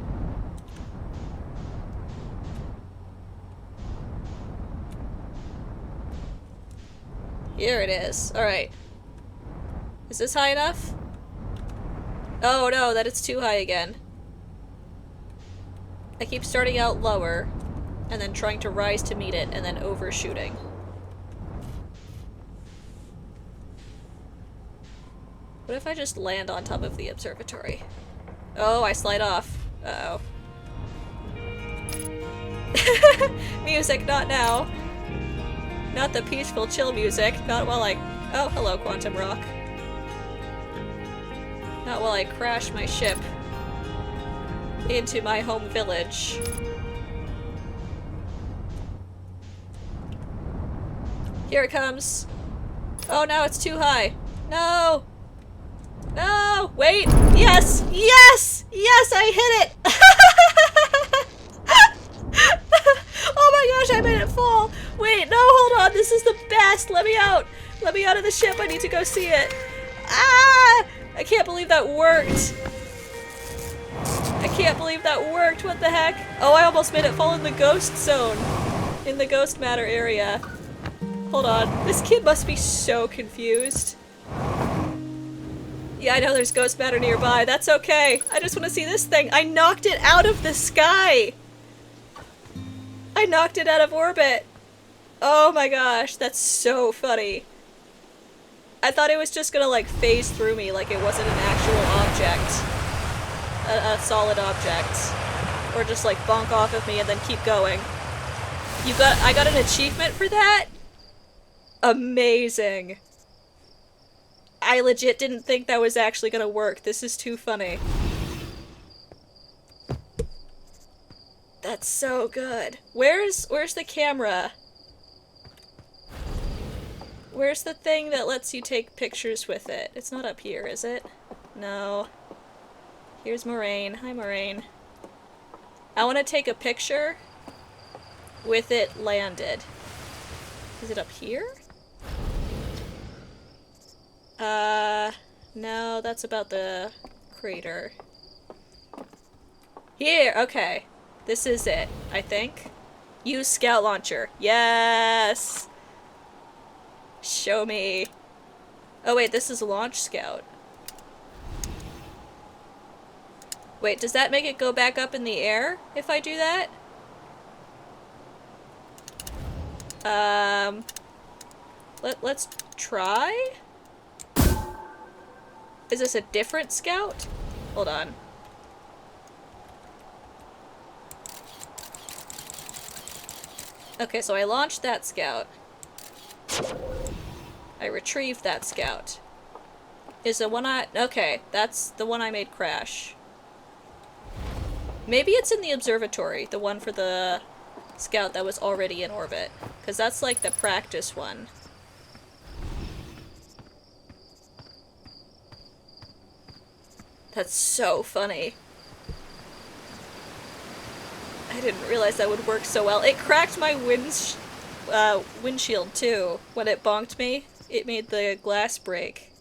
Speaker 1: Here it is. Alright. Is this high enough? Oh no, that it's too high again. I keep starting out lower, and then trying to rise to meet it, and then overshooting. What if I just land on top of the observatory? Oh, I slide off. Uh-oh. Music, not now. Not the peaceful, chill music. Not while I... Oh, hello, Quantum Rock. Not while I crash my ship into my home village. Here it comes. Oh, now it's too high. No! No! Wait! Yes! Yes! Yes, I hit it! Oh my gosh, I made it fall! Wait, no, hold on, this is the best! Let me out! Let me out of the ship, I need to go see it! Ah! I can't believe that worked! I can't believe that worked, what the heck? Oh, I almost made it fall in the ghost zone. In the ghost matter area. Hold on, this kid must be so confused. Yeah, I know there's ghost matter nearby. That's okay. I just want to see this thing. I knocked it out of the sky! I knocked it out of orbit. Oh my gosh, that's so funny. I thought it was just gonna like phase through me like it wasn't an actual object. A solid object. Or just like bonk off of me and then keep going. I got an achievement for that? Amazing. I legit didn't think that was actually gonna work. This is too funny. That's so good. Where's the camera? Where's the thing that lets you take pictures with it? It's not up here, is it? No. Here's Moraine. Hi, Moraine. I want to take a picture with it landed. Is it up here? No, that's about the crater. Here, okay. This is it, I think. Use scout launcher. Yes! Show me. Oh wait, this is launch scout. Wait, does that make it go back up in the air if I do that? Let's try? Is this a different scout? Hold on. Okay, so I launched that scout. I retrieved that scout. Is the one okay, that's the one I made crash. Maybe it's in the observatory, the one for the scout that was already in orbit. Because that's like the practice one. That's so funny. I didn't realize that would work so well. It cracked my windshield too. When it bonked me, it made the glass break.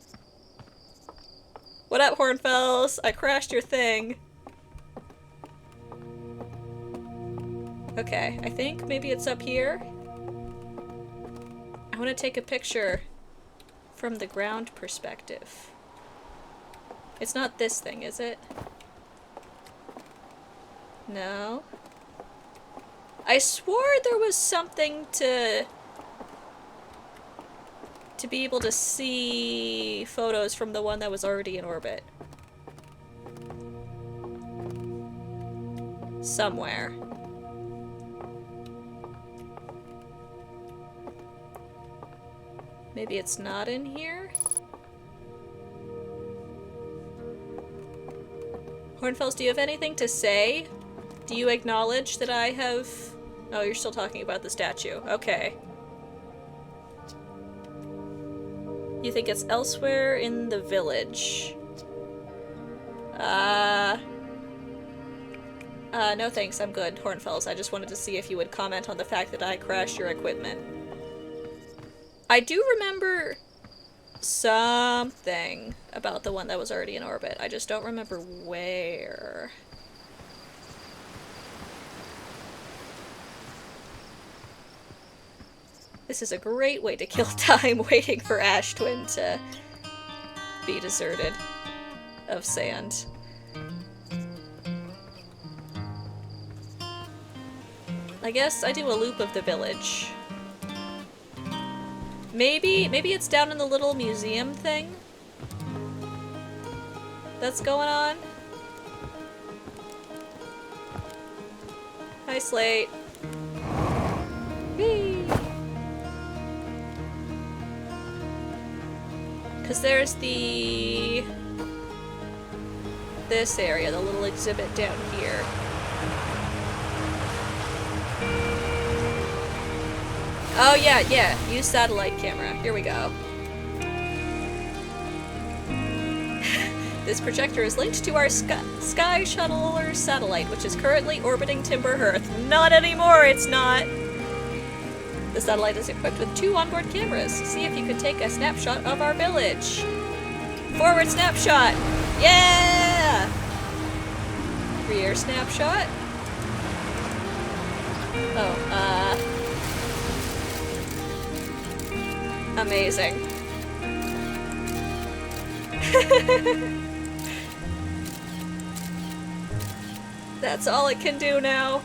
Speaker 1: What up, Hornfells? I crashed your thing. Okay, I think maybe it's up here. I want to take a picture from the ground perspective. It's not this thing, is it? No. I swore there was something to be able to see photos from the one that was already in orbit. Somewhere. Maybe it's not in here? Hornfells, do you have anything to say? Do you acknowledge that I have... Oh, you're still talking about the statue. Okay. You think it's elsewhere in the village. No thanks, I'm good, Hornfells. I just wanted to see if you would comment on the fact that I crashed your equipment. I do remember something about the one that was already in orbit. I just don't remember where. This is a great way to kill time waiting for Ash Twin to be deserted of sand. I guess I do a loop of the village. Maybe it's down in the little museum thing that's going on. Hi, Slate. Whee! Because there's this area, the little exhibit down here. Oh yeah, use satellite camera. Here we go. This projector is linked to our sky shuttle or satellite, which is currently orbiting Timber Hearth. Not anymore, it's not! The satellite is equipped with 2 onboard cameras. See if you can take a snapshot of our village. Forward snapshot! Yeah! Rear snapshot. Oh, amazing. That's all it can do now.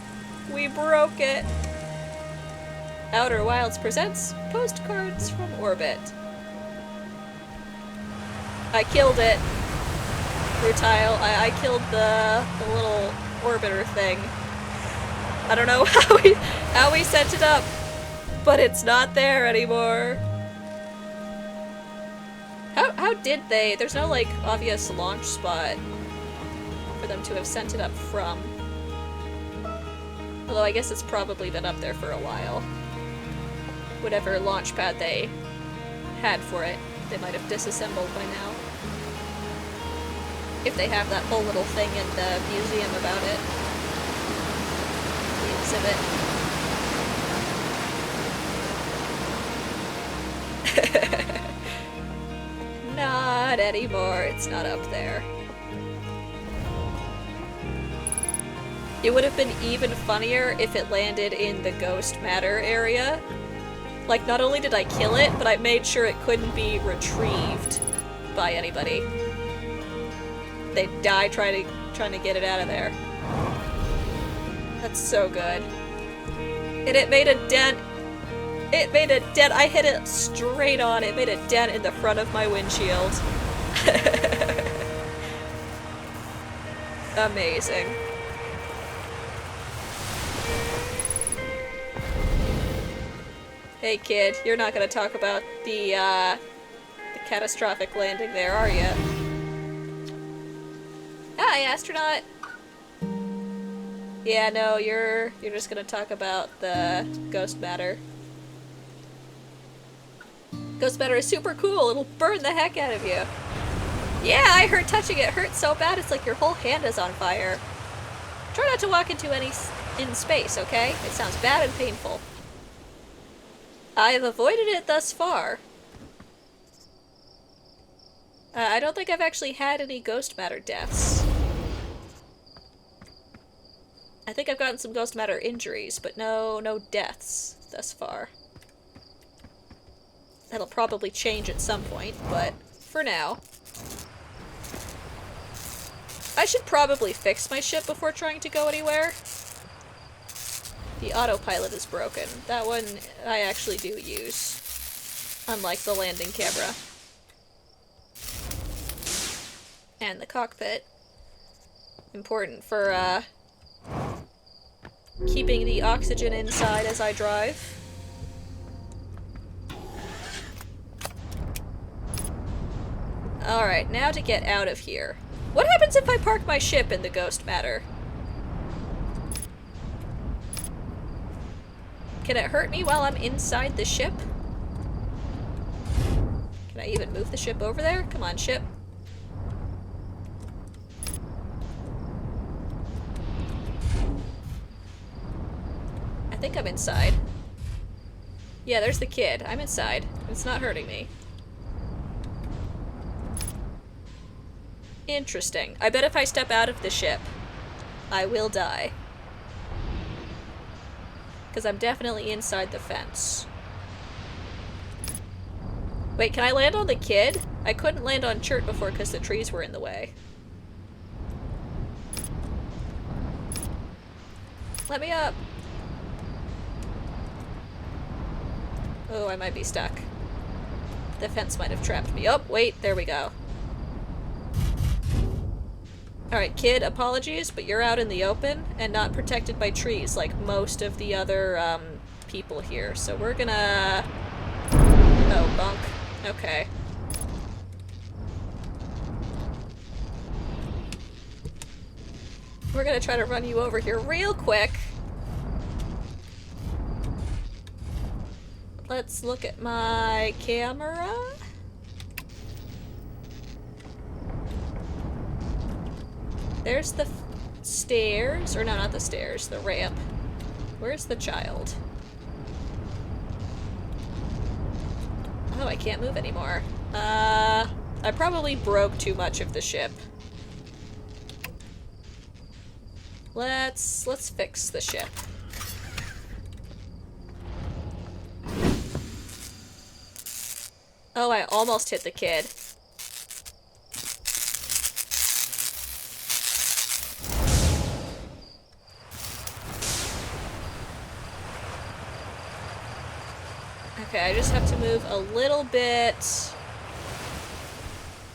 Speaker 1: We broke it. Outer Wilds presents postcards from orbit. I killed it. Rutile. I killed the little orbiter thing. I don't know how we sent it up, but it's not there anymore. How did they? There's no, like, obvious launch spot for them to have sent it up from. Although I guess it's probably been up there for a while. Whatever launch pad they had for it, they might have disassembled by now. If they have that whole little thing in the museum about it. The exhibit. Not anymore, it's not up there. It would have been even funnier if it landed in the ghost matter area. Like, not only did I kill it, but I made sure it couldn't be retrieved by anybody. They'd die trying to get it out of there. That's so good. And it made a dent. It made a dent. I hit it straight on. It made a dent in the front of my windshield. Amazing. Hey kid, you're not gonna talk about the catastrophic landing there, are you? Hi, astronaut! Yeah, no, you're just gonna talk about the ghost matter. Ghost matter is super cool, it'll burn the heck out of you. Yeah, I heard touching it hurts so bad it's like your whole hand is on fire. Try not to walk into any in space, okay? It sounds bad and painful. I have avoided it thus far. I don't think I've actually had any ghost matter deaths. I think I've gotten some ghost matter injuries, but no deaths thus far. That'll probably change at some point, but for now. I should probably fix my ship before trying to go anywhere. The autopilot is broken. That one I actually do use, unlike the landing camera. And the cockpit. Important for, keeping the oxygen inside as I drive. Alright, now to get out of here. What happens if I park my ship in the ghost matter? Can it hurt me while I'm inside the ship? Can I even move the ship over there? Come on, ship. think I'm inside. Yeah, there's the kid. I'm inside. It's not hurting me. Interesting. I bet if I step out of the ship, I will die. Because I'm definitely inside the fence. Wait, can I land on the kid? I couldn't land on Chert before because the trees were in the way. Let me up. Oh, I might be stuck. The fence might have trapped me. Oh, wait, there we go. Alright, kid, apologies, but you're out in the open and not protected by trees like most of the other, people here. So we're gonna... Oh, bunk. Okay. We're gonna try to run you over here real quick. Let's look at my camera. There's the stairs. Or no, not the stairs. The ramp. Where's the child? Oh, I can't move anymore. I probably broke too much of the ship. Let's fix the ship. Oh, I almost hit the kid. Okay, I just have to move a little bit.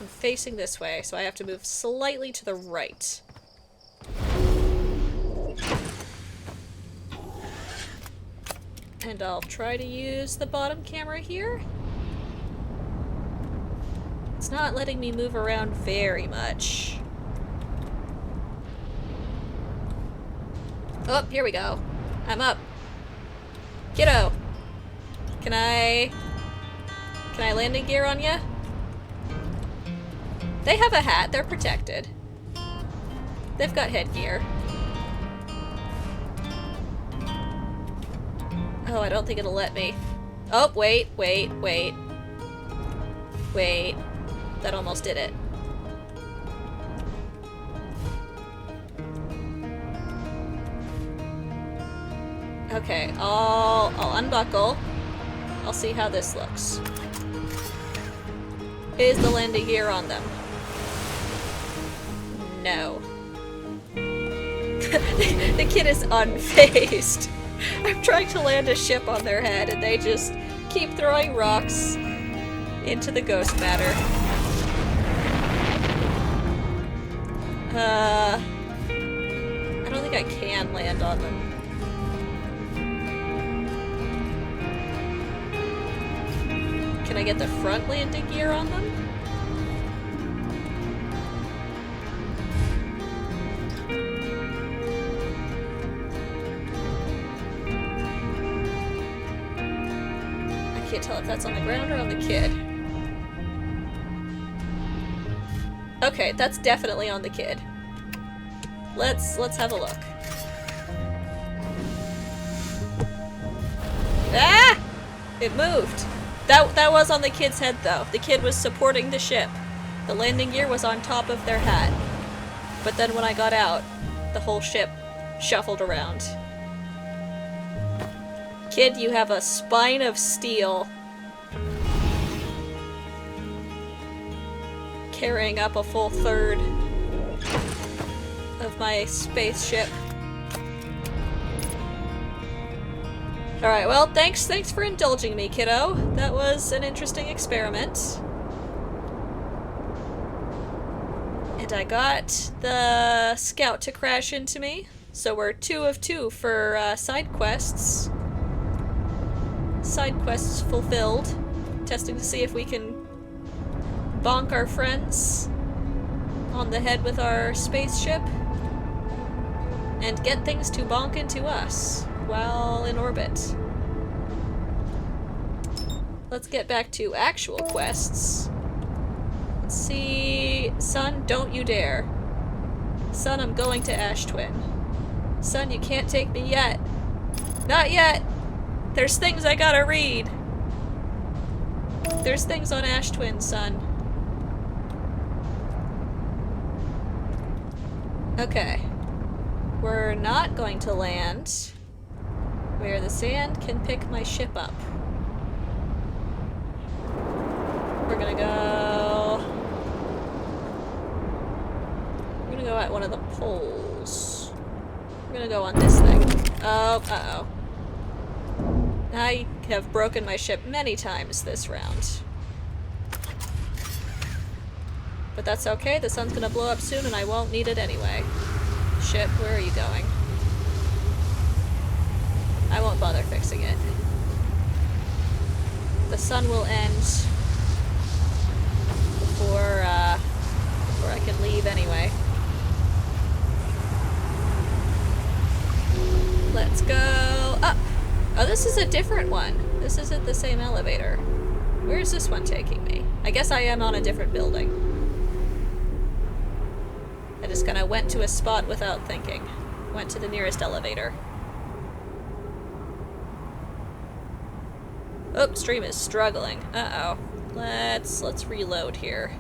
Speaker 1: I'm facing this way, so I have to move slightly to the right. And I'll try to use the bottom camera here. It's not letting me move around very much. Oh, here we go. I'm up. Kiddo! Can I landing gear on ya? They have a hat. They're protected. They've got headgear. Oh, I don't think it'll let me. Oh, wait. Wait. That almost did it. Okay, I'll unbuckle. I'll see how this looks. Is the landing gear on them? No. The kid is unfazed. I'm trying to land a ship on their head and they just keep throwing rocks into the ghost matter. I don't think I can land on them. Can I get the front landing gear on them? I can't tell if that's on the ground or on the kid. Okay, that's definitely on the kid. Let's have a look. Ah! It moved. That was on the kid's head, though. The kid was supporting the ship. The landing gear was on top of their hat. But then when I got out, the whole ship shuffled around. Kid, you have a spine of steel. Carrying up a full third of my spaceship. Alright, well, thanks for indulging me, kiddo. That was an interesting experiment. And I got the scout to crash into me, so we're 2 of 2 for side quests. Side quests fulfilled. Testing to see if we can bonk our friends on the head with our spaceship and get things to bonk into us while in orbit. Let's get back to actual quests. Let's see... Son, don't you dare. Son, I'm going to Ash Twin. Son, you can't take me yet. Not yet! There's things I gotta read! There's things on Ash Twin, son. Okay. We're not going to land where the sand can pick my ship up. We're gonna go... We're gonna go at one of the poles. We're gonna go on this thing. Oh, uh-oh. I have broken my ship many times this round. But that's okay, the sun's gonna blow up soon and I won't need it anyway. Ship, where are you going? I won't bother fixing it. The sun will end before I can leave anyway. Let's go up! Oh, this is a different one. This isn't the same elevator. Where is this one taking me? I guess I am on a different building. I just kind of went to a spot without thinking. Went to the nearest elevator. Oh, stream is struggling. Uh-oh. Let's reload here.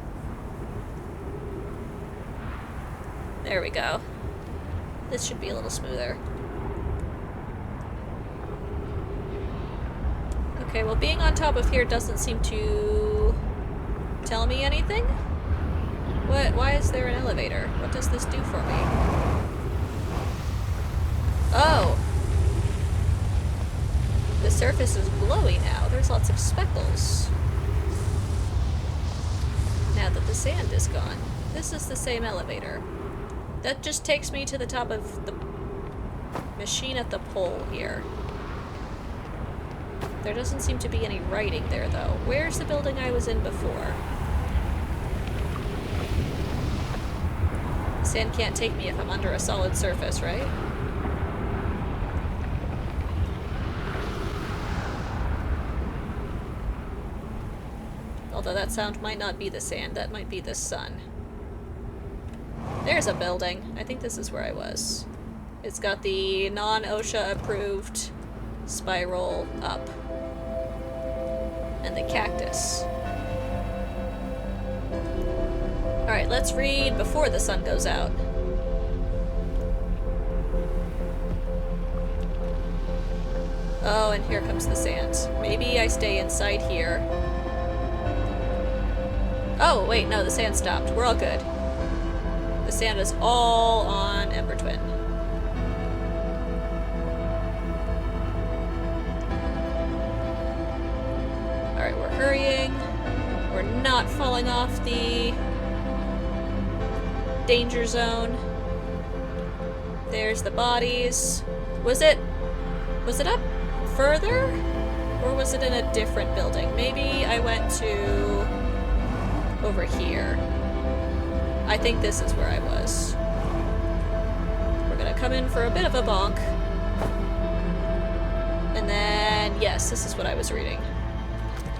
Speaker 1: There we go. This should be a little smoother. Okay, well being on top of here doesn't seem to tell me anything. Why is there an elevator? What does this do for me? Oh! The surface is glowy now. There's lots of speckles. Now that the sand is gone. This is the same elevator. That just takes me to the top of the machine at the pole here. There doesn't seem to be any writing there, though. Where's the building I was in before? Sand can't take me if I'm under a solid surface, right? Although that sound might not be the sand, that might be the sun. There's a building. I think this is where I was. It's got the non-OSHA approved spiral up. And the cactus. Alright, let's read before the sun goes out. Oh, and here comes the sand. Maybe I stay inside here. Oh, wait, no, the sand stopped. We're all good. The sand is all on Ember Twin. Alright, we're hurrying. We're not falling off the danger zone. There's the bodies. Was it up further? Or was it in a different building? Maybe I went to over here. I think this is where I was. We're gonna come in for a bit of a bonk. And then, yes, this is what I was reading.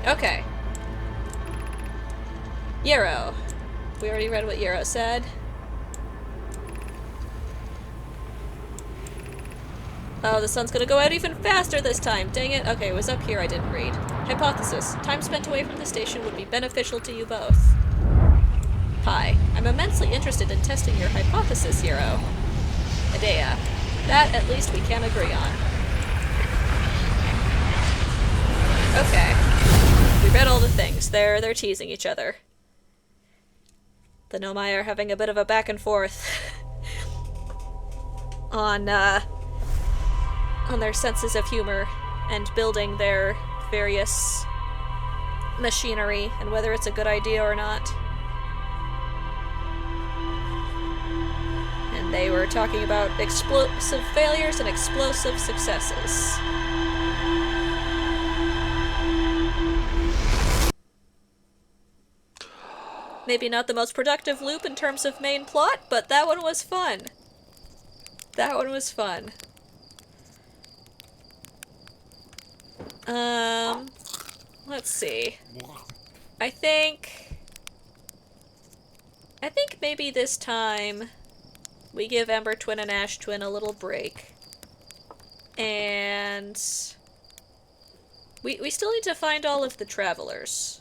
Speaker 1: Okay. Yarrow. We already read what Yarrow said. Oh, the sun's gonna go out even faster this time. Dang it. Okay, it was up here I didn't read. Hypothesis. Time spent away from the station would be beneficial to you both. Hi. I'm immensely interested in testing your hypothesis, Yarrow. Idea. That, at least, we can agree on. Okay. We read all the things. They're teasing each other. The Nomai are having a bit of a back and forth on their senses of humor and building their various machinery and whether it's a good idea or not. And they were talking about explosive failures and explosive successes. Maybe not the most productive loop in terms of main plot, but that one was fun. That one was fun. Let's see. I think maybe this time we give Ember Twin and Ash Twin a little break. And we still need to find all of the travelers.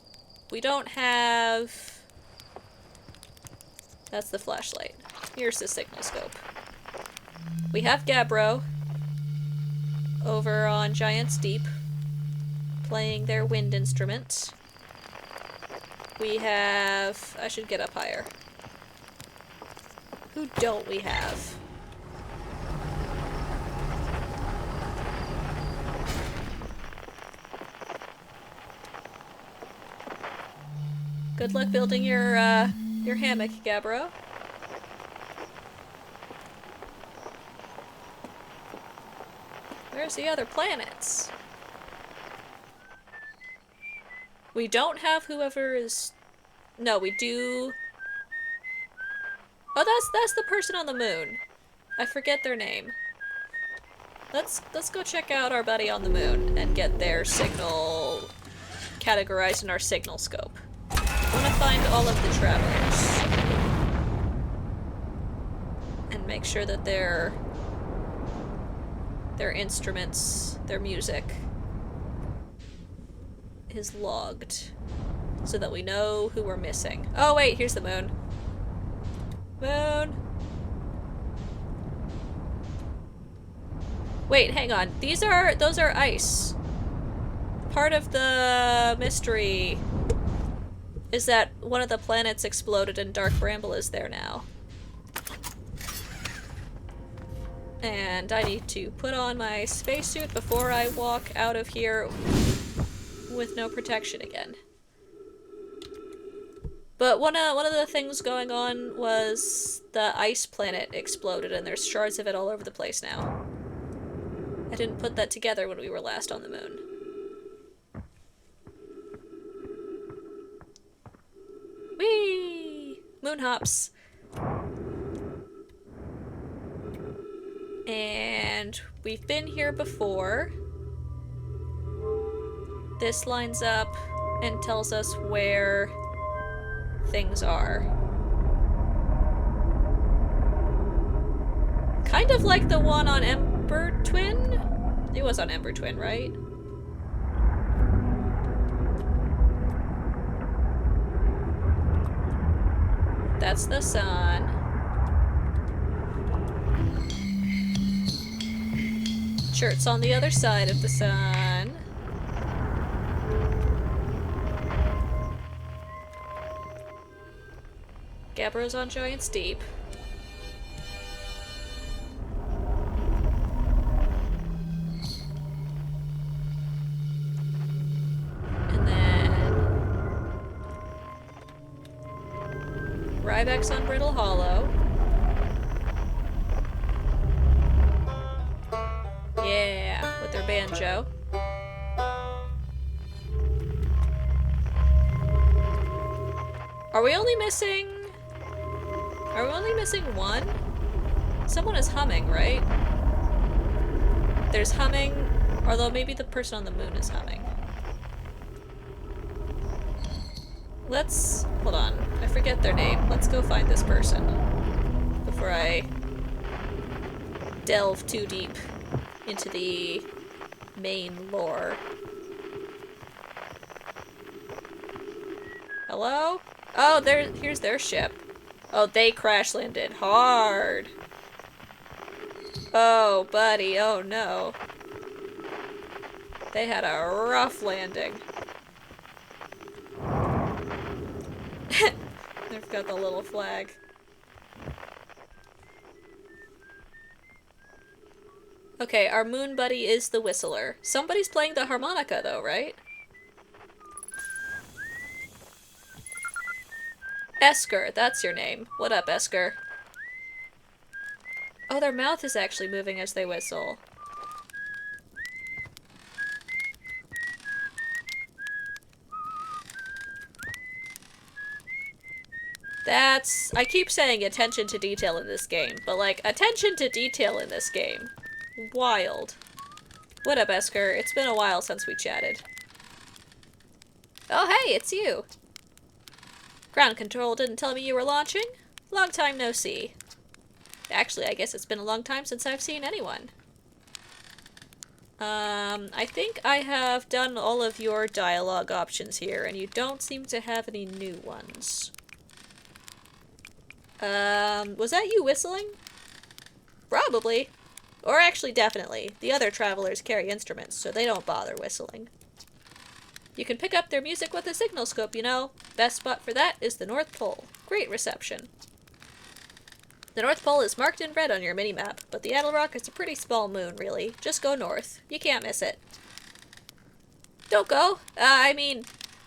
Speaker 1: We don't have... That's the flashlight. Here's the signal scope. We have Gabbro over on Giant's Deep playing their wind instrument. We have... I should get up higher. Who don't we have? Good luck building your hammock, Gabbro. Where's the other planets? We don't have whoever is... No, we do... Oh, that's the person on the moon. I forget their name. Let's go check out our buddy on the moon and get their signal categorized in our signal scope. I want to find all of the travelers and make sure that their instruments, their music is logged so that we know who we're missing. Oh wait, here's the moon. Moon. Wait, hang on. Those are ice. Part of the mystery is that one of the planets exploded and Dark Bramble is there now. And I need to put on my spacesuit before I walk out of here with no protection again. But one of the things going on was the ice planet exploded and there's shards of it all over the place now. I didn't put that together when we were last on the moon. Whee! Moon hops. And we've been here before. This lines up and tells us where things are. Kind of like the one on Ember Twin? It was on Ember Twin, right? That's the sun. Shirt's on the other side of the sun. Gabbro's on Giant's Deep. And then Ryback's on Brittle Hollow. Yeah, with their banjo. Are we only missing one? Someone is humming, right? There's humming, although maybe the person on the moon is humming. Hold on, I forget their name. Let's go find this person before I delve too deep into the main lore. Hello? Oh, here's their ship. Oh, they crash landed hard. Oh, buddy, oh no. They had a rough landing. They've got the little flag. Okay, our moon buddy is the whistler. Somebody's playing the harmonica though, right? Esker, that's your name. What up, Esker? Oh, their mouth is actually moving as they whistle. I keep saying attention to detail in this game, but like, attention to detail in this game. Wild. What up, Esker? It's been a while since we chatted. Oh, hey, it's you. Ground control didn't tell me you were launching. Long time no see. Actually, I guess it's been a long time since I've seen anyone. I think I have done all of your dialogue options here, and you don't seem to have any new ones. Was that you whistling? Probably. Or actually, definitely. The other travelers carry instruments, so they don't bother whistling. You can pick up their music with a signal scope, you know. Best spot for that is the North Pole. Great reception. The North Pole is marked in red on your mini-map, but the Adelrock is a pretty small moon, really. Just go north. You can't miss it. Don't go. I mean,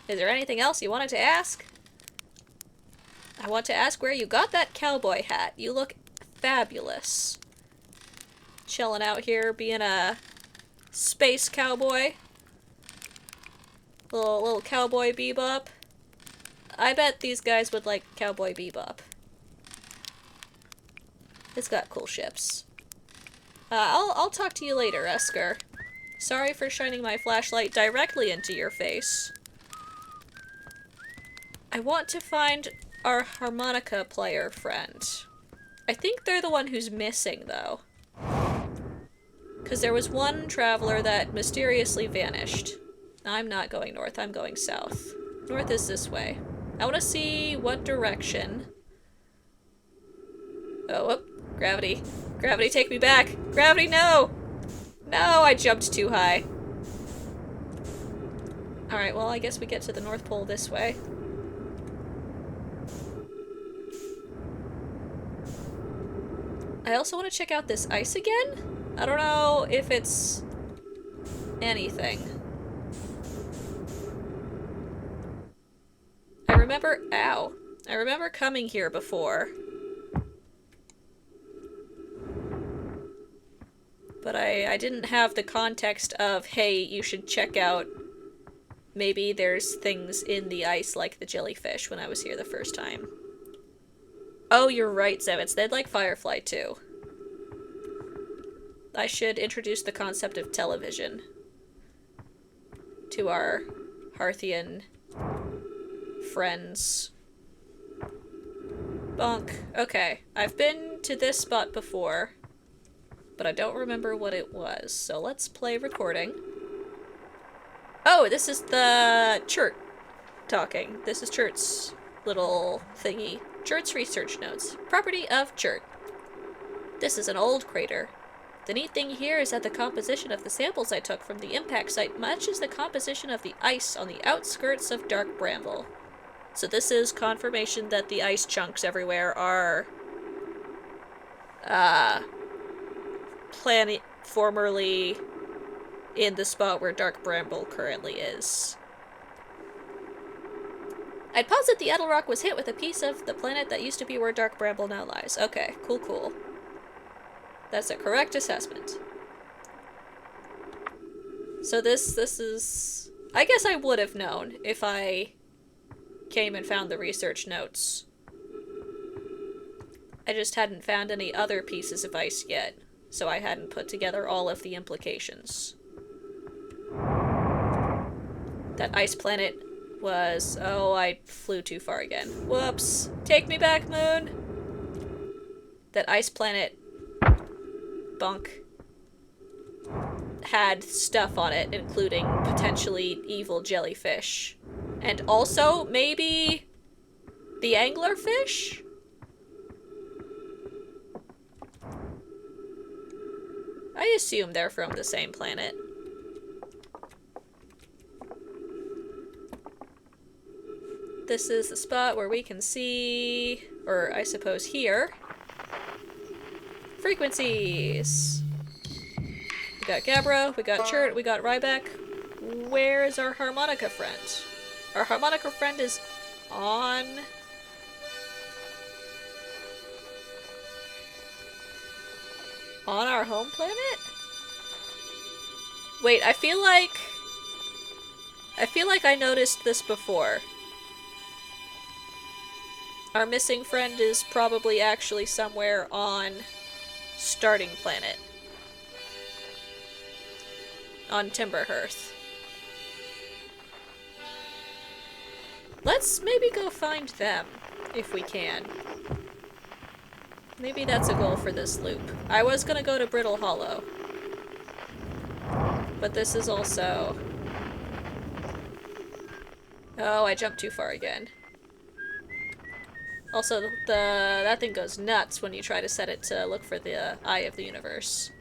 Speaker 1: is there anything else you wanted to ask? I want to ask where you got that cowboy hat. You look fabulous. Chilling out here, being a space cowboy. Little Cowboy Bebop. I bet these guys would like Cowboy Bebop. It's got cool ships. I'll talk to you later, Esker. Sorry for shining my flashlight directly into your face. I want to find our harmonica player friend. I think they're the one who's missing, though. Because there was one traveler that mysteriously vanished. I'm not going north, I'm going south. North is this way. I want to see what direction. Oh, whoop. Gravity. Gravity, take me back! Gravity, no! No, I jumped too high. Alright, well, I guess we get to the North Pole this way. I also want to check out this ice again? I don't know if it's anything. I remember coming here before. But I didn't have the context of, hey, you should check out, maybe there's things in the ice like the jellyfish when I was here the first time. Oh, you're right, Zevitz. They'd like Firefly, too. I should introduce the concept of television to our Hearthian friends. Bonk. Okay, I've been to this spot before, but I don't remember what it was, so let's play recording. Oh, this is the Chert talking. This is Chert's little thingy. Chert's research notes. Property of Chert. This is an old crater. The neat thing here is that the composition of the samples I took from the impact site matches the composition of the ice on the outskirts of Dark Bramble. So this is confirmation that the ice chunks everywhere are planet formerly in the spot where Dark Bramble currently is. I'd posit the Adelrock was hit with a piece of the planet that used to be where Dark Bramble now lies. Okay, cool. That's a correct assessment. So this is... I guess I would have known if I came and found the research notes. I just hadn't found any other pieces of ice yet, so I hadn't put together all of the implications. That ice planet was... Oh, I flew too far again. Whoops. Take me back, moon! That ice planet... Bunk. Had stuff on it, including potentially evil jellyfish. And also, maybe... the anglerfish? I assume they're from the same planet. This is the spot where we can see, or I suppose here, frequencies. We got Gabra, we got Chert, we got Ryback. Where is our harmonica friend? Our harmonica friend is on... on our home planet? Wait, I feel like I noticed this before. Our missing friend is probably actually somewhere on starting planet. On Timberhearth. Let's maybe go find them, if we can. Maybe that's a goal for this loop. I was gonna go to Brittle Hollow. But this is also... Oh, I jumped too far again. Also, that thing goes nuts when you try to set it to look for the eye of the universe.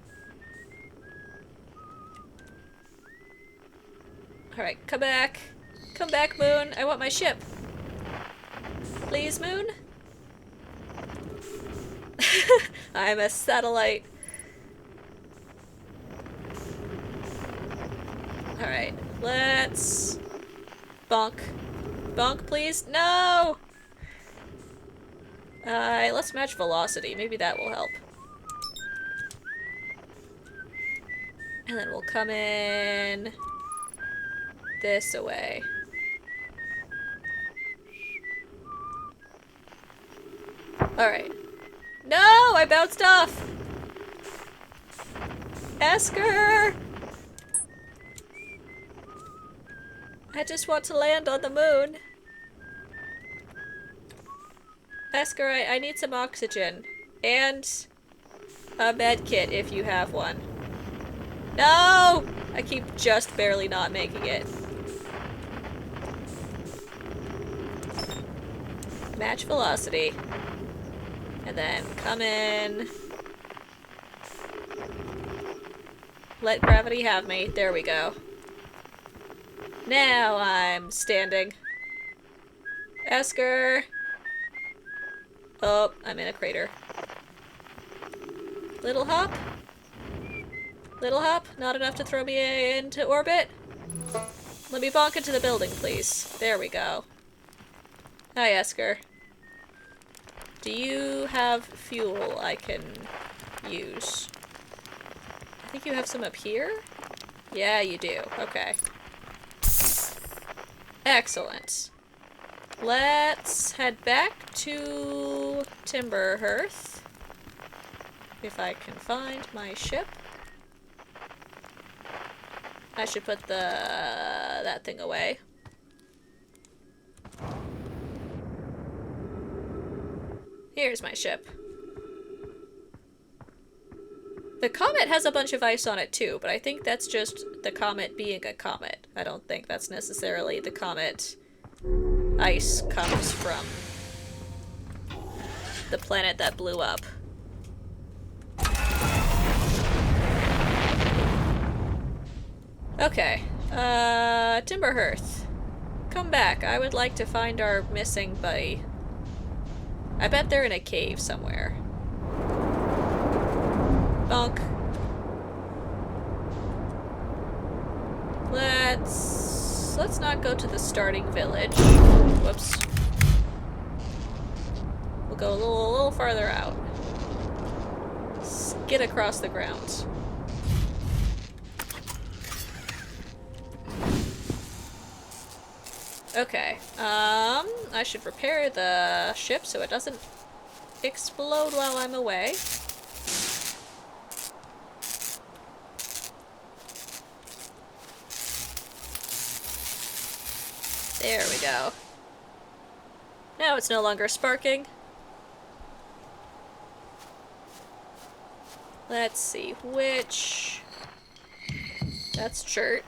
Speaker 1: Alright, come back. Come back, Moon. I want my ship. Please, Moon? I'm a satellite. Alright, let's... Bonk. Bonk, please? No! Let's match velocity. Maybe that will help. And then we'll come in... this away. Alright. No! I bounced off! Esker! I just want to land on the moon. Esker, I need some oxygen. And a med kit if you have one. No! I keep just barely not making it. Match velocity. And then come in. Let gravity have me. There we go. Now I'm standing. Esker! Oh, I'm in a crater. Little hop? Little hop? Not enough to throw me into orbit? Let me bonk into the building, please. There we go. Hi, Esker. Do you have fuel I can use? I think you have some up here? Yeah, you do. Okay. Excellent. Let's head back to Timberhearth. If I can find my ship. I should put that thing away. Here's my ship. The comet has a bunch of ice on it too, but I think that's just the comet being a comet. I don't think that's necessarily the comet ice comes from the planet that blew up. Okay, Timberhearth. Come back. I would like to find our missing buddy. I bet they're in a cave somewhere. Bonk. Let's not go to the starting village. Whoops. We'll go a little farther out. Skid across the ground. Okay, I should repair the ship so it doesn't explode while I'm away. There we go. Now it's no longer sparking. Let's see, which... That's Chert.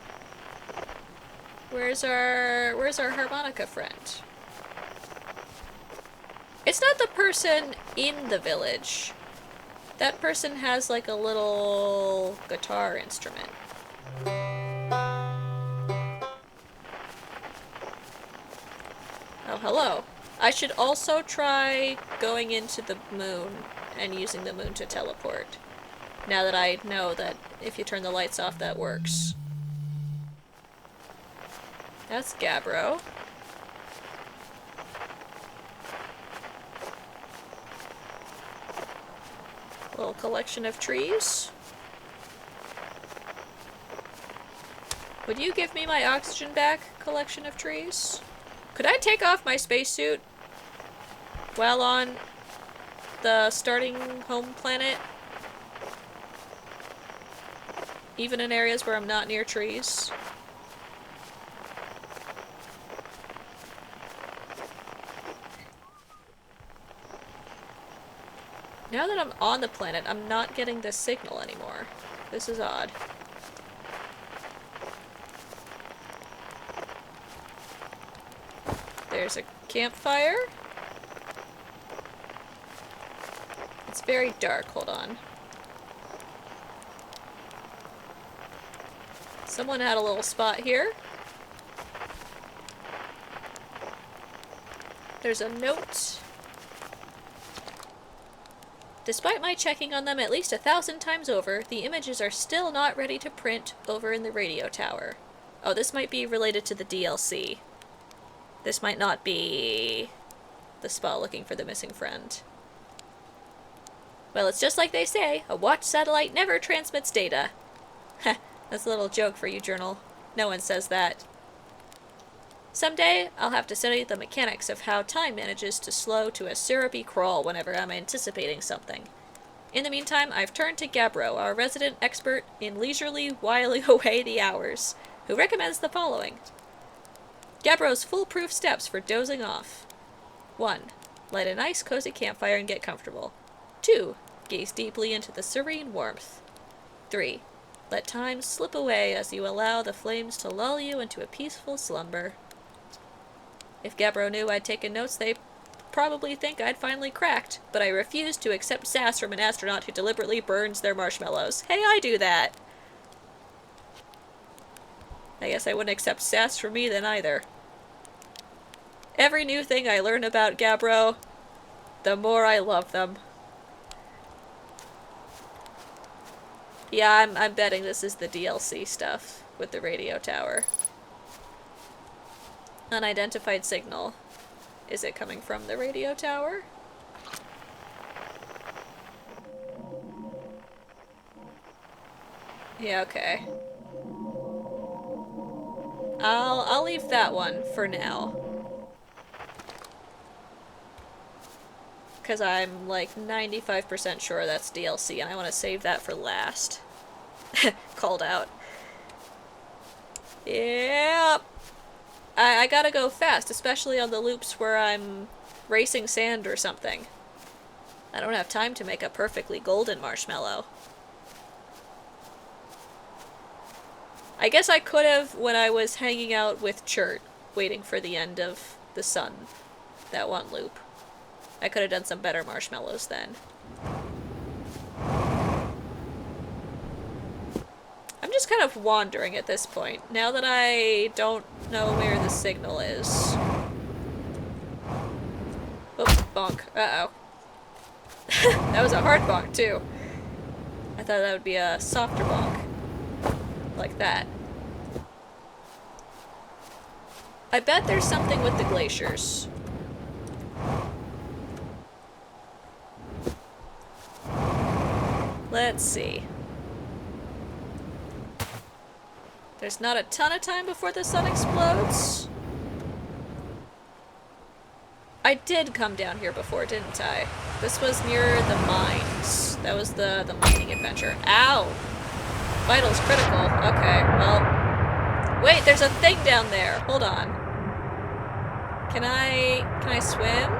Speaker 1: Where's our harmonica friend? It's not the person in the village. That person has like a little guitar instrument. Oh, hello. I should also try going into the moon and using the moon to teleport. Now that I know that if you turn the lights off, that works. That's Gabbro. Little collection of trees. Would you give me my oxygen back, collection of trees? Could I take off my spacesuit while on the starting home planet? Even in areas where I'm not near trees? Now that I'm on the planet, I'm not getting this signal anymore. This is odd. There's a campfire. It's very dark. Hold on. Someone had a little spot here. There's a note. Despite my checking on them at least 1,000 times over, the images are still not ready to print over in the radio tower. Oh, this might be related to the DLC. This might not be the spot looking for the missing friend. Well, it's just like they say, a watch satellite never transmits data. Heh, that's a little joke for you, journal. No one says that. Someday, I'll have to study the mechanics of how time manages to slow to a syrupy crawl whenever I'm anticipating something. In the meantime, I've turned to Gabbro, our resident expert in leisurely whiling away the hours, who recommends the following. Gabbro's foolproof steps for dozing off. 1. Light a nice cozy campfire and get comfortable. 2. Gaze deeply into the serene warmth. 3. Let time slip away as you allow the flames to lull you into a peaceful slumber. If Gabbro knew I'd taken notes, they'd probably think I'd finally cracked, but I refuse to accept sass from an astronaut who deliberately burns their marshmallows. Hey, I do that! I guess I wouldn't accept sass from me then either. Every new thing I learn about Gabbro, the more I love them. Yeah, I'm betting this is the DLC stuff with the radio tower. Unidentified signal. Is it coming from the radio tower? Yeah, okay. I'll leave that one for now. Because I'm like 95% sure that's DLC and I want to save that for last. Called out. Yep. I gotta go fast, especially on the loops where I'm racing sand or something. I don't have time to make a perfectly golden marshmallow. I guess I could have when I was hanging out with Chert, waiting for the end of the sun. That one loop. I could have done some better marshmallows then. I'm just kind of wandering at this point, now that I don't know where the signal is. Oh, bonk. Uh-oh. That was a hard bonk, too. I thought that would be a softer bonk. Like that. I bet there's something with the glaciers. Let's see. There's not a ton of time before the sun explodes. I did come down here before, didn't I? This was near the mines. That was the mining adventure. Ow! Vital's critical. Okay, well... Wait, there's a thing down there! Hold on. Can I swim?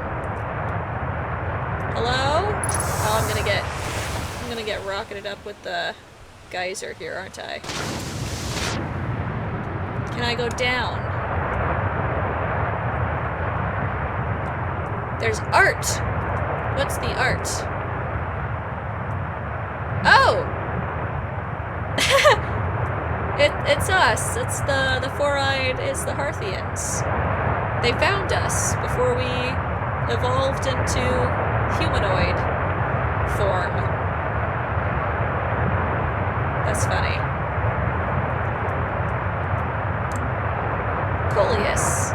Speaker 1: Hello? Oh, I'm gonna get rocketed up with the geyser here, aren't I? Can I go down? There's art! What's the art? Oh! It's us. It's the four-eyed, it's the Hearthians. They found us before we evolved into humanoid form. That's funny. Coleus.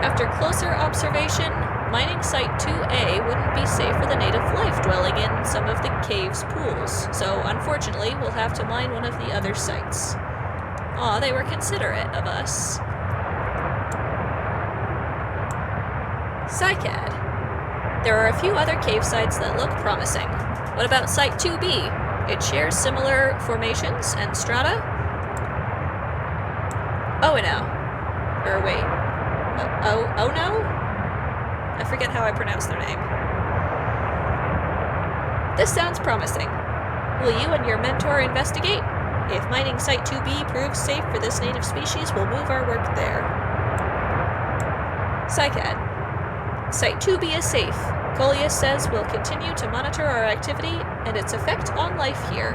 Speaker 1: After closer observation, mining Site 2A wouldn't be safe for the native life dwelling in some of the cave's pools, so unfortunately we'll have to mine one of the other sites. Aw, they were considerate of us. Cycad. There are a few other cave sites that look promising. What about Site 2B? It shares similar formations and strata? Oh no. Or wait. Oh no? I forget how I pronounce their name. This sounds promising. Will you and your mentor investigate? If mining Site 2B proves safe for this native species, we'll move our work there. Cycad. Site 2B is safe. Coleus says we'll continue to monitor our activity and its effect on life here.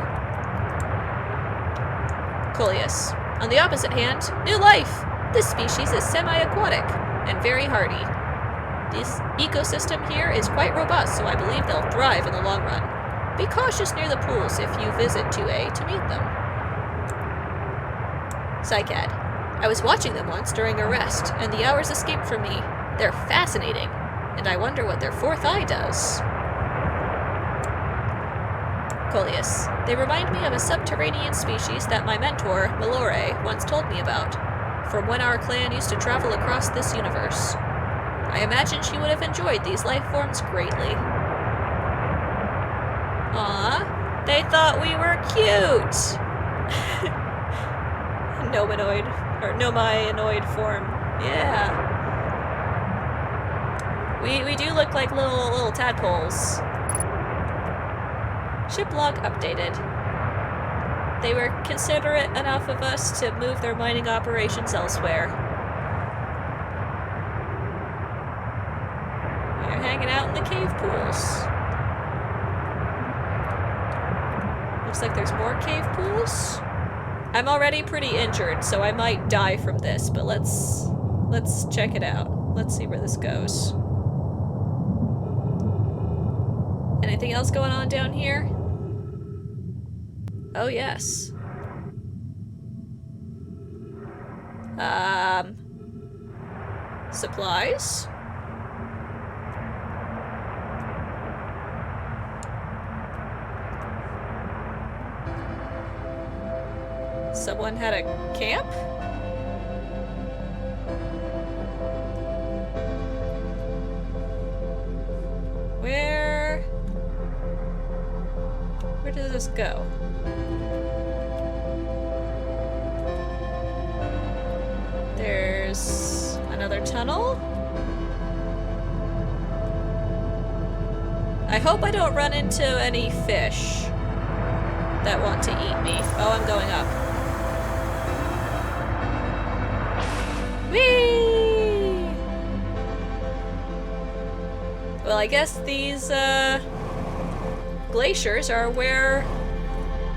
Speaker 1: Coleus. On the opposite hand, new life! This species is semi-aquatic and very hardy. This ecosystem here is quite robust, so I believe they'll thrive in the long run. Be cautious near the pools if you visit 2A to meet them. Psycad. I was watching them once during a rest, and the hours escaped from me. They're fascinating, and I wonder what their fourth eye does. Coleus. They remind me of a subterranean species that my mentor, Milore, once told me about, from when our clan used to travel across this universe. I imagine she would have enjoyed these life forms greatly. Aww, they thought we were cute! Nominoid, or nominoid form. Yeah. We do look like little tadpoles. Ship log updated. They were considerate enough of us to move their mining operations elsewhere. They're hanging out in the cave pools. Looks like there's more cave pools. I'm already pretty injured, so I might die from this, but let's check it out. Let's see where this goes. Anything else going on down here? Oh, yes. Supplies? Someone had a camp? Where does this go? There's another tunnel? I hope I don't run into any fish that want to eat me. Oh, I'm going up. Whee! Well, I guess these, glaciers are where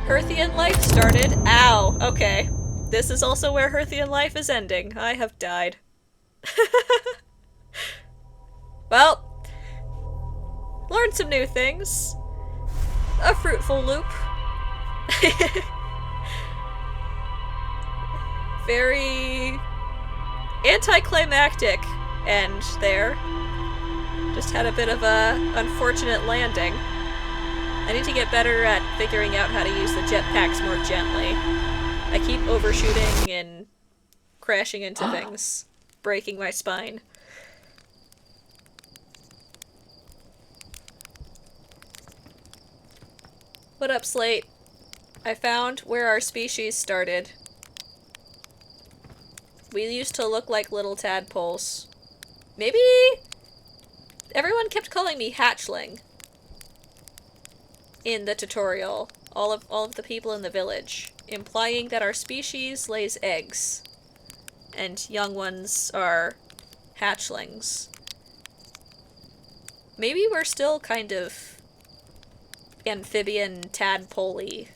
Speaker 1: Hearthian life started. Ow! Okay. This is also where Hearthian life is ending. I have died. Well, learned some new things. A fruitful loop. Very anticlimactic end there. Just had a bit of a unfortunate landing. I need to get better at figuring out how to use the jetpacks more gently. I keep overshooting and crashing into things, breaking my spine. What up, Slate? I found where our species started. We used to look like little tadpoles. Maybe everyone kept calling me hatchling in the tutorial. All of the people in the village, implying that our species lays eggs, and young ones are hatchlings. Maybe we're still kind of amphibian tadpole-y.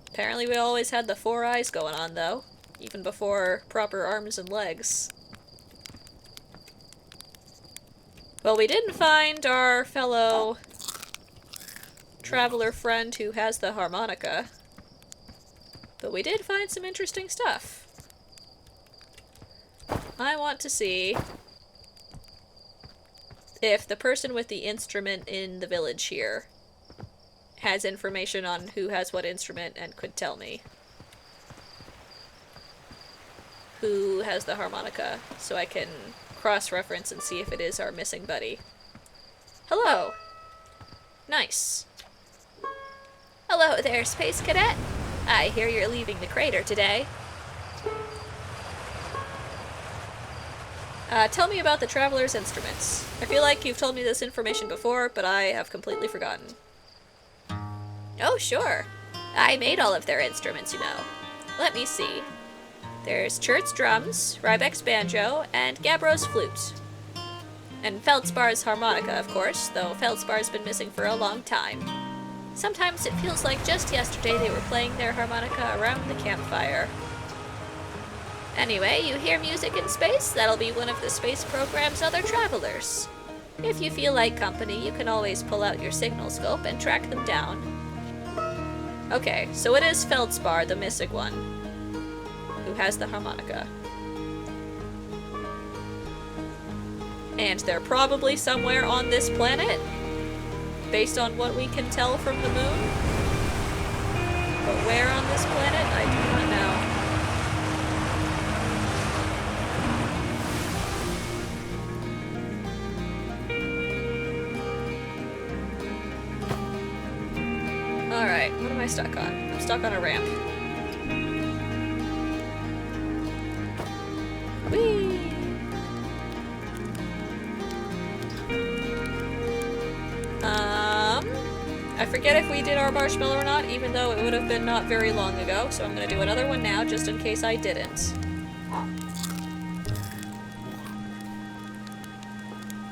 Speaker 1: Apparently we always had the 4 eyes going on, though, even before proper arms and legs. Well, we didn't find our fellow traveler friend who has the harmonica, but we did find some interesting stuff. I want to see if the person with the instrument in the village here has information on who has what instrument and could tell me who has the harmonica, so I can cross-reference and see if it is our missing buddy. Hello! Nice. Hello there, Space Cadet. I hear you're leaving the crater today. Tell me about the Traveler's instruments. I feel like you've told me this information before, but I have completely forgotten. Oh, sure. I made all of their instruments, you know. Let me see. There's Chert's drums, Rybek's banjo, and Gabbro's flute. And Feldspar's harmonica, of course, though Feldspar's been missing for a long time. Sometimes it feels like just yesterday they were playing their harmonica around the campfire. Anyway, you hear music in space? That'll be one of the space program's other travelers. If you feel like company, you can always pull out your signal scope and track them down. Okay, so it is Feldspar, the missing one, who has the harmonica. And they're probably somewhere on this planet, based on what we can tell from the moon. But where on this planet, I do not know. Alright, what am I stuck on? I'm stuck on a ramp. Whee! I forget if we did our marshmallow or not, even though it would have been not very long ago, so I'm gonna do another one now, just in case I didn't.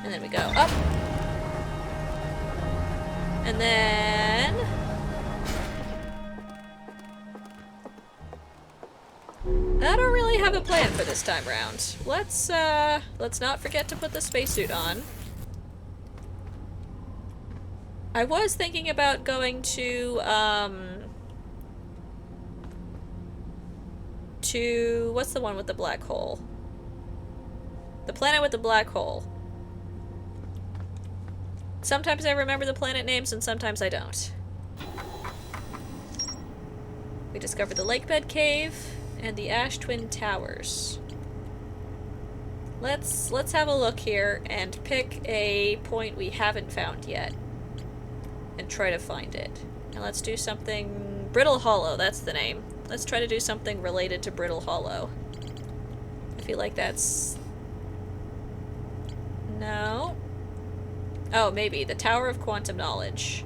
Speaker 1: And then we go up. And then... I don't really have a plan for this time round. Let's not forget to put the spacesuit on. I was thinking about going to what's the one with the black hole? The planet with the black hole. Sometimes I remember the planet names and sometimes I don't. We discovered the Lakebed Cave and the Ash Twin Towers. Let's have a look here and pick a point we haven't found yet. And try to find it. And let's do something... Brittle Hollow, that's the name. Let's try to do something related to Brittle Hollow. I feel like that's... No. Oh, maybe. The Tower of Quantum Knowledge.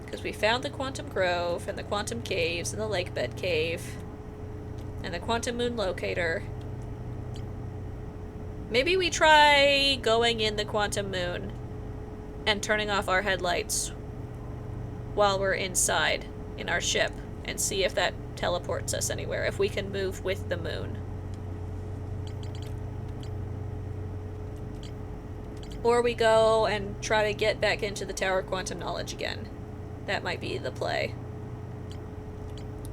Speaker 1: Because we found the Quantum Grove, and the Quantum Caves, and the Lakebed Cave, and the Quantum Moon Locator. Maybe we try going in the Quantum Moon and turning off our headlights while we're inside in our ship and see if that teleports us anywhere, if we can move with the moon. Or we go and try to get back into the Tower of Quantum Knowledge again. That might be the play.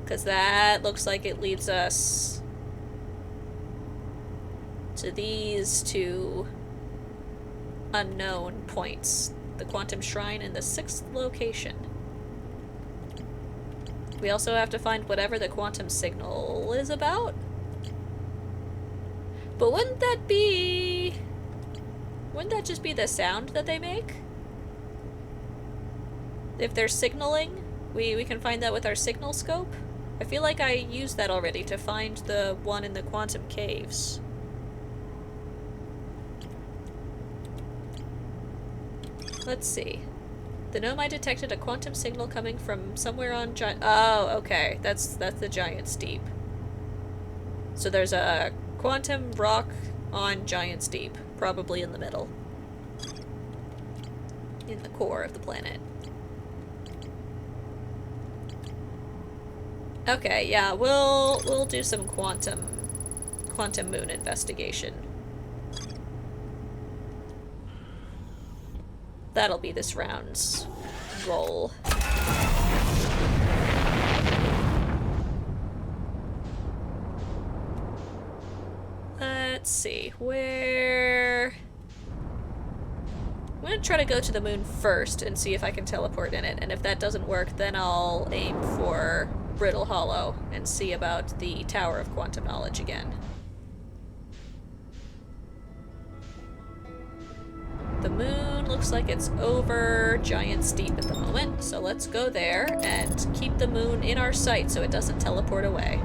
Speaker 1: Because that looks like it leads us to these two unknown points. The Quantum Shrine and the 6th location. We also have to find whatever the quantum signal is about. But wouldn't that just be the sound that they make? If they're signaling, we can find that with our signal scope. I feel like I used that already to find the one in the Quantum Caves. Let's see. The Nomai detected a quantum signal coming from somewhere on Giant... Oh, okay. That's the Giant's Deep. So there's a quantum rock on Giant's Deep. Probably in the middle. In the core of the planet. Okay, yeah, we'll do some quantum moon investigation. That'll be this round's goal. Let's see, where... I'm gonna try to go to the moon first and see if I can teleport in it, and if that doesn't work, then I'll aim for Brittle Hollow and see about the Tower of Quantum Knowledge again. The moon looks like it's over Giant's Deep at the moment, so let's go there and keep the moon in our sight so it doesn't teleport away.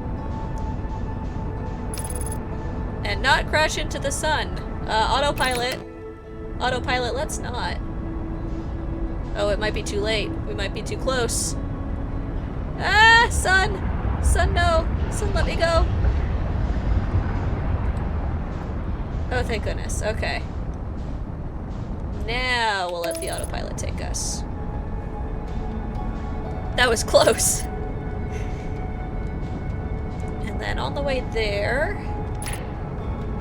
Speaker 1: And not crash into the sun. Autopilot. Autopilot, let's not. Oh, it might be too late. We might be too close. Ah, sun! Sun, no! Sun, let me go! Oh, thank goodness. Okay. Now we'll let the autopilot take us. That was close! And then on the way there...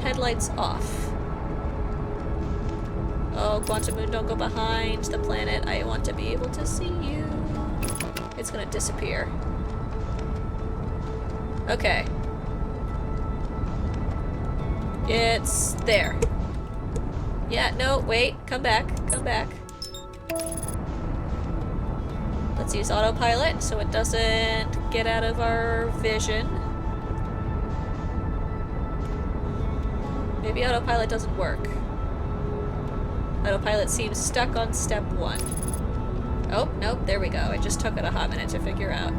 Speaker 1: headlights off. Oh, Quantum Moon, don't go behind the planet. I want to be able to see you. It's gonna disappear. Okay. It's there. Yeah, no, wait. Come back. Come back. Let's use autopilot so it doesn't get out of our vision. Maybe autopilot doesn't work. Autopilot seems stuck on step 1. Oh, nope, there we go. It just took it a hot minute to figure out.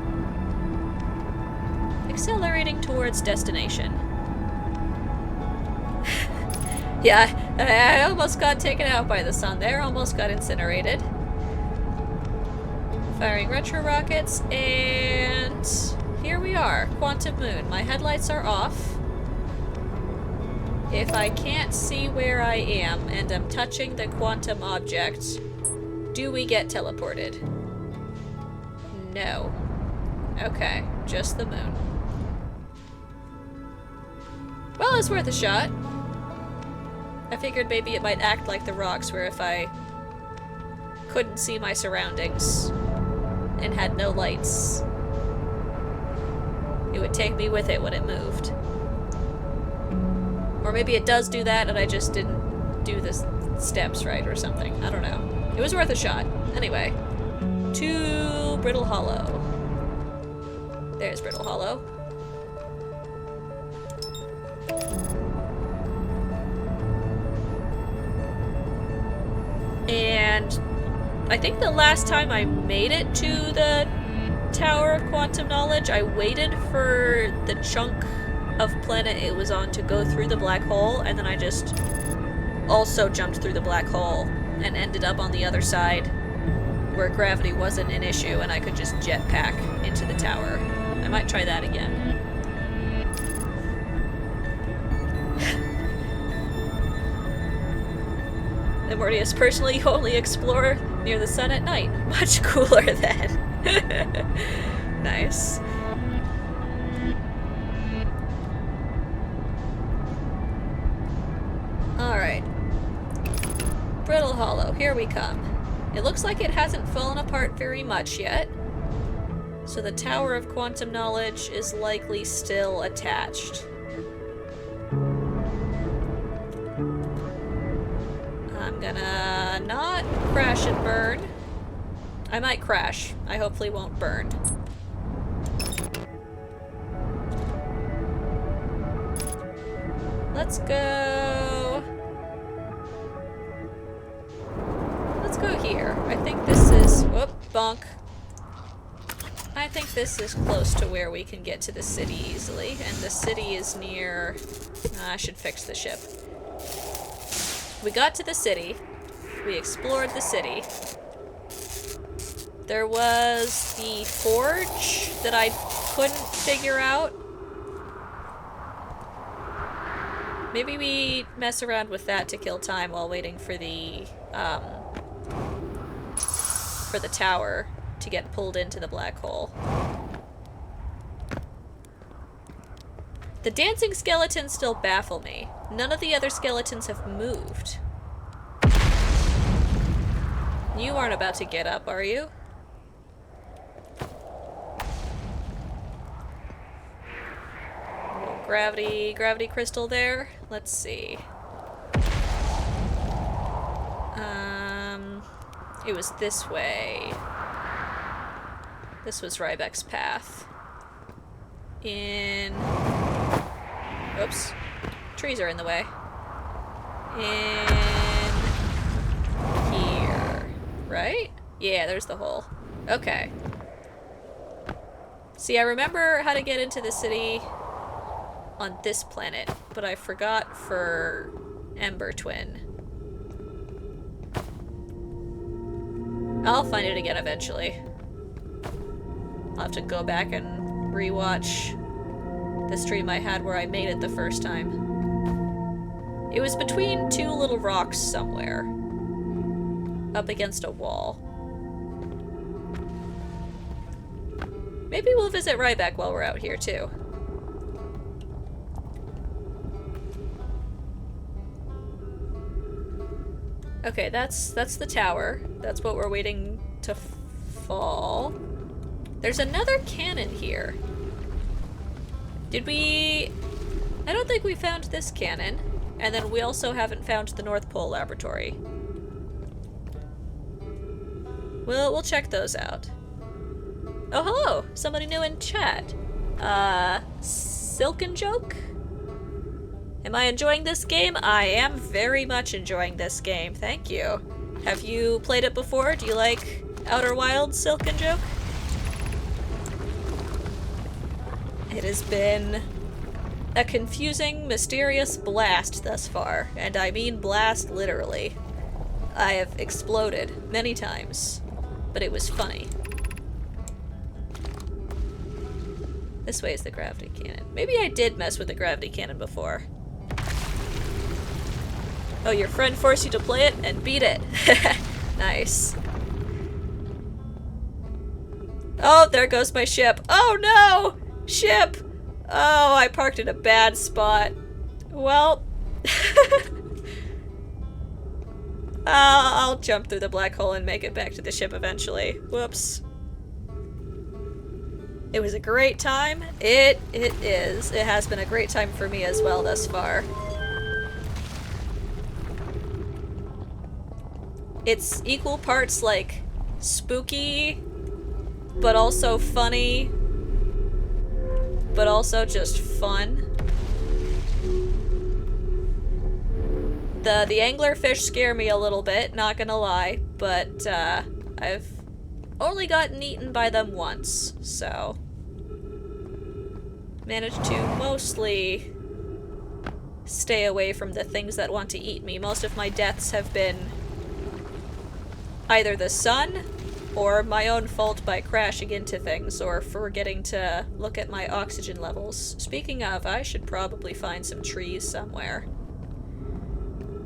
Speaker 1: Accelerating towards destination. Yeah, I almost got taken out by the sun there. Almost got incinerated. Firing retro rockets, and here we are. Quantum Moon. My headlights are off. If I can't see where I am and I'm touching the quantum object, do we get teleported? No. Okay, just the moon. Well, it's worth a shot. I figured maybe it might act like the rocks, where if I couldn't see my surroundings and had no lights, it would take me with it when it moved. Or maybe it does do that and I just didn't do the steps right or something. I don't know. It was worth a shot. Anyway. To Brittle Hollow. There's Brittle Hollow. And I think the last time I made it to the Tower of Quantum Knowledge, I waited for the chunk of planet it was on to go through the black hole, and then I just also jumped through the black hole and ended up on the other side where gravity wasn't an issue and I could just jetpack into the tower. I might try that again. Immortius, personally, you only explore near the sun at night. Much cooler then. Nice. Alright. Brittle Hollow, here we come. It looks like it hasn't fallen apart very much yet. So the Tower of Quantum Knowledge is likely still attached. I'm gonna not crash and burn. I might crash. I hopefully won't burn. Let's go... Let's go here. I think this is... Whoop, bonk. I think this is close to where we can get to the city easily. And the city is near... I should fix the ship. We got to the city. We explored the city. There was the forge that I couldn't figure out. Maybe we mess around with that to kill time while waiting for the tower to get pulled into the black hole. The dancing skeletons still baffle me. None of the other skeletons have moved. You aren't about to get up, are you? Gravity crystal there. Let's see. It was this way. This was Rybek's path. Oops. Trees are in the way. In here. Right? Yeah, there's the hole. Okay. See, I remember how to get into the city on this planet, but I forgot for Ember Twin. I'll find it again eventually. I'll have to go back and rewatch the stream I had where I made it the first time. It was between two little rocks somewhere. Up against a wall. Maybe we'll visit Ryback while we're out here, too. Okay, that's the tower. That's what we're waiting to fall. There's another cannon here. Did we... I don't think we found this cannon. And then we also haven't found the North Pole Laboratory. We'll check those out. Oh, hello! Somebody new in chat. Silken Joke? Am I enjoying this game? I am very much enjoying this game. Thank you. Have you played it before? Do you like Outer Wilds, Silken Joke? It has been a confusing, mysterious blast thus far. And I mean blast literally. I have exploded many times, but it was funny. This way is the gravity cannon. Maybe I did mess with the gravity cannon before. Oh, your friend forced you to play it and beat it. Nice. Oh, there goes my ship. Oh no! Ship! Oh, I parked in a bad spot. Well... I'll jump through the black hole and make it back to the ship eventually. Whoops. It was a great time. It is. It has been a great time for me as well thus far. It's equal parts like spooky, but also funny, but also just fun. The anglerfish scare me a little bit, not gonna lie, but I've only gotten eaten by them once, so managed to mostly stay away from the things that want to eat me. Most of my deaths have been either the sun or my own fault by crashing into things or forgetting to look at my oxygen levels. Speaking of, I should probably find some trees somewhere.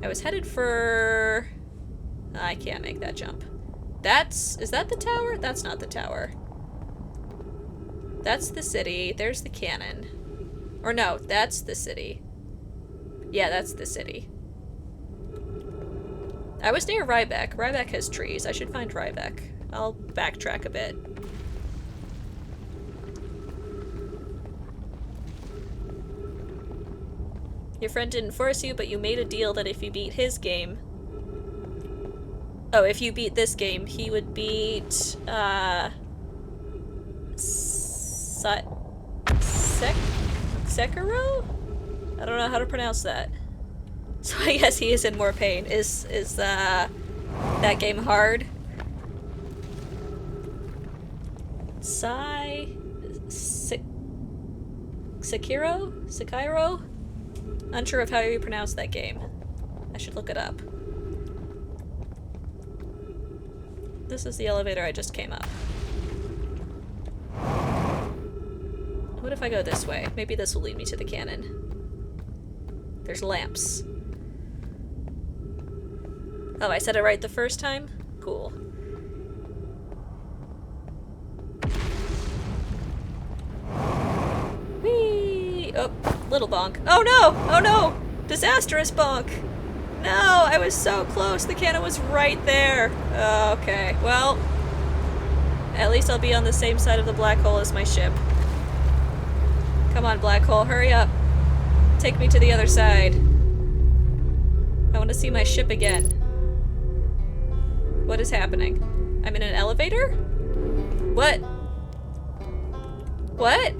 Speaker 1: I was headed for... I can't make that jump. Is that the tower? That's not the tower. That's the city. There's the cannon. Or no, that's the city. Yeah, that's the city. I was near Ryback. Ryback has trees. I should find Ryback. I'll backtrack a bit. Your friend didn't force you, but you made a deal that if you beat his game... Oh, if you beat this game, he would beat, Sekiro? I don't know how to pronounce that. So I guess he is in more pain. Is that game hard? Sekiro? Unsure of how you pronounce that game. I should look it up. This is the elevator I just came up. What if I go this way? Maybe this will lead me to the cannon. There's lamps. Oh, I said it right the first time? Cool. Whee! Oh, little bonk. Oh no! Oh no! Disastrous bonk! No, I was so close. The cannon was right there. Oh, okay, well, at least I'll be on the same side of the black hole as my ship. Come on, black hole, hurry up. Take me to the other side. I want to see my ship again. What is happening? I'm in an elevator? What? What?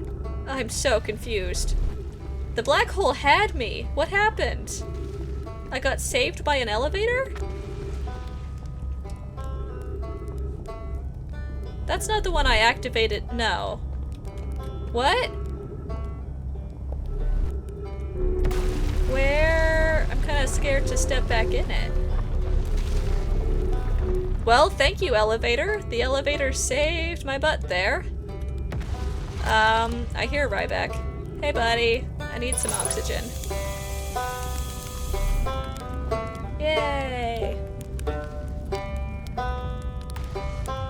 Speaker 1: I'm so confused. The black hole had me. What happened? I got saved by an elevator? That's not the one I activated. No. What? Where? I'm kind of scared to step back in it. Well, thank you, elevator. The elevator saved my butt there. I hear Ryback. Hey buddy, I need some oxygen. Yay!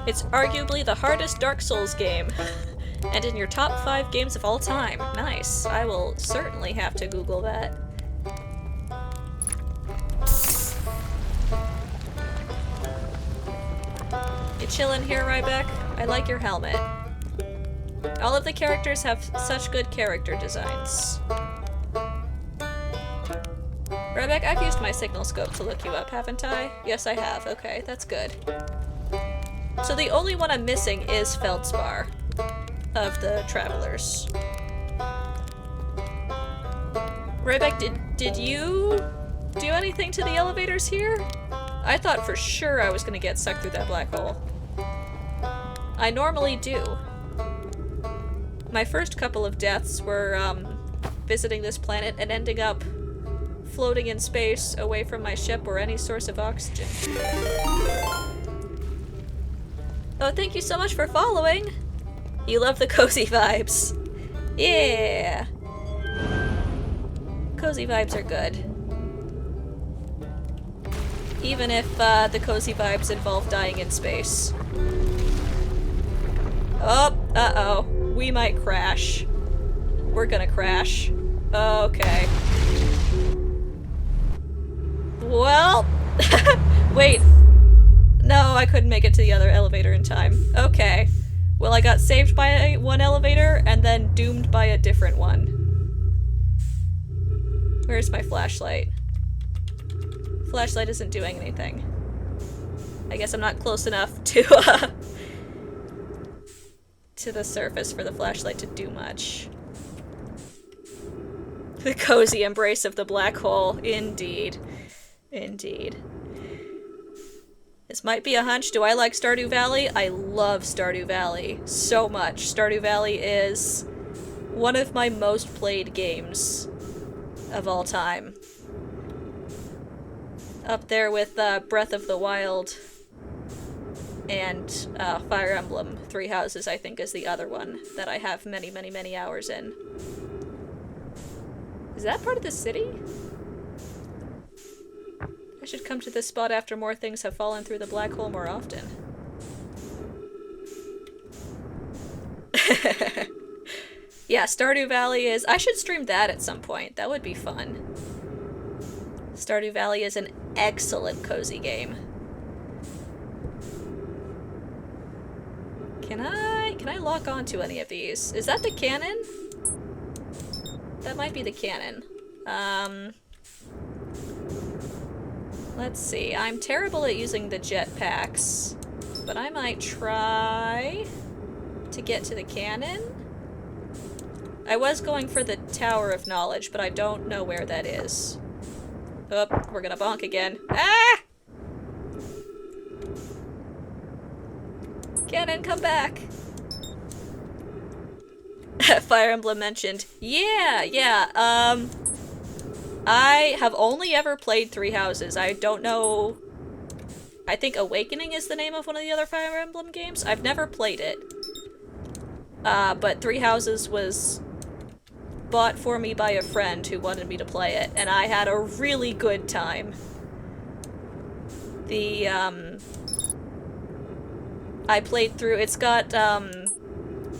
Speaker 1: It's arguably the hardest Dark Souls game. And in your top 5 games of all time. Nice. I will certainly have to Google that. You chillin' here, Ryback? I like your helmet. All of the characters have such good character designs. Ryback, I've used my signal scope to look you up, haven't I? Yes, I have. Okay, that's good. So the only one I'm missing is Feldspar of the Travelers. Ryback, did you do anything to the elevators here? I thought for sure I was gonna get sucked through that black hole. I normally do. My first couple of deaths were visiting this planet and ending up floating in space away from my ship or any source of oxygen. Oh, thank you so much for following! You love the cozy vibes. Yeah! Cozy vibes are good. Even if the cozy vibes involve dying in space. Oh, uh-oh. We might crash. We're gonna crash. Okay. Well... Wait. No, I couldn't make it to the other elevator in time. Okay. Well, I got saved by one elevator, and then doomed by a different one. Where's my flashlight? Flashlight isn't doing anything. I guess I'm not close enough to the surface for the flashlight to do much. The cozy embrace of the black hole. Indeed. Indeed. This might be a hunch. Do I like Stardew Valley? I love Stardew Valley so much. Stardew Valley is one of my most played games of all time. Up there with Breath of the Wild and Fire Emblem Three Houses, I think, is the other one that I have many, many, many hours in. Is that part of the city? I should come to this spot after more things have fallen through the black hole more often. Yeah, Stardew Valley is... I should stream that at some point. That would be fun. Stardew Valley is an excellent cozy game. Can I lock onto any of these? Is that the cannon? That might be the cannon. Let's see. I'm terrible at using the jetpacks, but I might try to get to the cannon. I was going for the Tower of Knowledge, but I don't know where that is. Oh, we're gonna bonk again. Ah! Cannon, come back! Fire Emblem mentioned. Yeah. I have only ever played Three Houses. I don't know... I think Awakening is the name of one of the other Fire Emblem games. I've never played it. But Three Houses was bought for me by a friend who wanted me to play it, and I had a really good time. I played through... It's got,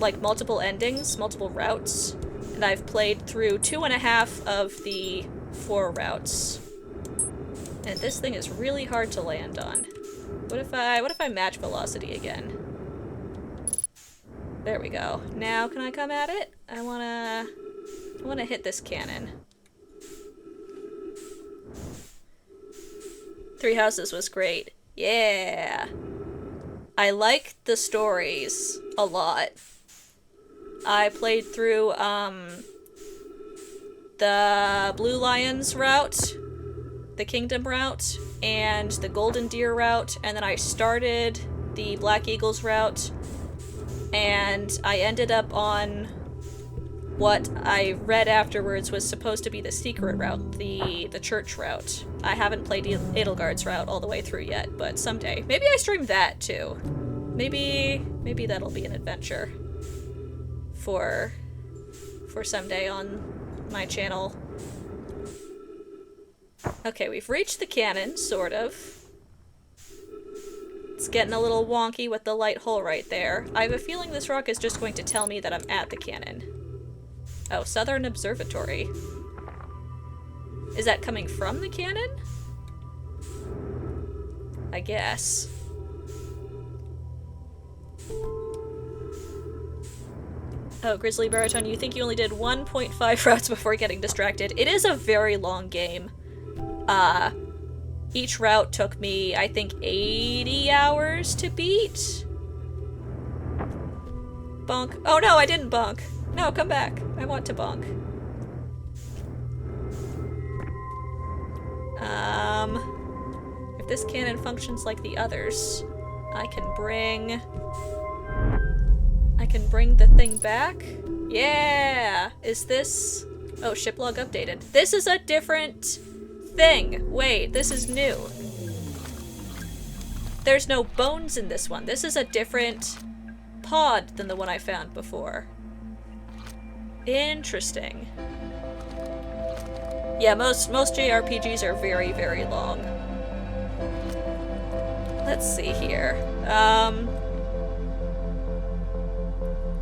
Speaker 1: like, multiple endings, multiple routes, and I've played through 2.5 of the 4 routes. And this thing is really hard to land on. What if I match velocity again? There we go. Now can I come at it? I wanna hit this cannon. Three Houses was great. Yeah. I like the stories a lot. I played through the Blue Lions route, the Kingdom route, and the Golden Deer route, and then I started the Black Eagles route, and I ended up on what I read afterwards was supposed to be the secret route, the church route. I haven't played Edelgard's route all the way through yet, but someday. Maybe I stream that too. Maybe that'll be an adventure. for someday on my channel. Okay, we've reached the cannon, sort of. It's getting a little wonky with the light hole right there. I have a feeling this rock is just going to tell me that I'm at the cannon. Oh, Southern Observatory. Is that coming from the cannon? I guess. Oh, Grizzly Baritone, you think you only did 1.5 routes before getting distracted. It is a very long game. Each route took me, I think, 80 hours to beat. Bonk. Oh no, I didn't bonk. No, come back. I want to bonk. If this cannon functions like the others, I can bring the thing back? Yeah! Is this... Oh, ship log updated. This is a different thing! Wait, this is new. There's no bones in this one. This is a different pod than the one I found before. Interesting. Yeah, most JRPGs are very, very long. Let's see here.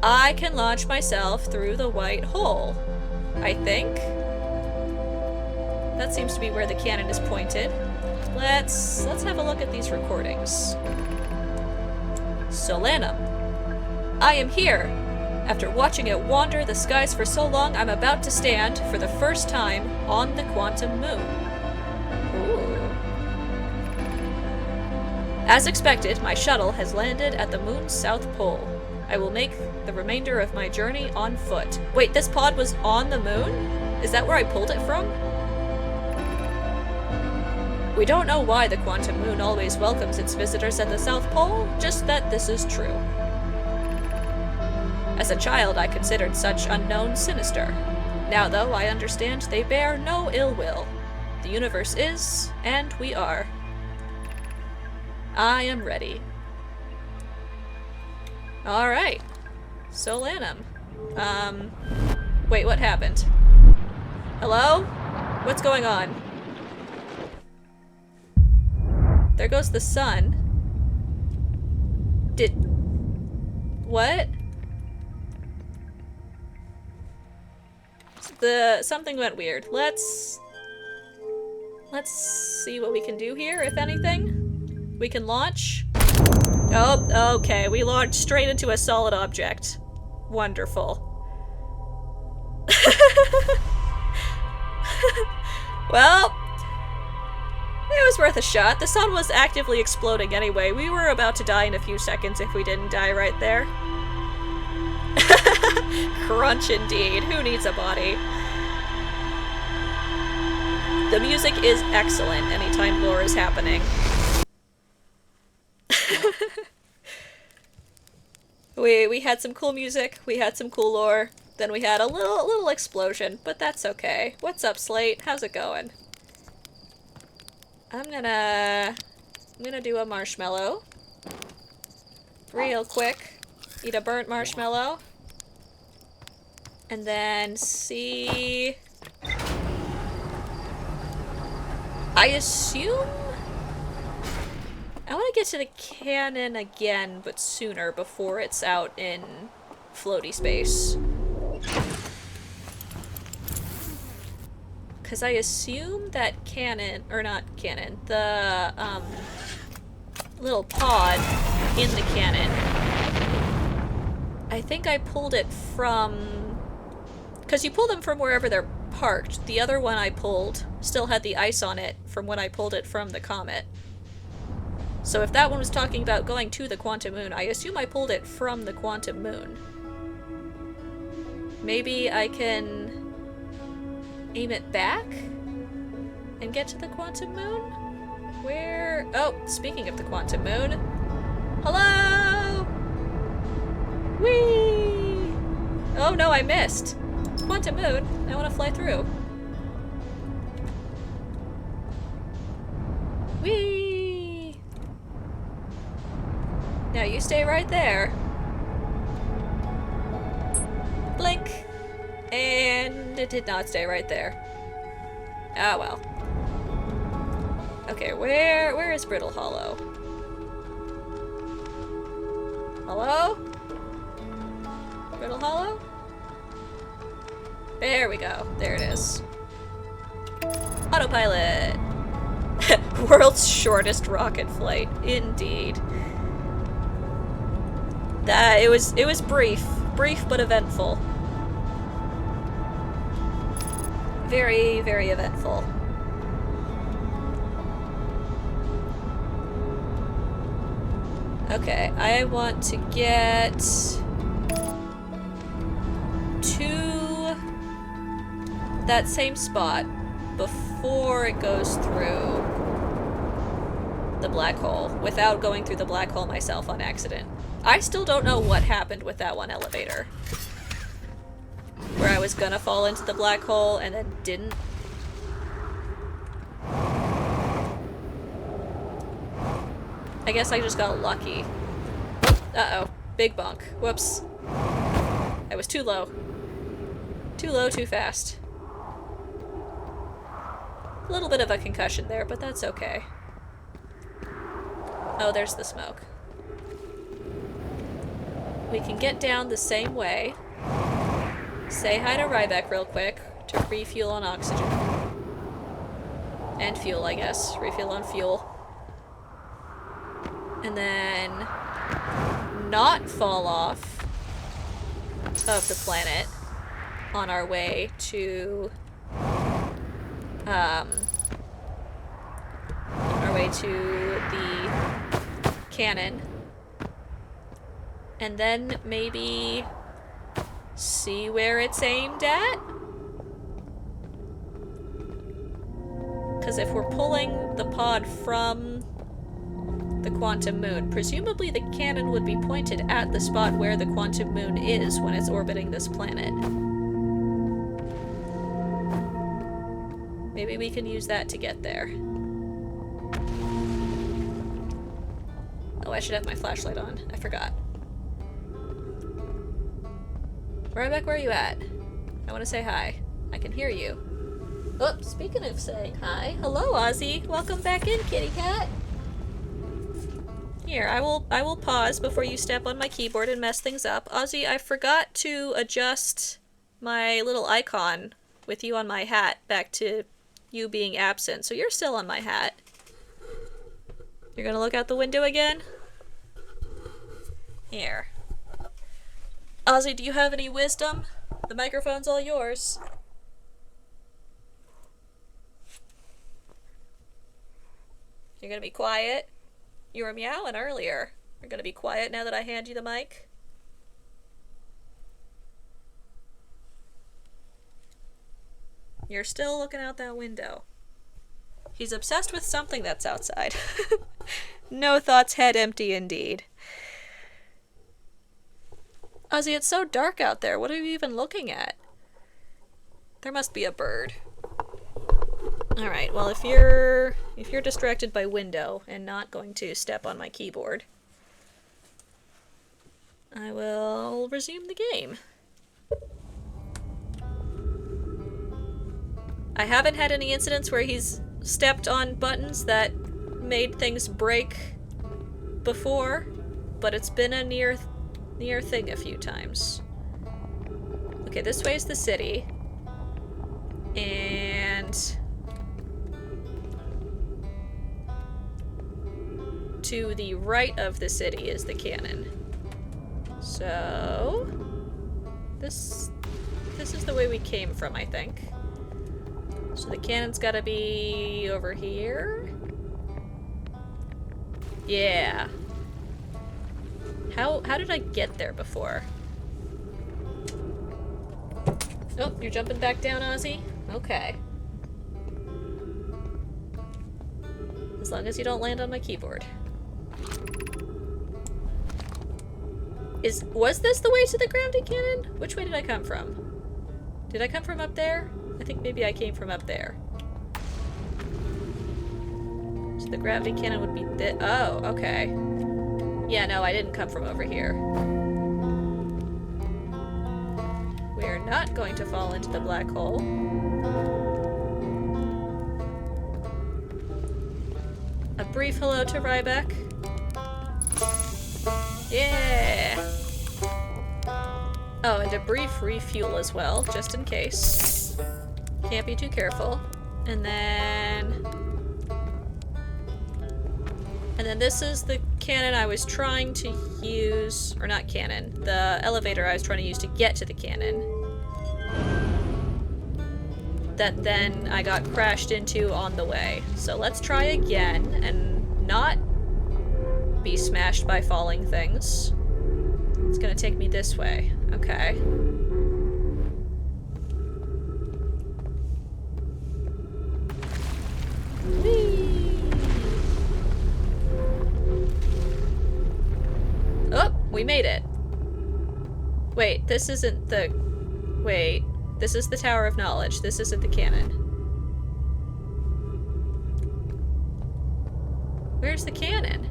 Speaker 1: I can launch myself through the white hole, I think. That seems to be where the cannon is pointed. Let's have a look at these recordings. Solanum. I am here. After watching it wander the skies for so long, I'm about to stand, for the first time, on the quantum moon. Ooh. As expected, my shuttle has landed at the moon's south pole. I will make the remainder of my journey on foot. Wait, this pod was on the moon? Is that where I pulled it from? We don't know why the quantum moon always welcomes its visitors at the South Pole, just that this is true. As a child, I considered such unknowns sinister. Now, though, I understand they bear no ill will. The universe is, and we are. I am ready. Alright. Solanum. Wait, what happened? Hello? What's going on? There goes the sun. What? Something went weird. Let's see what we can do here, if anything. We can launch. Oh, okay. We launched straight into a solid object. Wonderful. Well, it was worth a shot. The sun was actively exploding anyway. We were about to die in a few seconds if we didn't die right there. Crunch indeed. Who needs a body? The music is excellent anytime lore is happening. We had some cool music, we had some cool lore, then we had a little explosion, but that's okay. What's up, Slate? How's it going? I'm gonna do a marshmallow. Real quick. Eat a burnt marshmallow. And then see... I assume... I want to get to the cannon again, but sooner, before it's out in floaty space. Because I assume that cannon, or not cannon, the little pod in the cannon, I think I pulled it from... Because you pull them from wherever they're parked. The other one I pulled still had the ice on it from when I pulled it from the comet. So if that one was talking about going to the quantum moon, I assume I pulled it from the quantum moon. Maybe I can aim it back and get to the quantum moon? Where? Oh, speaking of the quantum moon. Hello! Whee! Oh no, I missed. Quantum moon, I want to fly through. Whee! Now you stay right there. And it did not stay right there. Ah, well. Okay, where is Brittle Hollow? Hello? Brittle Hollow? There we go. There it is. Autopilot! World's shortest rocket flight. Indeed. It was brief. Brief but eventful. Very, very eventful. Okay, I want to get to that same spot before it goes through the black hole, without going through the black hole myself on accident. I still don't know what happened with that one elevator. Where I was gonna fall into the black hole and then didn't. I guess I just got lucky. Uh-oh. Big bunk. Whoops. I was too low. Too low, too fast. A little bit of a concussion there, but that's okay. Oh, there's the smoke. We can get down the same way. Say hi to Ryback real quick to refuel on oxygen. And fuel, I guess. Refuel on fuel. And then not fall off of the planet on our way to the cannon. And then maybe see where it's aimed at? Because if we're pulling the pod from the quantum moon, presumably the cannon would be pointed at the spot where the quantum moon is when it's orbiting this planet. Maybe we can use that to get there. Oh, I should have my flashlight on. I forgot. Ryback, where are you at? I want to say hi. I can hear you. Oh, speaking of saying hi, hello, Ozzy. Welcome back in, kitty cat. Here, I will pause before you step on my keyboard and mess things up. Ozzy, I forgot to adjust my little icon with you on my hat back to you being absent, so you're still on my hat. You're gonna look out the window again? Here. Ozzy, do you have any wisdom? The microphone's all yours. You're gonna be quiet? You were meowing earlier. You're gonna be quiet now that I hand you the mic? You're still looking out that window. He's obsessed with something that's outside. No thoughts, head empty indeed. Ozzy, it's so dark out there. What are you even looking at? There must be a bird. Alright, well if you're distracted by window and not going to step on my keyboard, I will resume the game. I haven't had any incidents where he's stepped on buttons that made things break before, but it's been a near thing a few times. Okay, this way is the city. And to the right of the city is the cannon. So this is the way we came from, I think. So the cannon's gotta be over here. Yeah. How did I get there before? Oh, you're jumping back down, Ozzy? Okay. As long as you don't land on my keyboard. Was this the way to the grounding cannon? Which way did I come from? Did I come from up there? I think maybe I came from up there. So the gravity cannon would be oh, okay. Yeah, no, I didn't come from over here. We're not going to fall into the black hole. A brief hello to Ryback. Yeah! Oh, and a brief refuel as well, just in case. Can't be too careful. And then this is the cannon I was trying to use, or not cannon, the elevator I was trying to use to get to the cannon. That then I got crashed into on the way. So let's try again and not be smashed by falling things. It's gonna take me this way. Okay. Whee! Oh, we made it. Wait, this isn't the... Wait, this is the Tower of Knowledge. This isn't the cannon. Where's the cannon?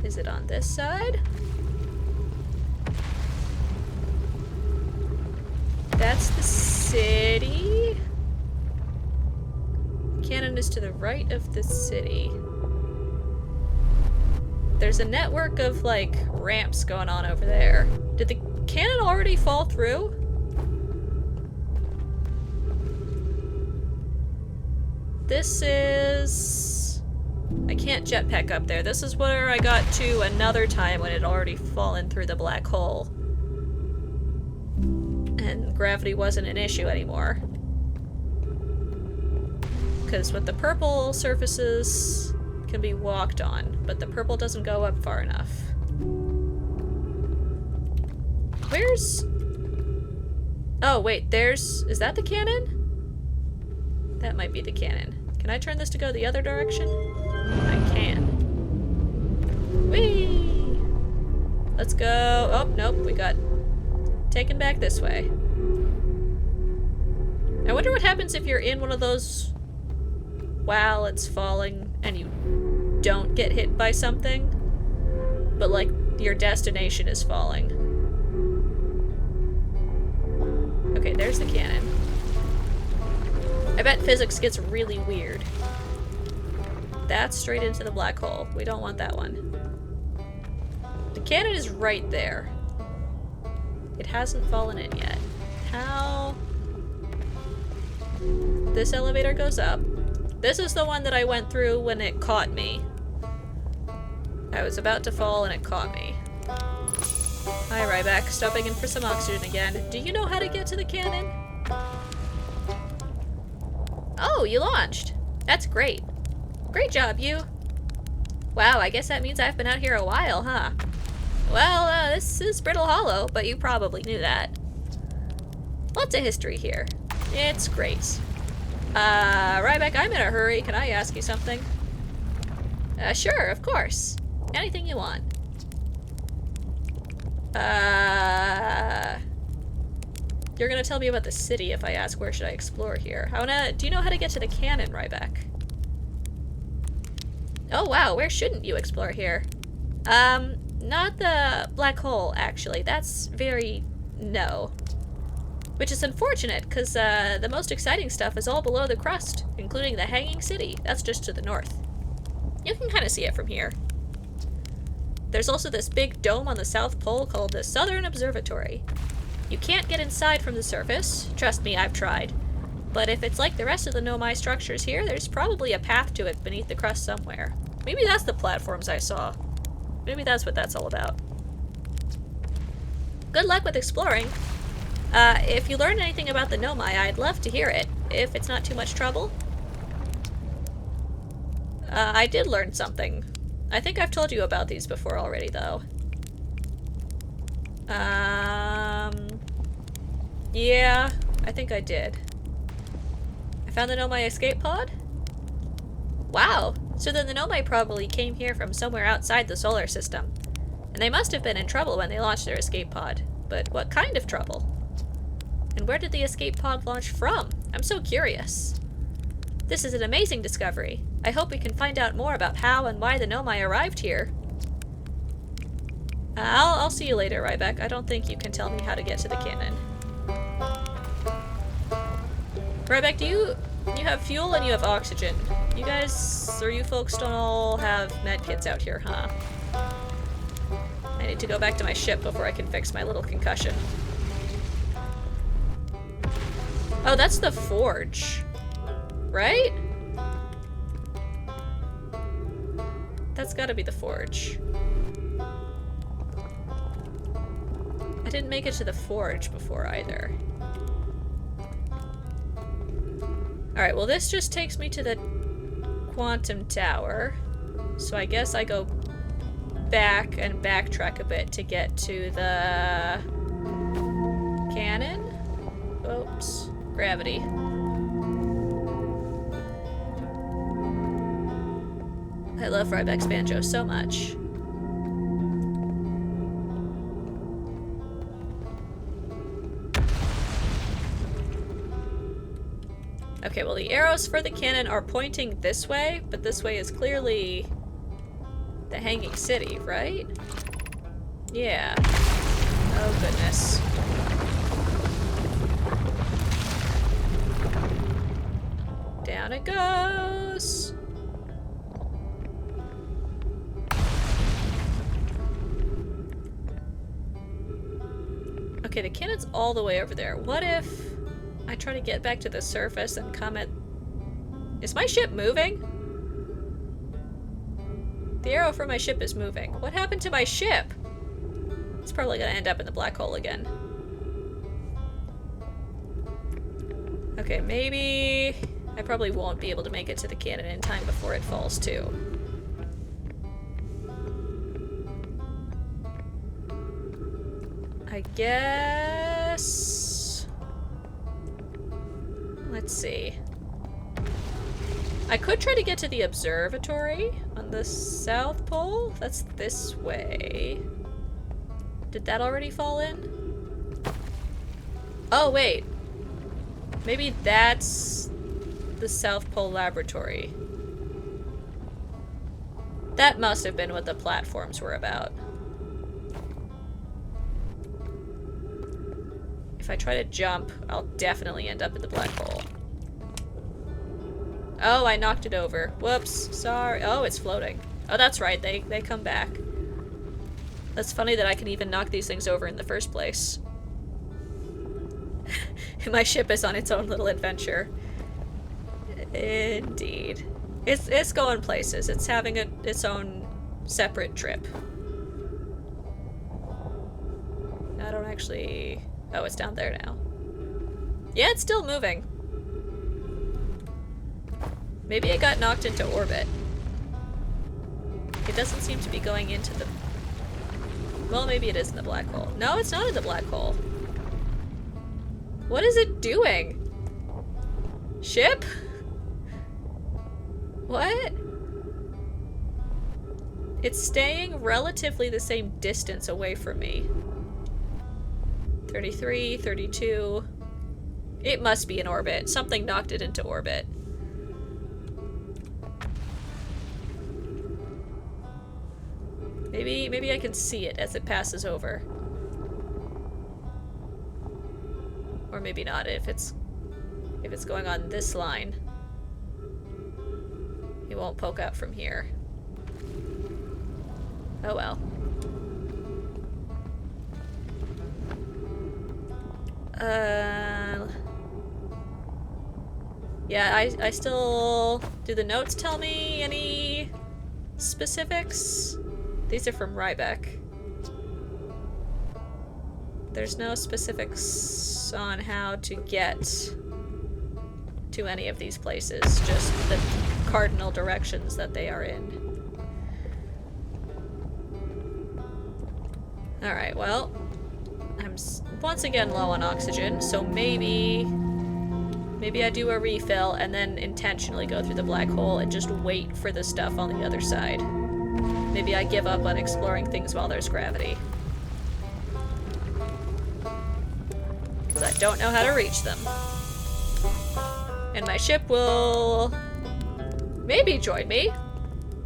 Speaker 1: Is it on this side? That's the city. Cannon is to the right of the city. There's a network of, like, ramps going on over there. Did the cannon already fall through? This is... I can't jetpack up there. This is where I got to another time when it had already fallen through the black hole. And gravity wasn't an issue anymore. Because with the purple, surfaces can be walked on, but the purple doesn't go up far enough. Where's... Oh, wait, there's... Is that the cannon? That might be the cannon. Can I turn this to go the other direction? I can. Whee! Let's go... Oh, nope, we got taken back this way. I wonder what happens if you're in one of those while it's falling and you don't get hit by something, but, like, your destination is falling. Okay, there's the cannon. I bet physics gets really weird. That's straight into the black hole. We don't want that one. The cannon is right there. It hasn't fallen in yet. How? This elevator goes up. This is the one that I went through when it caught me. I was about to fall and it caught me. Hi, Ryback. Stopping in for some oxygen again. Do you know how to get to the cannon? Oh, you launched. That's great. Great job, you. Wow, I guess that means I've been out here a while, huh? Well, this is Brittle Hollow, but you probably knew that. Lots of history here. It's great. Ryback, I'm in a hurry. Can I ask you something? Sure, of course. Anything you want. You're gonna tell me about the city if I ask where should I explore here. Do you know how to get to the cannon, Ryback? Oh wow, where shouldn't you explore here? Not the black hole, actually. That's very... no. Which is unfortunate, because the most exciting stuff is all below the crust, including the Hanging City. That's just to the north. You can kind of see it from here. There's also this big dome on the South Pole called the Southern Observatory. You can't get inside from the surface. Trust me, I've tried. But if it's like the rest of the Nomai structures here, there's probably a path to it beneath the crust somewhere. Maybe that's the platforms I saw. Maybe that's what that's all about. Good luck with exploring. If you learn anything about the Nomai, I'd love to hear it, if it's not too much trouble. I did learn something. I think I've told you about these before already, though. Yeah, I think I did. I found the Nomai escape pod? Wow, so then the Nomai probably came here from somewhere outside the solar system. And they must have been in trouble when they launched their escape pod. But what kind of trouble? And where did the escape pod launch from? I'm so curious. This is an amazing discovery. I hope we can find out more about how and why the Nomai arrived here. I'll see you later, Ryback. I don't think you can tell me how to get to the cannon. Ryback, do you have fuel and you have oxygen? You guys, or you folks don't all have medkits out here, huh? I need to go back to my ship before I can fix my little concussion. Oh, that's the forge. Right? That's gotta be the forge. I didn't make it to the forge before either. Alright, well this just takes me to the quantum tower. So I guess I go back and backtrack a bit to get to the cannon? Oops. Gravity. I love Ryback's banjo so much. Okay, well the arrows for the cannon are pointing this way, but this way is clearly the Hanging City, right? Yeah. Oh goodness. Down it goes! Okay, the cannon's all the way over there. What if I try to get back to the surface and come at... Is my ship moving? The arrow for my ship is moving. What happened to my ship? It's probably gonna end up in the black hole again. Okay, maybe... I probably won't be able to make it to the cannon in time before it falls too. I guess... Let's see. I could try to get to the observatory on the South Pole. That's this way. Did that already fall in? Oh, wait. Maybe that's the South Pole Laboratory. That must have been what the platforms were about. If I try to jump, I'll definitely end up in the black hole. Oh, I knocked it over. Whoops. Sorry. Oh, it's floating. Oh, that's right. They come back. That's funny that I can even knock these things over in the first place. My ship is on its own little adventure. Indeed. It's going places. It's having its own separate trip. I don't actually... Oh, it's down there now. Yeah, it's still moving. Maybe it got knocked into orbit. It doesn't seem to be going into the... Well, maybe it is in the black hole. No, it's not in the black hole. What is it doing? Ship? What? It's staying relatively the same distance away from me. 33, 32. It must be in orbit. Something knocked it into orbit. Maybe I can see it as it passes over. Or maybe not if it's going on this line. It won't poke out from here. Oh well. Yeah, I still... Do the notes tell me any specifics? These are from Ryback. There's no specifics on how to get to any of these places, just the cardinal directions that they are in. Alright, well, I'm once again low on oxygen, so maybe I do a refill and then intentionally go through the black hole and just wait for the stuff on the other side. Maybe I give up on exploring things while there's gravity. Because I don't know how to reach them. And my ship will maybe join me.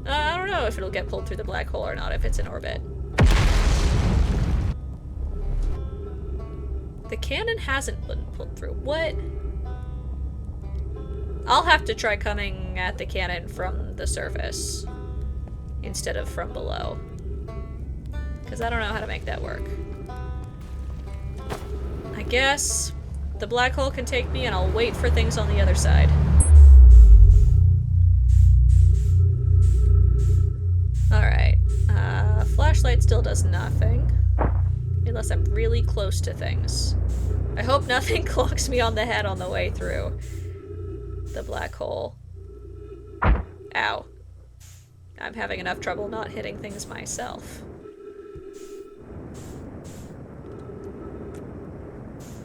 Speaker 1: I don't know if it'll get pulled through the black hole or not if it's in orbit. The cannon hasn't been pulled through. What? I'll have to try coming at the cannon from the surface instead of from below. Because I don't know how to make that work. I guess the black hole can take me and I'll wait for things on the other side. Alright. Flashlight still does nothing. Unless I'm really close to things. I hope nothing clocks me on the head on the way through the black hole. Ow. I'm having enough trouble not hitting things myself.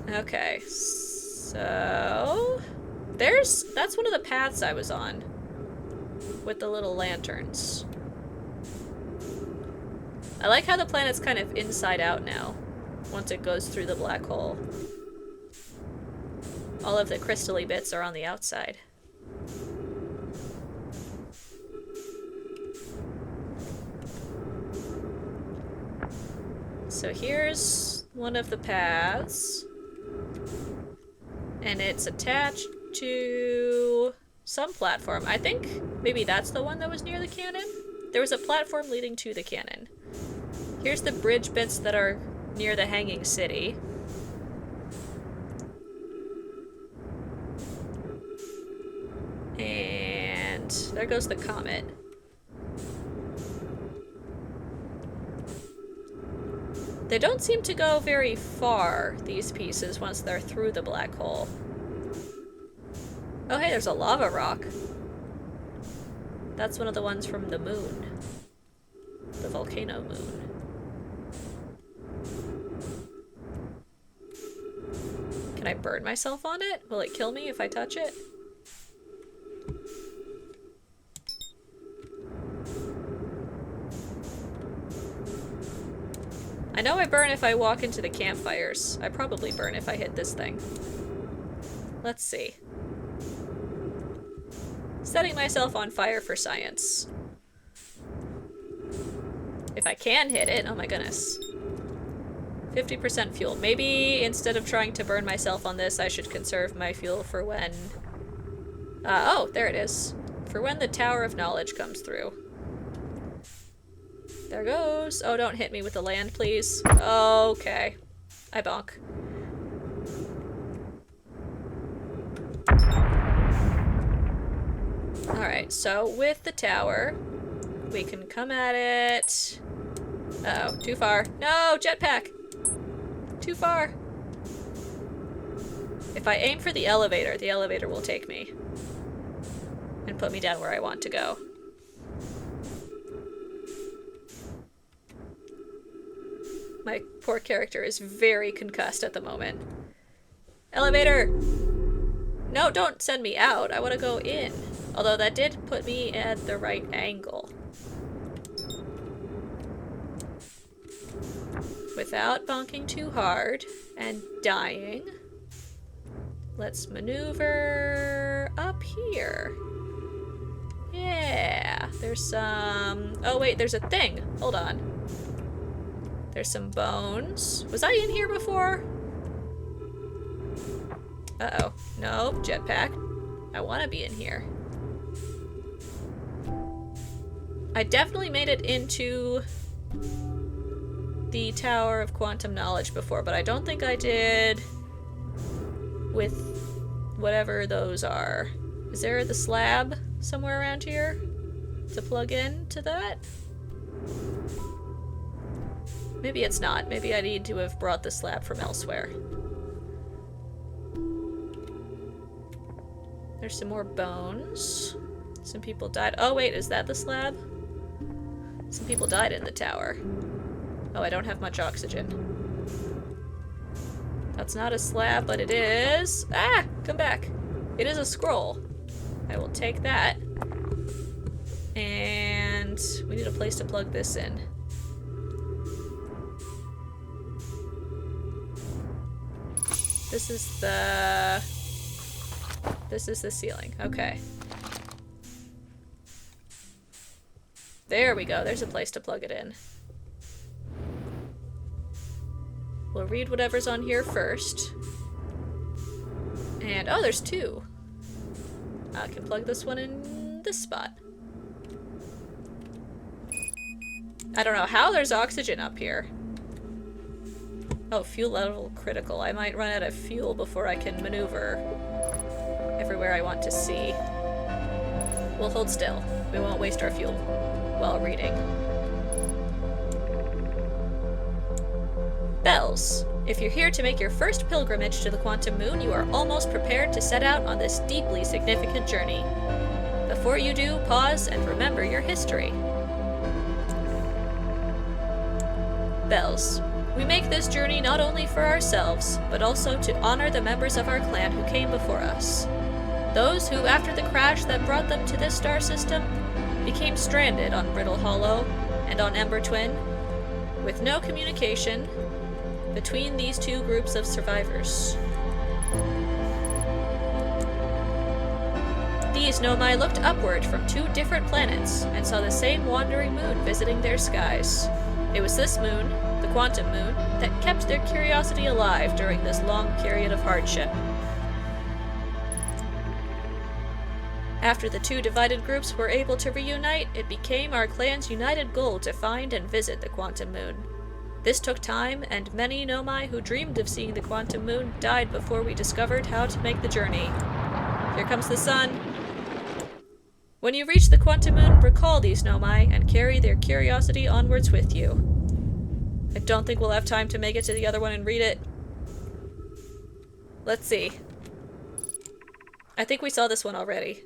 Speaker 1: Okay, so... that's one of the paths I was on. With the little lanterns. I like how the planet's kind of inside out now, once it goes through the black hole. All of the crystally bits are on the outside. So here's one of the paths. And it's attached to some platform. I think maybe that's the one that was near the cannon? There was a platform leading to the cannon. Here's the bridge bits that are near the hanging city. And there goes the comet. They don't seem to go very far, these pieces, once they're through the black hole. Oh hey, there's a lava rock. That's one of the ones from the moon. The volcano moon. Can I burn myself on it? Will it kill me if I touch it? I know I burn if I walk into the campfires. I probably burn if I hit this thing. Let's see. Setting myself on fire for science. If I can hit it, oh my goodness. 50% fuel. Maybe instead of trying to burn myself on this, I should conserve my fuel for when... oh, there it is. For when the Tower of Knowledge comes through. There goes. Oh, don't hit me with the land, please. Okay. I bonk. Alright, so with the tower, we can come at it... Uh-oh, too far. No, jetpack! Too far. If I aim for the elevator will take me. And put me down where I want to go. My poor character is very concussed at the moment. Elevator! No, don't send me out. I want to go in. Although that did put me at the right angle. Without bonking too hard and dying. Let's maneuver up here. Yeah, there's some... Oh wait, there's a thing. Hold on. There's some bones. Was I in here before? Uh-oh. Nope, jetpack. I want to be in here. I definitely made it into the Tower of Quantum Knowledge before, but I don't think I did with whatever those are. Is there the slab somewhere around here to plug in to that? Maybe it's not. Maybe I need to have brought the slab from elsewhere. There's some more bones. Some people died. Oh wait, is that the slab? Some people died in the tower. Oh, I don't have much oxygen. That's not a slab, but it is... Ah! Come back. It is a scroll. I will take that. And we need a place to plug this in. This is the... This is the ceiling. Okay. There we go. There's a place to plug it in. We'll read whatever's on here first. And, oh, there's two. I can plug this one in this spot. I don't know how there's oxygen up here. Oh, fuel level critical. I might run out of fuel before I can maneuver everywhere I want to see. We'll hold still. We won't waste our fuel while reading. Bells. If you're here to make your first pilgrimage to the Quantum Moon, you are almost prepared to set out on this deeply significant journey. Before you do, pause and remember your history. Bells. We make this journey not only for ourselves, but also to honor the members of our clan who came before us. Those who, after the crash that brought them to this star system, became stranded on Brittle Hollow and on Ember Twin, with no communication between these two groups of survivors. These Nomai looked upward from two different planets and saw the same wandering moon visiting their skies. It was this moon, the Quantum Moon, that kept their curiosity alive during this long period of hardship. After the two divided groups were able to reunite, it became our clan's united goal to find and visit the Quantum Moon. This took time, and many Nomai who dreamed of seeing the Quantum Moon died before we discovered how to make the journey. Here comes the sun. When you reach the Quantum Moon, recall these Nomai and carry their curiosity onwards with you. I don't think we'll have time to make it to the other one and read it. Let's see. I think we saw this one already.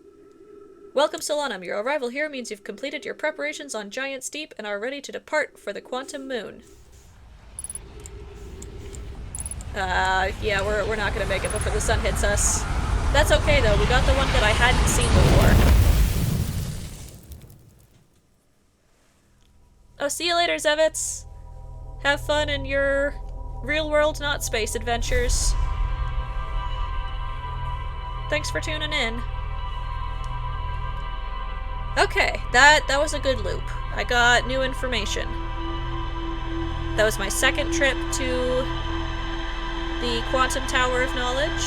Speaker 1: Welcome, Solanum. Your arrival here means you've completed your preparations on Giant Steep and are ready to depart for the Quantum Moon. Yeah, we're not gonna make it before the sun hits us. That's okay, though. We got the one that I hadn't seen before. Oh, see you later, Zevitz. Have fun in your real-world, not space adventures. Thanks for tuning in. Okay, that was a good loop. I got new information. That was my second trip to the Quantum Tower of Knowledge.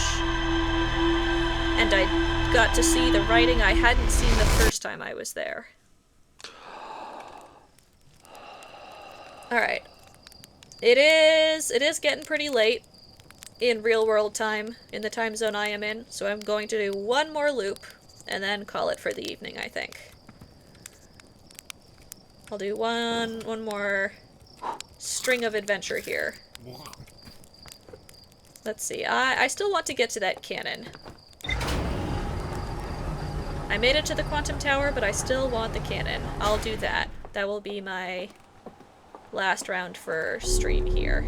Speaker 1: And I got to see the writing I hadn't seen the first time I was there. Alright. It is getting pretty late in real world time, in the time zone I am in, so I'm going to do one more loop and then call it for the evening, I think. I'll do one more string of adventure here. Let's see, I still want to get to that cannon. I made it to the Quantum Tower, but I still want the cannon. I'll do that. That will be my last round for stream here.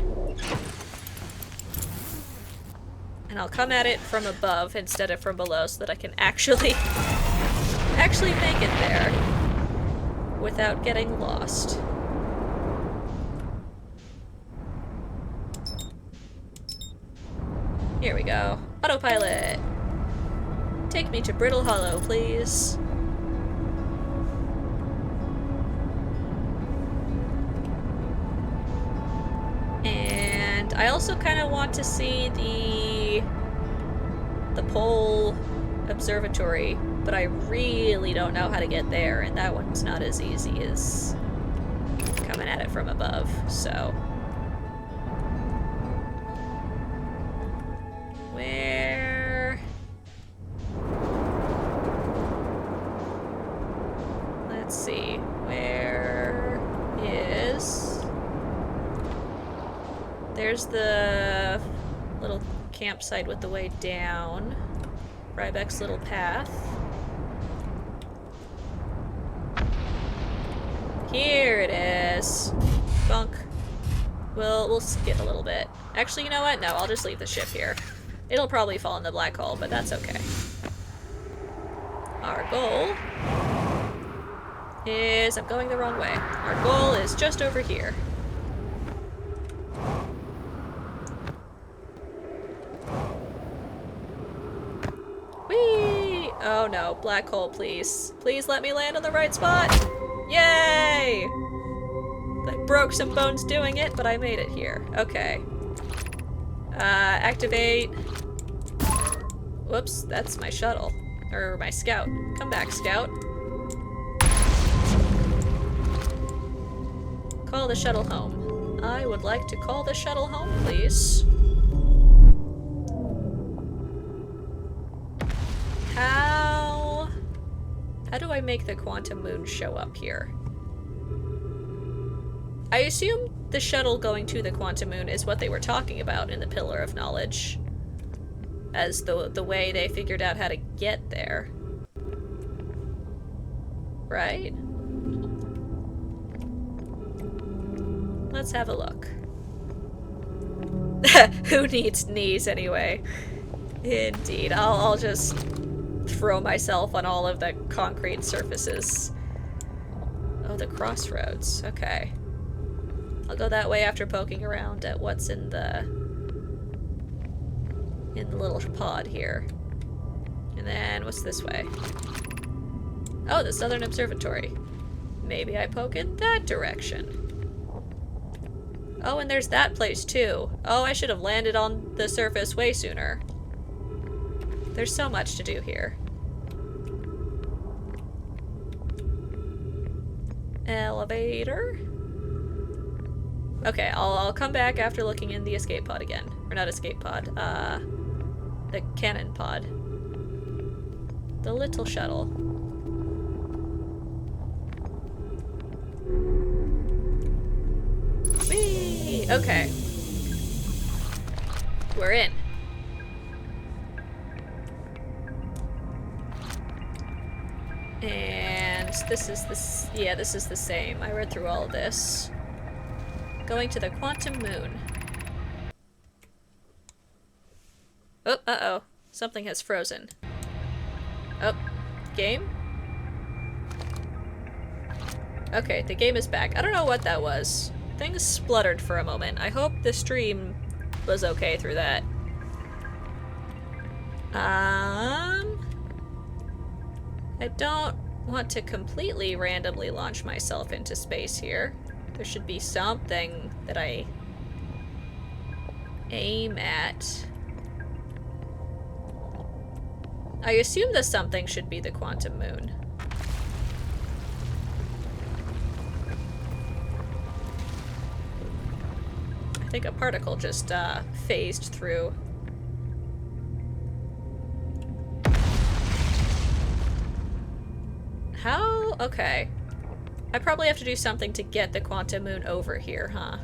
Speaker 1: And I'll come at it from above instead of from below so that I can actually make it there without getting lost. Here we go. Autopilot! Take me to Brittle Hollow, please. And I also kind of want to see the pole observatory, but I really don't know how to get there, and that one's not as easy as coming at it from above, so. Where? Let's see. Where is... There's the little campsite with the way down. Rybek's little path. Here it is. Bunk. We'll skip a little bit. Actually, you know what? No, I'll just leave the ship here. It'll probably fall in the black hole, but that's okay. Our goal is... I'm going the wrong way. Our goal is just over here. Whee! Oh no, black hole, please. Please let me land on the right spot! Yay! I broke some bones doing it, but I made it here. Okay. Activate. Whoops, that's my shuttle. Or my scout. Come back, scout. Call the shuttle home. I would like to call the shuttle home, please. How do I make the quantum moon show up here? I assume the shuttle going to the quantum moon is what they were talking about in the Pillar of Knowledge, as the way they figured out how to get there. Right? Let's have a look. Who needs knees anyway? Indeed, I'll just throw myself on all of the concrete surfaces. Oh, the crossroads. Okay. I'll go that way after poking around at what's in the little pod here. And then what's this way? Oh, the Southern Observatory. Maybe I poke in that direction. Oh, and there's that place too. Oh, I should have landed on the surface way sooner. There's so much to do here. Elevator? Okay, I'll come back after looking in the escape pod again. Or not escape pod, the cannon pod. The little shuttle. Whee! Okay. We're in. And this is the same. I read through all of this. Going to the quantum moon. Oh, uh-oh. Something has frozen. Oh, game? Okay, the game is back. I don't know what that was. Things spluttered for a moment. I hope the stream was okay through that. I don't want to completely randomly launch myself into space here. There should be something that I aim at. I assume the something should be the quantum moon. I think a particle just phased through. How? Okay. I probably have to do something to get the quantum moon over here, huh?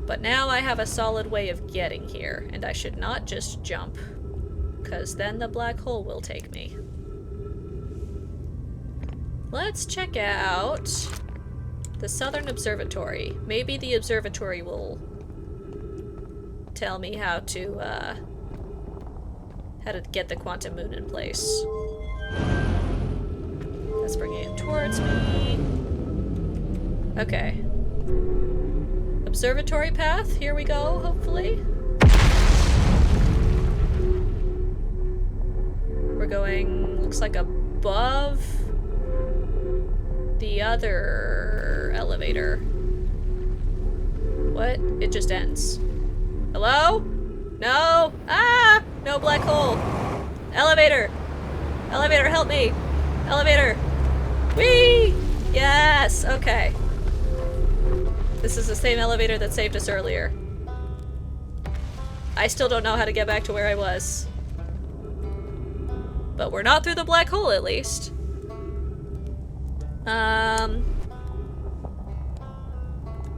Speaker 1: But now I have a solid way of getting here, and I should not just jump, because then the black hole will take me. Let's check out the Southern Observatory. Maybe the observatory will tell me how to get the quantum moon in place. Let's bring it towards me. Okay. Observatory path, here we go, hopefully. We're going, looks like above the other elevator. What? It just ends. Hello? No! Ah! No black hole! Elevator! Elevator, help me! Elevator! Whee! Yes! Okay. This is the same elevator that saved us earlier. I still don't know how to get back to where I was. But we're not through the black hole, at least.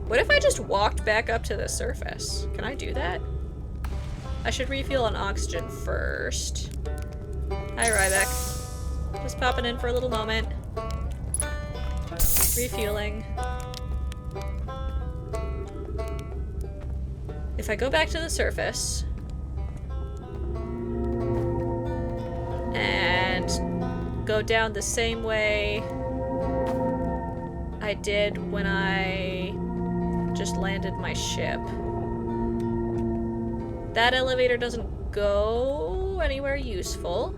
Speaker 1: What if I just walked back up to the surface? Can I do that? I should refuel on oxygen first. Hi, Ryback. Just popping in for a little moment. Refueling. If I go back to the surface and go down the same way I did when I just landed my ship, that elevator doesn't go anywhere useful.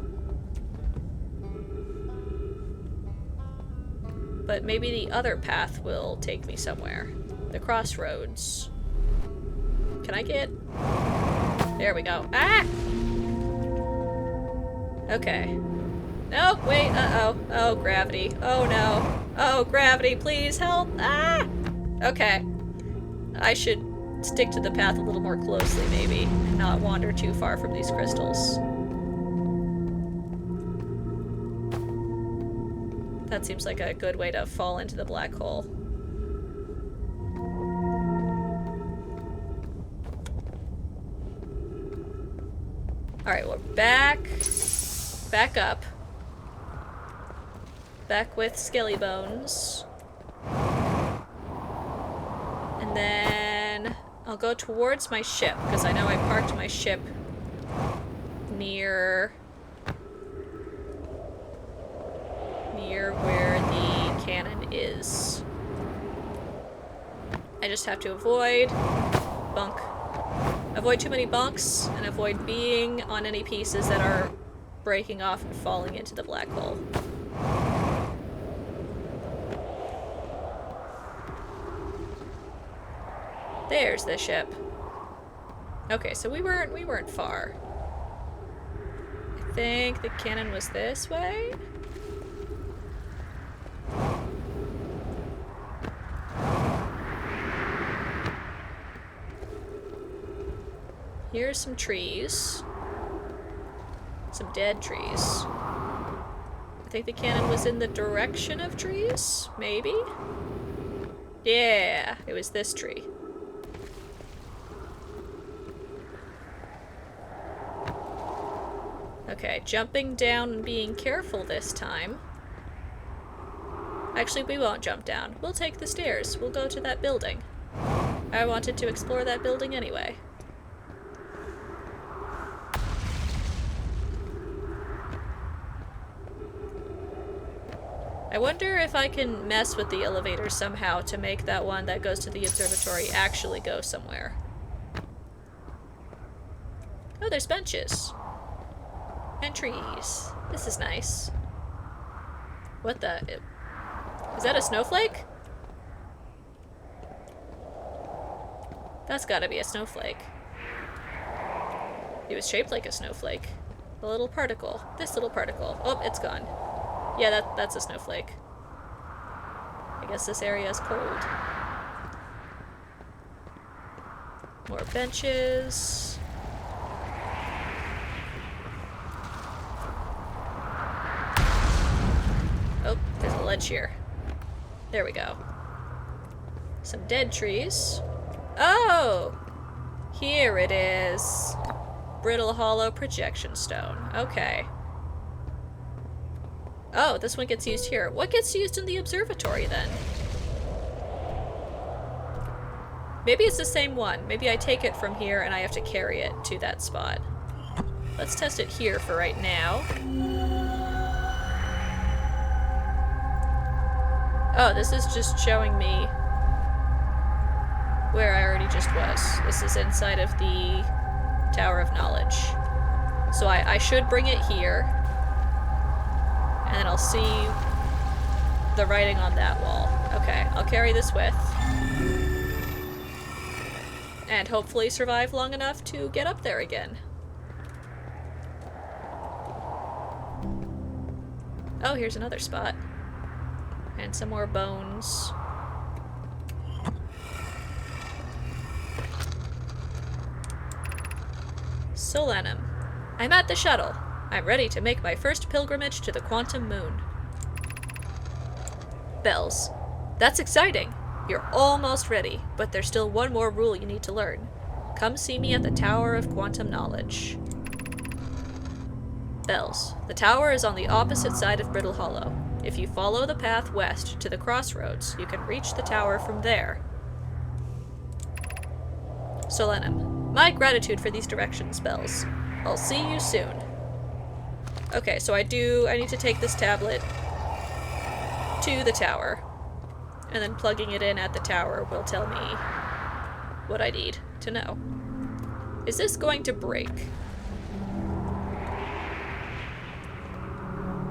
Speaker 1: But maybe the other path will take me somewhere. The crossroads. Can I get... There we go. Ah! Okay. No, wait, uh-oh. Oh, gravity. Oh, no. Oh, gravity, please help. Ah! Okay. I should stick to the path a little more closely, maybe, and not wander too far from these crystals. That seems like a good way to fall into the black hole. Alright, we're back up. Back with Skelly Bones. And then I'll go towards my ship, because I know I parked my ship near where the cannon is. I just have to avoid too many bunks, and avoid being on any pieces that are breaking off and falling into the black hole. There's the ship. Okay, so we weren't far. I think the cannon was this way? Here's some trees. Some dead trees. I think the cannon was in the direction of trees? Maybe? Yeah, it was this tree. Okay, jumping down and being careful this time. Actually, we won't jump down. We'll take the stairs. We'll go to that building. I wanted to explore that building anyway. I wonder if I can mess with the elevator somehow to make that one that goes to the observatory actually go somewhere. Oh, there's benches. And trees. This is nice. What the... Is that a snowflake? That's gotta be a snowflake. It was shaped like a snowflake. A little particle. This little particle. Oh, it's gone. Yeah, that's a snowflake. I guess this area is cold. More benches. Oh, there's a ledge here. There we go. Some dead trees. Oh! Here it is. Brittle hollow projection stone. Okay. Oh, this one gets used here. What gets used in the observatory, then? Maybe it's the same one. Maybe I take it from here and I have to carry it to that spot. Let's test it here for right now. Oh, this is just showing me where I already just was. This is inside of the Tower of Knowledge. So I should bring it here. And then I'll see the writing on that wall. Okay, I'll carry this with. And hopefully survive long enough to get up there again. Oh, here's another spot. And some more bones. Solanum. I'm at the shuttle. I'm ready to make my first pilgrimage to the quantum moon. Bells. That's exciting. You're almost ready, but there's still one more rule you need to learn. Come see me at the Tower of Quantum Knowledge. Bells. The tower is on the opposite side of Brittle Hollow. If you follow the path west to the crossroads, you can reach the tower from there. Solanum. My gratitude for these directions, Bells. I'll see you soon. Okay, so I need to take this tablet to the tower. And then plugging it in at the tower will tell me what I need to know. Is this going to break?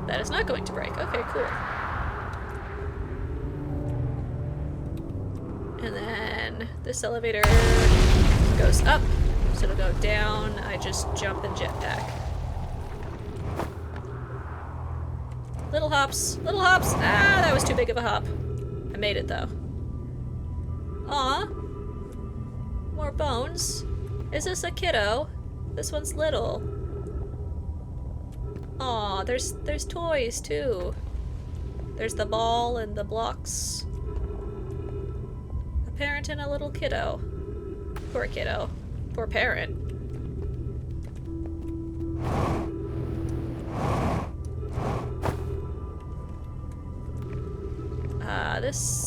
Speaker 1: That is not going to break. Okay, cool. And then this elevator goes up, so it'll go down. I just jump and jetpack. Little hops, little hops. Ah, that was too big of a hop. I made it though. Aw. More bones. Is this a kiddo? This one's little. Aw, there's toys too. There's the ball and the blocks. A parent and a little kiddo. Poor kiddo. Poor parent.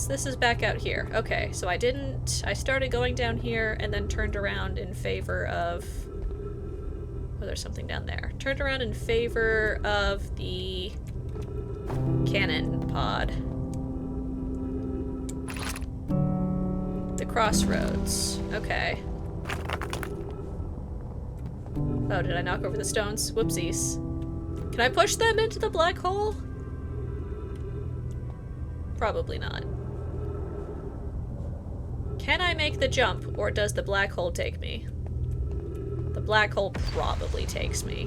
Speaker 1: This is back out here. Okay, so I started going down here and then turned around in favor of... Oh, there's something down there. Turned around in favor of the cannon pod. The crossroads. Okay. Oh, did I knock over the stones? Whoopsies. Can I push them into the black hole? Probably not. Can I make the jump, or does the black hole take me? The black hole probably takes me.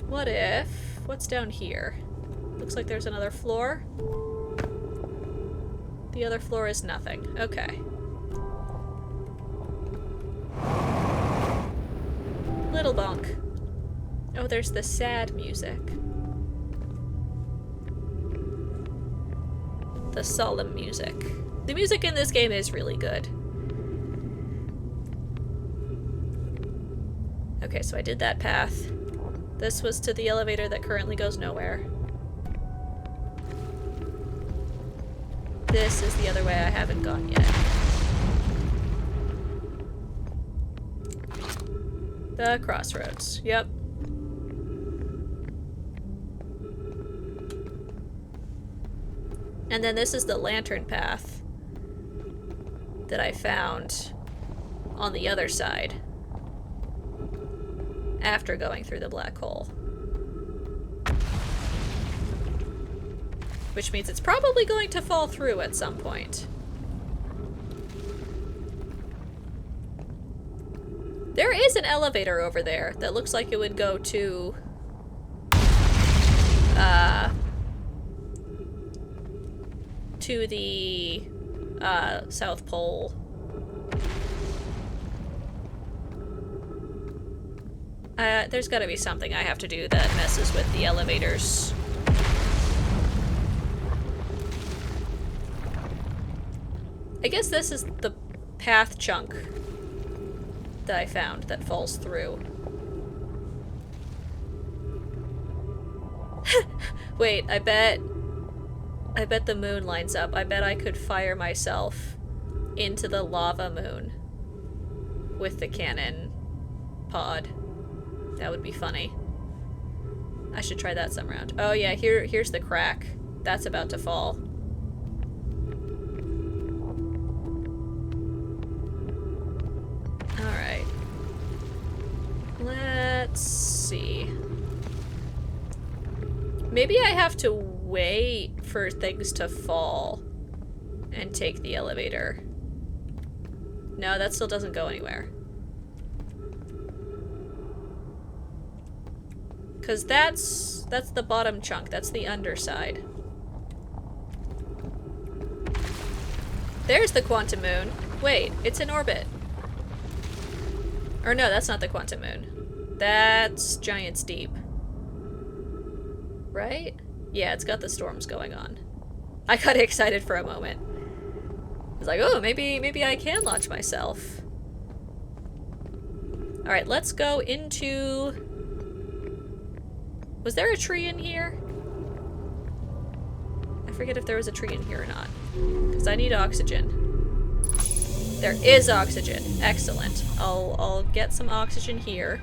Speaker 1: What if... What's down here? Looks like there's another floor. The other floor is nothing. Okay. Little bunk. Oh, there's the sad music. The solemn music. The music in this game is really good. Okay, so I did that path. This was to the elevator that currently goes nowhere. This is the other way I haven't gone yet. The crossroads. Yep. And then this is the lantern path that I found on the other side after going through the black hole. Which means it's probably going to fall through at some point. There is an elevator over there that looks like it would go to the South Pole. There's gotta be something I have to do that messes with the elevators. I guess this is the path chunk that I found that falls through. Wait, I bet the moon lines up. I bet I could fire myself into the lava moon with the cannon pod. That would be funny. I should try that some round. Oh yeah, here's the crack. That's about to fall. Alright. Let's see. Maybe I have to wait for things to fall and take the elevator. No, that still doesn't go anywhere. Because that's the bottom chunk. That's the underside. There's the quantum moon. Wait, it's in orbit. Or no, that's not the quantum moon. That's Giant's Deep. Right? Yeah, it's got the storms going on. I got excited for a moment. I was like, oh, maybe I can launch myself. Alright, let's go into... Was there a tree in here? I forget if there was a tree in here or not. Because I need oxygen. There is oxygen. Excellent. I'll get some oxygen here.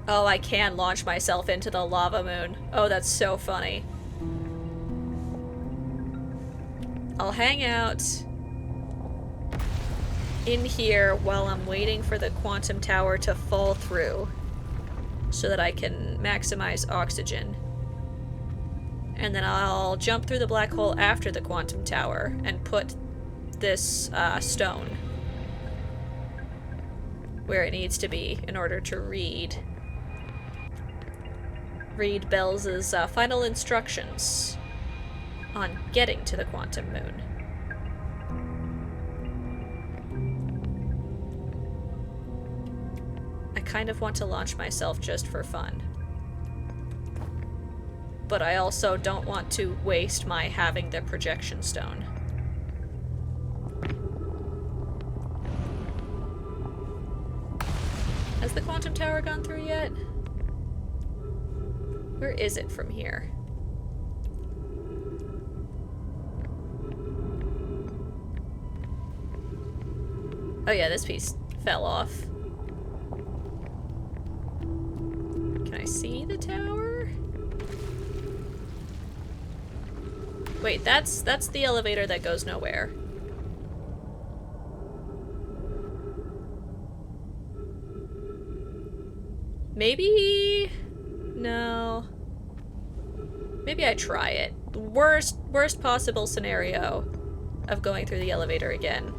Speaker 1: Oh, I can launch myself into the lava moon. Oh, that's so funny. I'll hang out in here while I'm waiting for the quantum tower to fall through so that I can maximize oxygen. And then I'll jump through the black hole after the quantum tower and put this stone where it needs to be in order to read Bells' final instructions on getting to the quantum moon. I kind of want to launch myself just for fun. But I also don't want to waste my having the projection stone. Has the quantum tower gone through yet? Where is it from here? Oh yeah, this piece fell off. Can I see the tower? Wait, that's the elevator that goes nowhere. Maybe... no. Maybe I try it. The worst possible scenario of going through the elevator again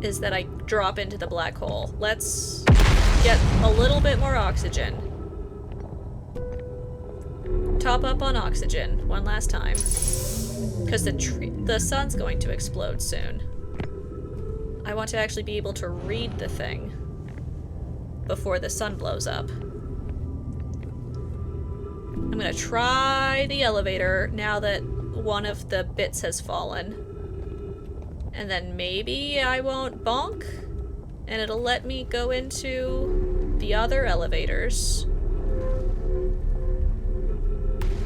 Speaker 1: is that I drop into the black hole. Let's get a little bit more oxygen. Top up on oxygen one last time. Because the sun's going to explode soon. I want to actually be able to read the thing before the sun blows up. I'm gonna try the elevator now that one of the bits has fallen. And then maybe I won't bonk, and it'll let me go into the other elevators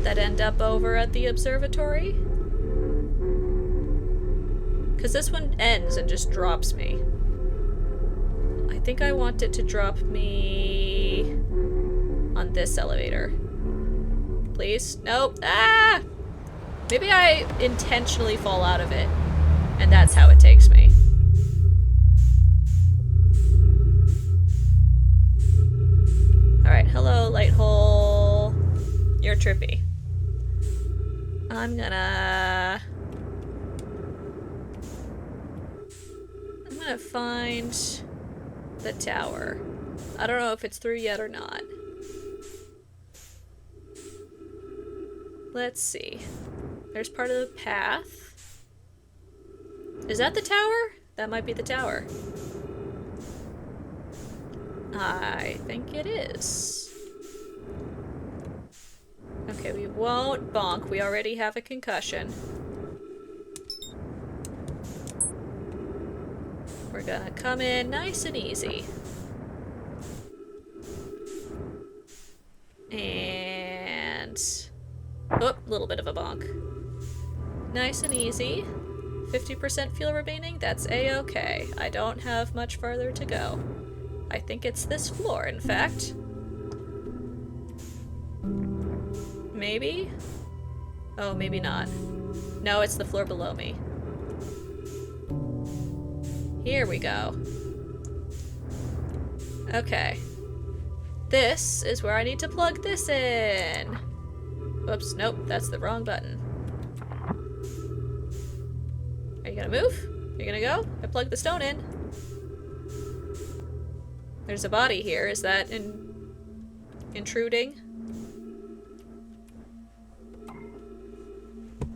Speaker 1: that end up over at the observatory. Because this one ends and just drops me. I think I want it to drop me on this elevator. Please? Nope. Ah! Maybe I intentionally fall out of it, and that's how it takes me. Alright, hello, light hole. You're trippy. I'm gonna find the tower. I don't know if it's through yet or not. Let's see. There's part of the path. Is that the tower? That might be the tower. I think it is. Okay, we won't bonk. We already have a concussion. We're gonna come in nice and easy. And... oh, little bit of a bonk. Nice and easy. 50% fuel remaining? That's a-okay. I don't have much farther to go. I think it's this floor, in fact. Maybe? Oh, maybe not. No, it's the floor below me. Here we go. Okay. This is where I need to plug this in. Whoops, nope, that's the wrong button. Are you gonna move? Are you gonna go? I plugged the stone in. There's a body here. Is that intruding?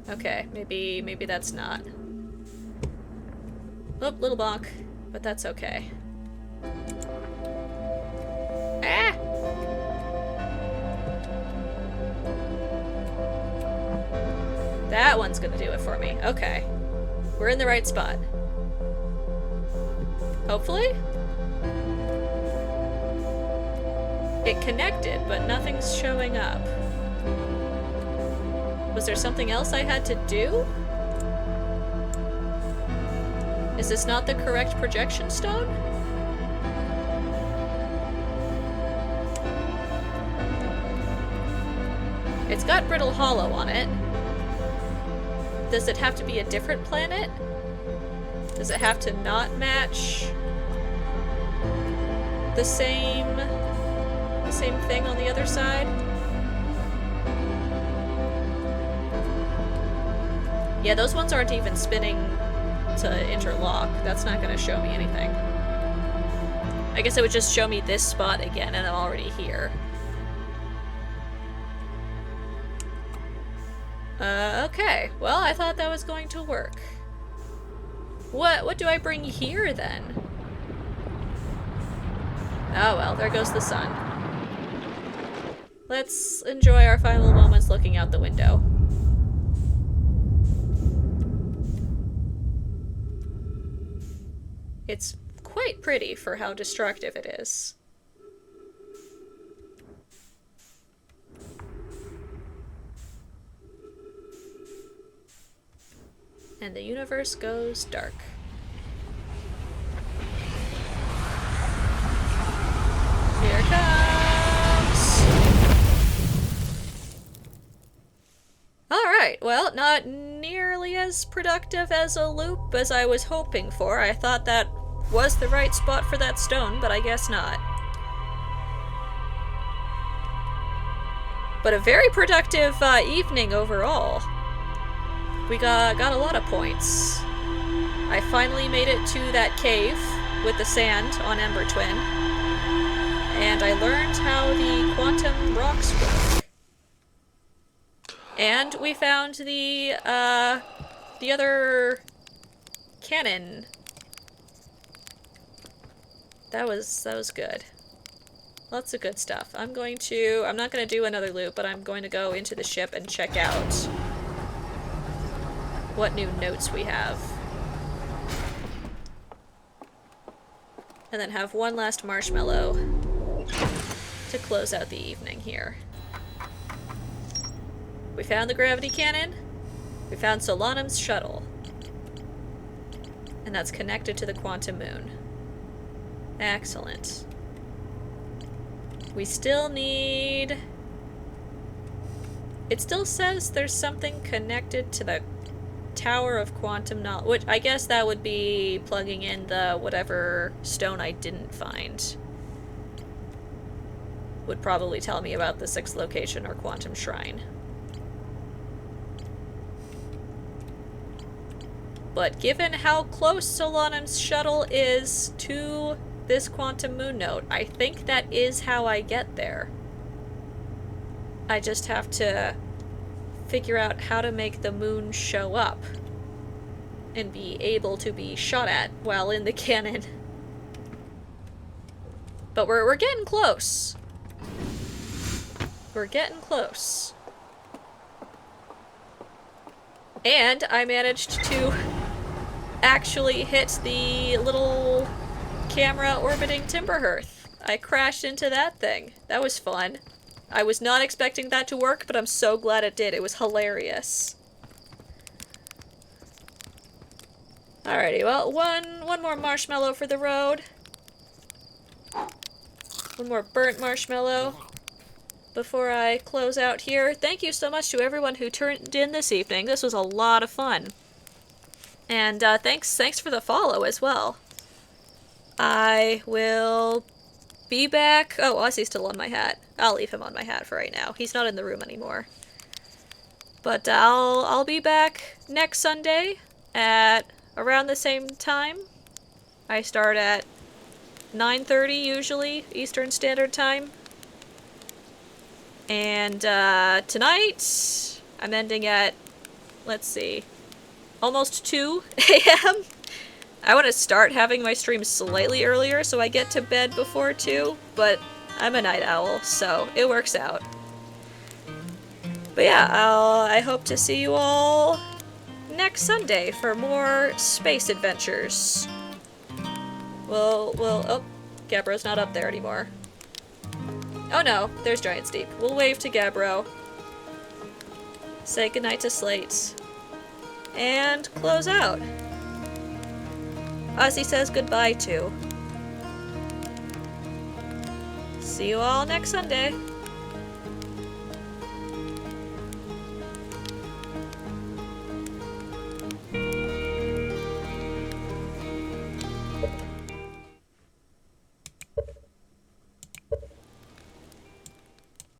Speaker 1: Okay, maybe that's not. Oh, little bonk, but that's okay. Ah! That one's gonna do it for me. Okay. We're in the right spot. Hopefully? It connected, but nothing's showing up. Was there something else I had to do? Is this not the correct projection stone? It's got brittle hollow on it. Does it have to be a different planet? Does it have to not match the same thing on the other side? Yeah, those ones aren't even spinning to interlock. That's not going to show me anything. I guess it would just show me this spot again, and I'm already here. Okay. Well, I thought that was going to work. What do I bring here, then? Oh well, there goes the sun. Let's enjoy our final moments looking out the window. It's quite pretty for how destructive it is. And the universe goes dark. Here it comes! Alright, well, not nearly as productive as a loop as I was hoping for. I thought that was the right spot for that stone, but I guess not. But a very productive evening overall. We got a lot of points. I finally made it to that cave with the sand on Ember Twin. And I learned how the quantum rocks work. And we found the other cannon. That was good. Lots of good stuff. I'm not gonna do another loop, but I'm going to go into the ship and check out what new notes we have. And then have one last marshmallow to close out the evening here. We found the gravity cannon. We found Solanum's shuttle. And that's connected to the quantum moon. Excellent. We still need... It still says there's something connected to the Tower of Quantum Knowledge, which I guess that would be plugging in the whatever stone I didn't find. Would probably tell me about the 6th location or Quantum Shrine. But given how close Solanum's shuttle is to this quantum moon node, I think that is how I get there. I just have to figure out how to make the moon show up and be able to be shot at while in the cannon. But we're getting close. We're getting close. And I managed to actually hit the little camera orbiting Timberhearth. I crashed into that thing. That was fun. I was not expecting that to work, but I'm so glad it did. It was hilarious. Alrighty, well, one more marshmallow for the road. One more burnt marshmallow before I close out here. Thank you so much to everyone who turned in this evening. This was a lot of fun. And thanks for the follow as well. I will be back. Oh, Ozzy's still on my hat. I'll leave him on my hat for right now. He's not in the room anymore. But I'll be back next Sunday at around the same time. I start at 9:30 usually, Eastern Standard Time. And tonight I'm ending at, let's see, almost 2 a.m. I want to start having my streams slightly earlier so I get to bed before 2, but I'm a night owl, so it works out. But yeah, I hope to see you all next Sunday for more space adventures. Oh, Gabbro's not up there anymore. Oh no, there's Giant Steep. We'll wave to Gabbro. Say goodnight to Slate. And close out. Ozzy says goodbye too. See you all next Sunday.